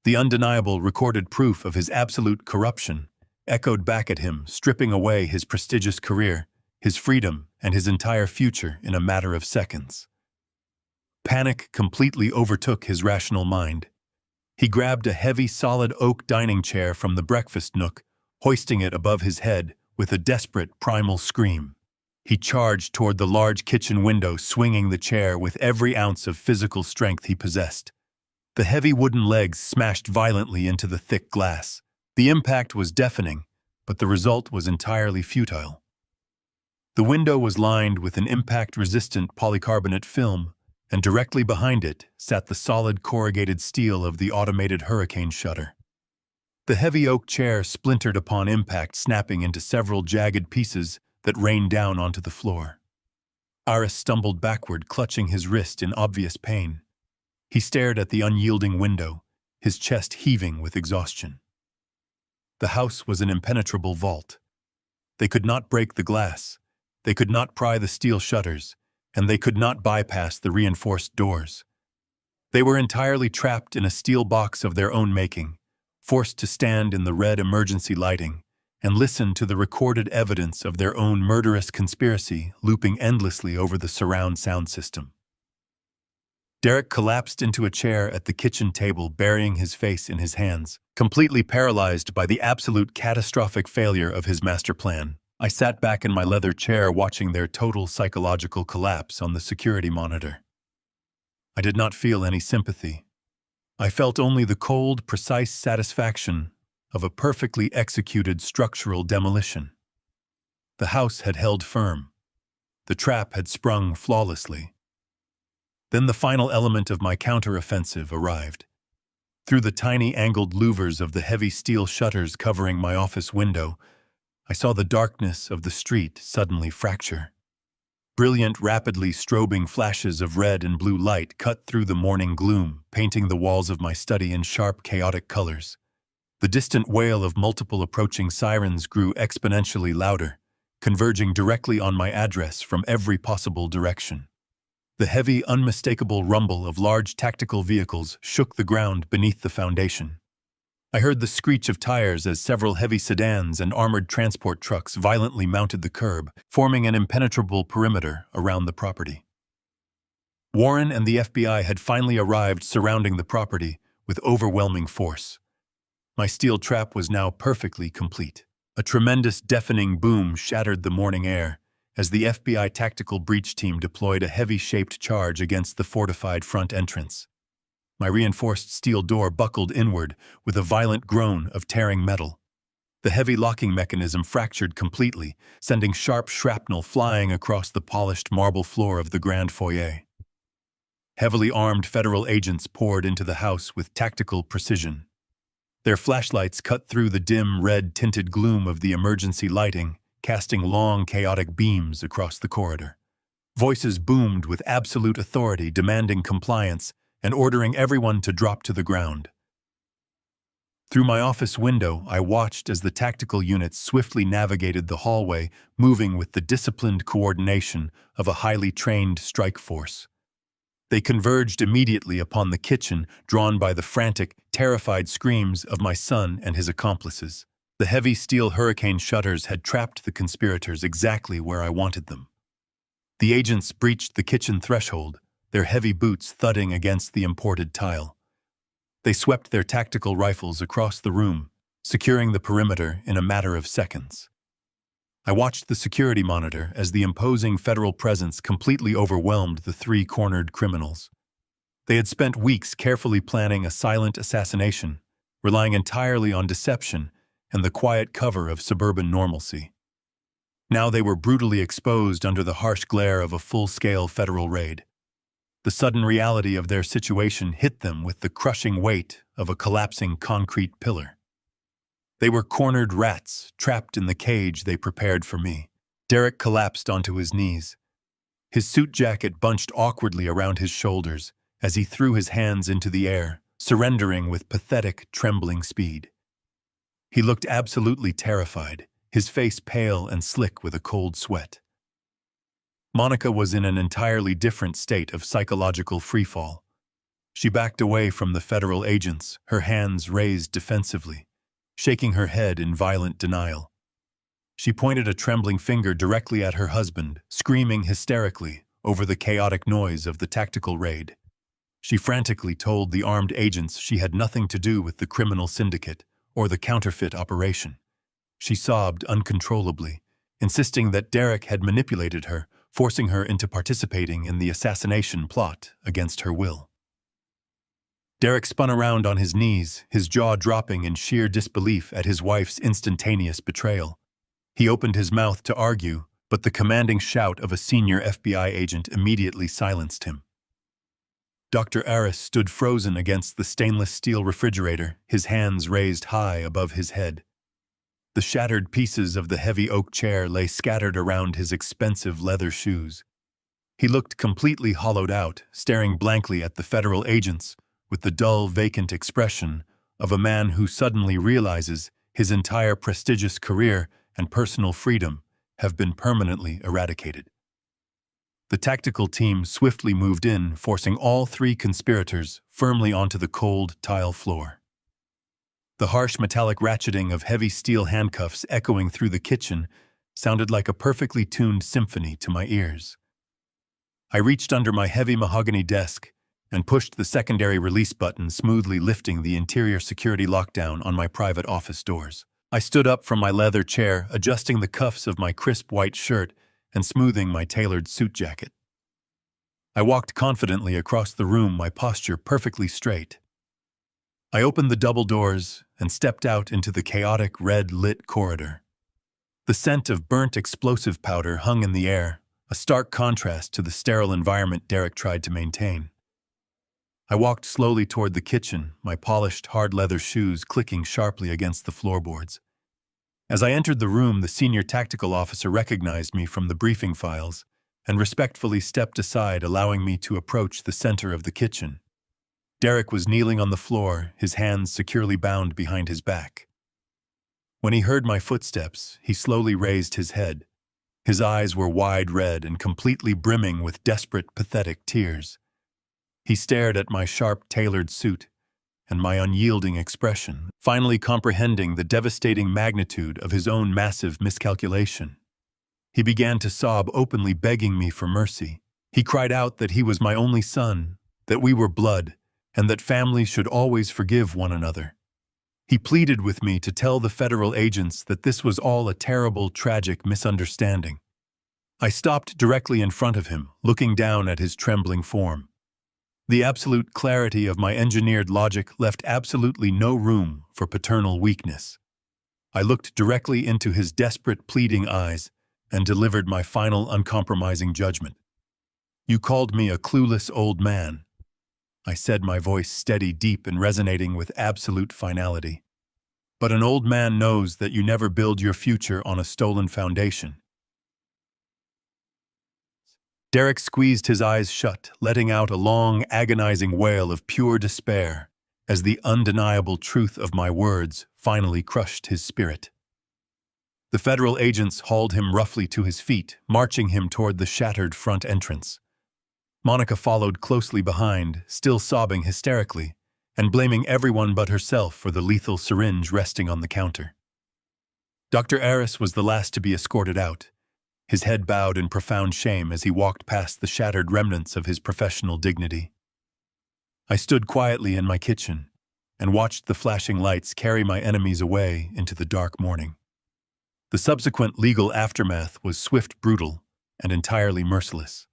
The undeniable recorded proof of his absolute corruption echoed back at him, stripping away his prestigious career, his freedom, and his entire future in a matter of seconds. Panic completely overtook his rational mind. He grabbed a heavy, solid oak dining chair from the breakfast nook, hoisting it above his head with a desperate, primal scream. He charged toward the large kitchen window, swinging the chair with every ounce of physical strength he possessed. The heavy wooden legs smashed violently into the thick glass. The impact was deafening, but the result was entirely futile. The window was lined with an impact-resistant polycarbonate film, and directly behind it sat the solid corrugated steel of the automated hurricane shutter. The heavy oak chair splintered upon impact, snapping into several jagged pieces that rained down onto the floor. Aris stumbled backward, clutching his wrist in obvious pain. He stared at the unyielding window, his chest heaving with exhaustion. The house was an impenetrable vault. They could not break the glass, they could not pry the steel shutters, and they could not bypass the reinforced doors. They were entirely trapped in a steel box of their own making, forced to stand in the red emergency lighting and listen to the recorded evidence of their own murderous conspiracy looping endlessly over the surround sound system. Derek collapsed into a chair at the kitchen table, burying his face in his hands, completely paralyzed by the absolute catastrophic failure of his master plan. I sat back in my leather chair, watching their total psychological collapse on the security monitor. I did not feel any sympathy. I felt only the cold, precise satisfaction of a perfectly executed structural demolition. The house had held firm. The trap had sprung flawlessly. Then the final element of my counteroffensive arrived. Through the tiny angled louvers of the heavy steel shutters covering my office window, I saw the darkness of the street suddenly fracture. Brilliant, rapidly strobing flashes of red and blue light cut through the morning gloom, painting the walls of my study in sharp, chaotic colors. The distant wail of multiple approaching sirens grew exponentially louder, converging directly on my address from every possible direction. The heavy, unmistakable rumble of large tactical vehicles shook the ground beneath the foundation. I heard the screech of tires as several heavy sedans and armored transport trucks violently mounted the curb, forming an impenetrable perimeter around the property. Warren and the FBI had finally arrived, surrounding the property with overwhelming force. My steel trap was now perfectly complete. A tremendous, deafening boom shattered the morning air as the FBI tactical breach team deployed a heavy-shaped charge against the fortified front entrance. My reinforced steel door buckled inward with a violent groan of tearing metal. The heavy locking mechanism fractured completely, sending sharp shrapnel flying across the polished marble floor of the grand foyer. Heavily armed federal agents poured into the house with tactical precision. Their flashlights cut through the dim, red-tinted gloom of the emergency lighting, casting long, chaotic beams across the corridor. Voices boomed with absolute authority, demanding compliance and ordering everyone to drop to the ground. Through my office window, I watched as the tactical units swiftly navigated the hallway, moving with the disciplined coordination of a highly trained strike force. They converged immediately upon the kitchen, drawn by the frantic, terrified screams of my son and his accomplices. The heavy steel hurricane shutters had trapped the conspirators exactly where I wanted them. The agents breached the kitchen threshold, their heavy boots thudding against the imported tile. They swept their tactical rifles across the room, securing the perimeter in a matter of seconds. I watched the security monitor as the imposing federal presence completely overwhelmed the three-cornered criminals. They had spent weeks carefully planning a silent assassination, relying entirely on deception and the quiet cover of suburban normalcy. Now they were brutally exposed under the harsh glare of a full-scale federal raid. The sudden reality of their situation hit them with the crushing weight of a collapsing concrete pillar. They were cornered rats, trapped in the cage they prepared for me. Derek collapsed onto his knees. His suit jacket bunched awkwardly around his shoulders as he threw his hands into the air, surrendering with pathetic, trembling speed. He looked absolutely terrified, his face pale and slick with a cold sweat. Monica was in an entirely different state of psychological freefall. She backed away from the federal agents, her hands raised defensively, shaking her head in violent denial. She pointed a trembling finger directly at her husband, screaming hysterically over the chaotic noise of the tactical raid. She frantically told the armed agents she had nothing to do with the criminal syndicate or the counterfeit operation. She sobbed uncontrollably, insisting that Derek had manipulated her, forcing her into participating in the assassination plot against her will. Derek spun around on his knees, his jaw dropping in sheer disbelief at his wife's instantaneous betrayal. He opened his mouth to argue, but the commanding shout of a senior FBI agent immediately silenced him. Dr. Aris stood frozen against the stainless steel refrigerator, his hands raised high above his head. The shattered pieces of the heavy oak chair lay scattered around his expensive leather shoes. He looked completely hollowed out, staring blankly at the federal agents with the dull, vacant expression of a man who suddenly realizes his entire prestigious career and personal freedom have been permanently eradicated. The tactical team swiftly moved in, forcing all three conspirators firmly onto the cold tile floor. The harsh metallic ratcheting of heavy steel handcuffs echoing through the kitchen sounded like a perfectly tuned symphony to my ears. I reached under my heavy mahogany desk and pushed the secondary release button, smoothly lifting the interior security lockdown on my private office doors. I stood up from my leather chair, adjusting the cuffs of my crisp white shirt and smoothing my tailored suit jacket. I walked confidently across the room, my posture perfectly straight. I opened the double doors and stepped out into the chaotic red-lit corridor. The scent of burnt explosive powder hung in the air, a stark contrast to the sterile environment Derek tried to maintain. I walked slowly toward the kitchen, my polished, hard leather shoes clicking sharply against the floorboards. As I entered the room, the senior tactical officer recognized me from the briefing files and respectfully stepped aside, allowing me to approach the center of the kitchen. Derek was kneeling on the floor, his hands securely bound behind his back. When he heard my footsteps, he slowly raised his head. His eyes were wide red and completely brimming with desperate, pathetic tears. He stared at my sharp, tailored suit and my unyielding expression, finally comprehending the devastating magnitude of his own massive miscalculation. He began to sob, openly begging me for mercy. He cried out that he was my only son, that we were blood, and that families should always forgive one another. He pleaded with me to tell the federal agents that this was all a terrible, tragic misunderstanding. I stopped directly in front of him, looking down at his trembling form. The absolute clarity of my engineered logic left absolutely no room for paternal weakness. I looked directly into his desperate, pleading eyes and delivered my final, uncompromising judgment. "You called me a clueless old man," I said, my voice steady, deep, and resonating with absolute finality. "But an old man knows that you never build your future on a stolen foundation." Derek squeezed his eyes shut, letting out a long, agonizing wail of pure despair as the undeniable truth of my words finally crushed his spirit. The federal agents hauled him roughly to his feet, marching him toward the shattered front entrance. Monica followed closely behind, still sobbing hysterically, and blaming everyone but herself for the lethal syringe resting on the counter. Dr. Aris was the last to be escorted out, his head bowed in profound shame as he walked past the shattered remnants of his professional dignity. I stood quietly in my kitchen and watched the flashing lights carry my enemies away into the dark morning. The subsequent legal aftermath was swift, brutal, and entirely merciless.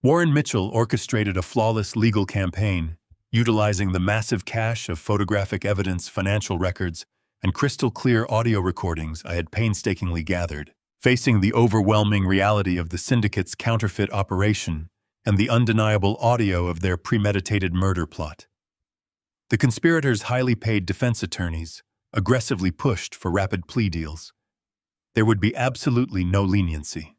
Warren Mitchell orchestrated a flawless legal campaign, utilizing the massive cache of photographic evidence, financial records, and crystal-clear audio recordings I had painstakingly gathered. Facing the overwhelming reality of the syndicate's counterfeit operation and the undeniable audio of their premeditated murder plot. The conspirators' highly paid defense attorneys aggressively pushed for rapid plea deals. there would be absolutely no leniency.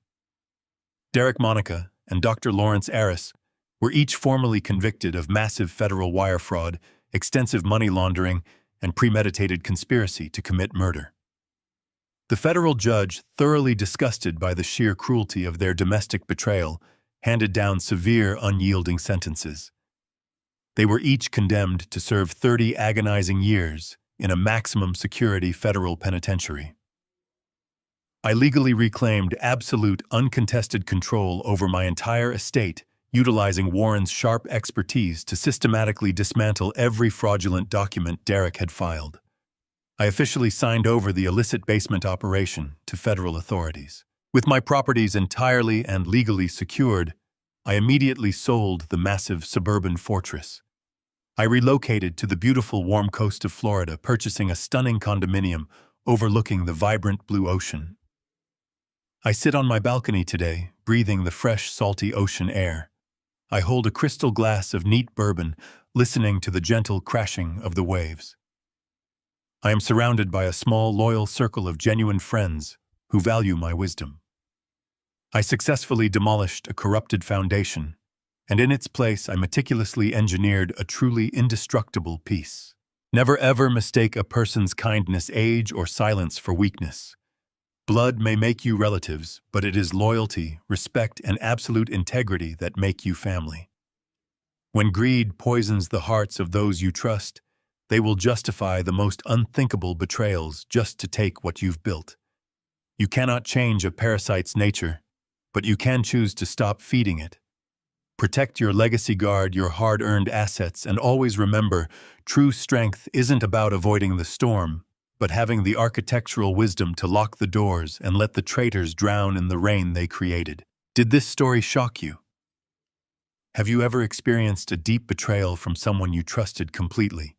Derek Monica and Dr. Lawrence Aris were each formally convicted of massive federal wire fraud, extensive money laundering, and premeditated conspiracy to commit murder. The federal judge, thoroughly disgusted by the sheer cruelty of their domestic betrayal, handed down severe, unyielding sentences. They were each condemned to serve 30 agonizing years in a maximum security federal penitentiary. I legally reclaimed absolute, uncontested control over my entire estate, utilizing Warren's sharp expertise to systematically dismantle every fraudulent document Derek had filed. I officially signed over the illicit basement operation to federal authorities. With my properties entirely and legally secured, I immediately sold the massive suburban fortress. I relocated to the beautiful warm coast of Florida, purchasing a stunning condominium overlooking the vibrant blue ocean. I sit on my balcony today, breathing the fresh, salty ocean air. I hold a crystal glass of neat bourbon, listening to the gentle crashing of the waves. I am surrounded by a small, loyal circle of genuine friends who value my wisdom. I successfully demolished a corrupted foundation, and in its place I meticulously engineered a truly indestructible peace. Never ever mistake a person's kindness, age, or silence for weakness. Blood may make you relatives, but it is loyalty, respect, and absolute integrity that make you family. When greed poisons the hearts of those you trust, they will justify the most unthinkable betrayals just to take what you've built. You cannot change a parasite's nature, but you can choose to stop feeding it. Protect your legacy, guard your hard-earned assets, and always remember, true strength isn't about avoiding the storm, but having the architectural wisdom to lock the doors and let the traitors drown in the rain they created. Did this story shock you? Have you ever experienced a deep betrayal from someone you trusted completely?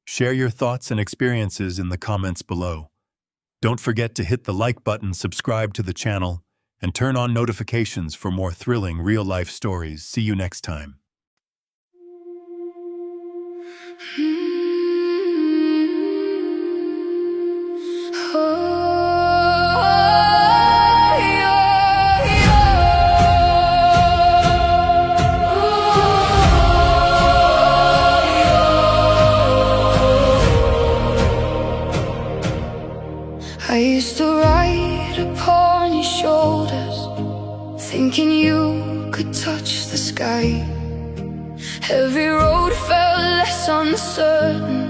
Share your thoughts and experiences in the comments below. Don't forget to hit the like button, subscribe to the channel, and turn on notifications for more thrilling real-life stories. See you next time. I used to ride upon your shoulders, thinking you could touch the sky. Every road felt less uncertain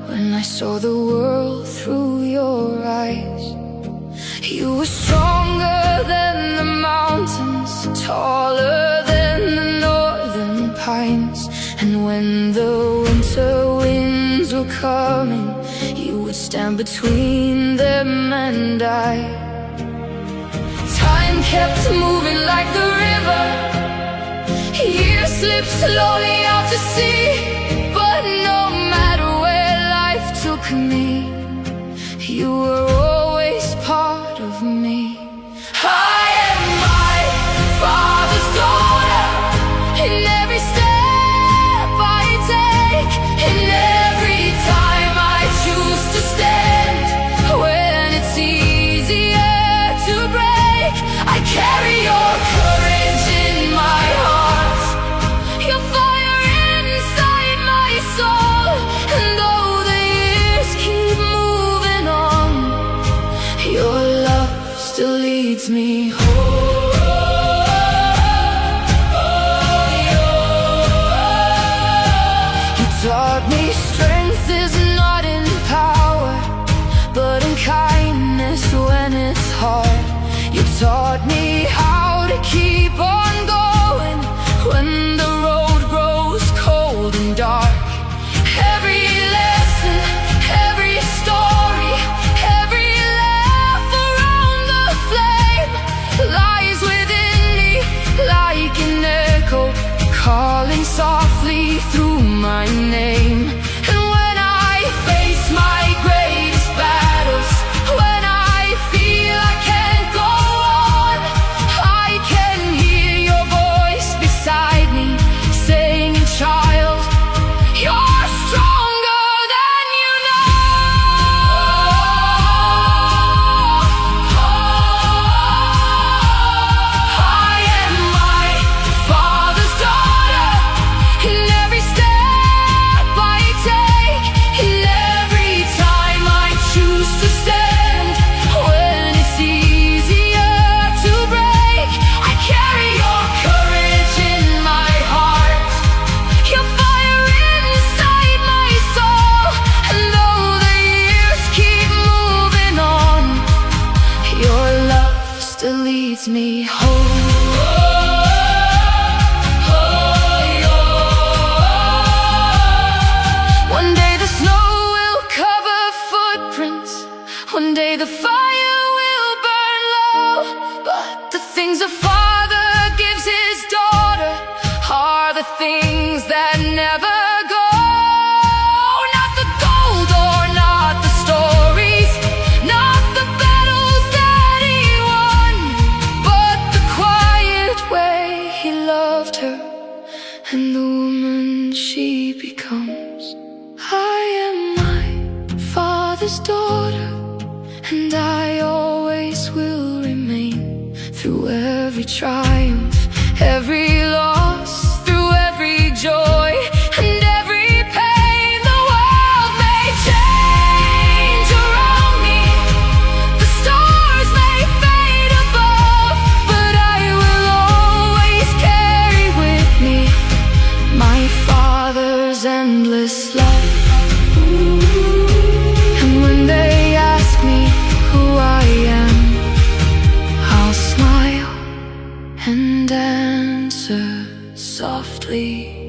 when I saw the world through your eyes. You were stronger than the mountains, taller than the northern pines. And when the winter winds were coming, you would stand between them and I. Time kept moving like the river, years slipped slowly out to sea. But no matter where life took me, you were always part of me. I am my father's daughter, in every step I take, in every time I choose to stand. When it's easier to break, I carry your courage in my heart, your fire inside my soul. And though the years keep moving on, your love still leads me home. You taught me strength is not in power, but in kindness when it's hard. You taught me how to keep on going when the road grows cold and dark. Every lesson, every story, every laugh around the flame, leads me home. One day the snow will cover footprints, one day the fire will burn low, but the things a father gives his daughter are the things that never go. Not the gold or not the stories, not the battles that he won, but the quiet way he loved her and the woman she becomes. I am my father's daughter, and I always will remain. Through every triumph, every loss, through every joy and every pain, the world may change around me, the stars may fade above, but I will always carry with me my father's endless love. And when they ask me who I am, I'll smile and answer softly.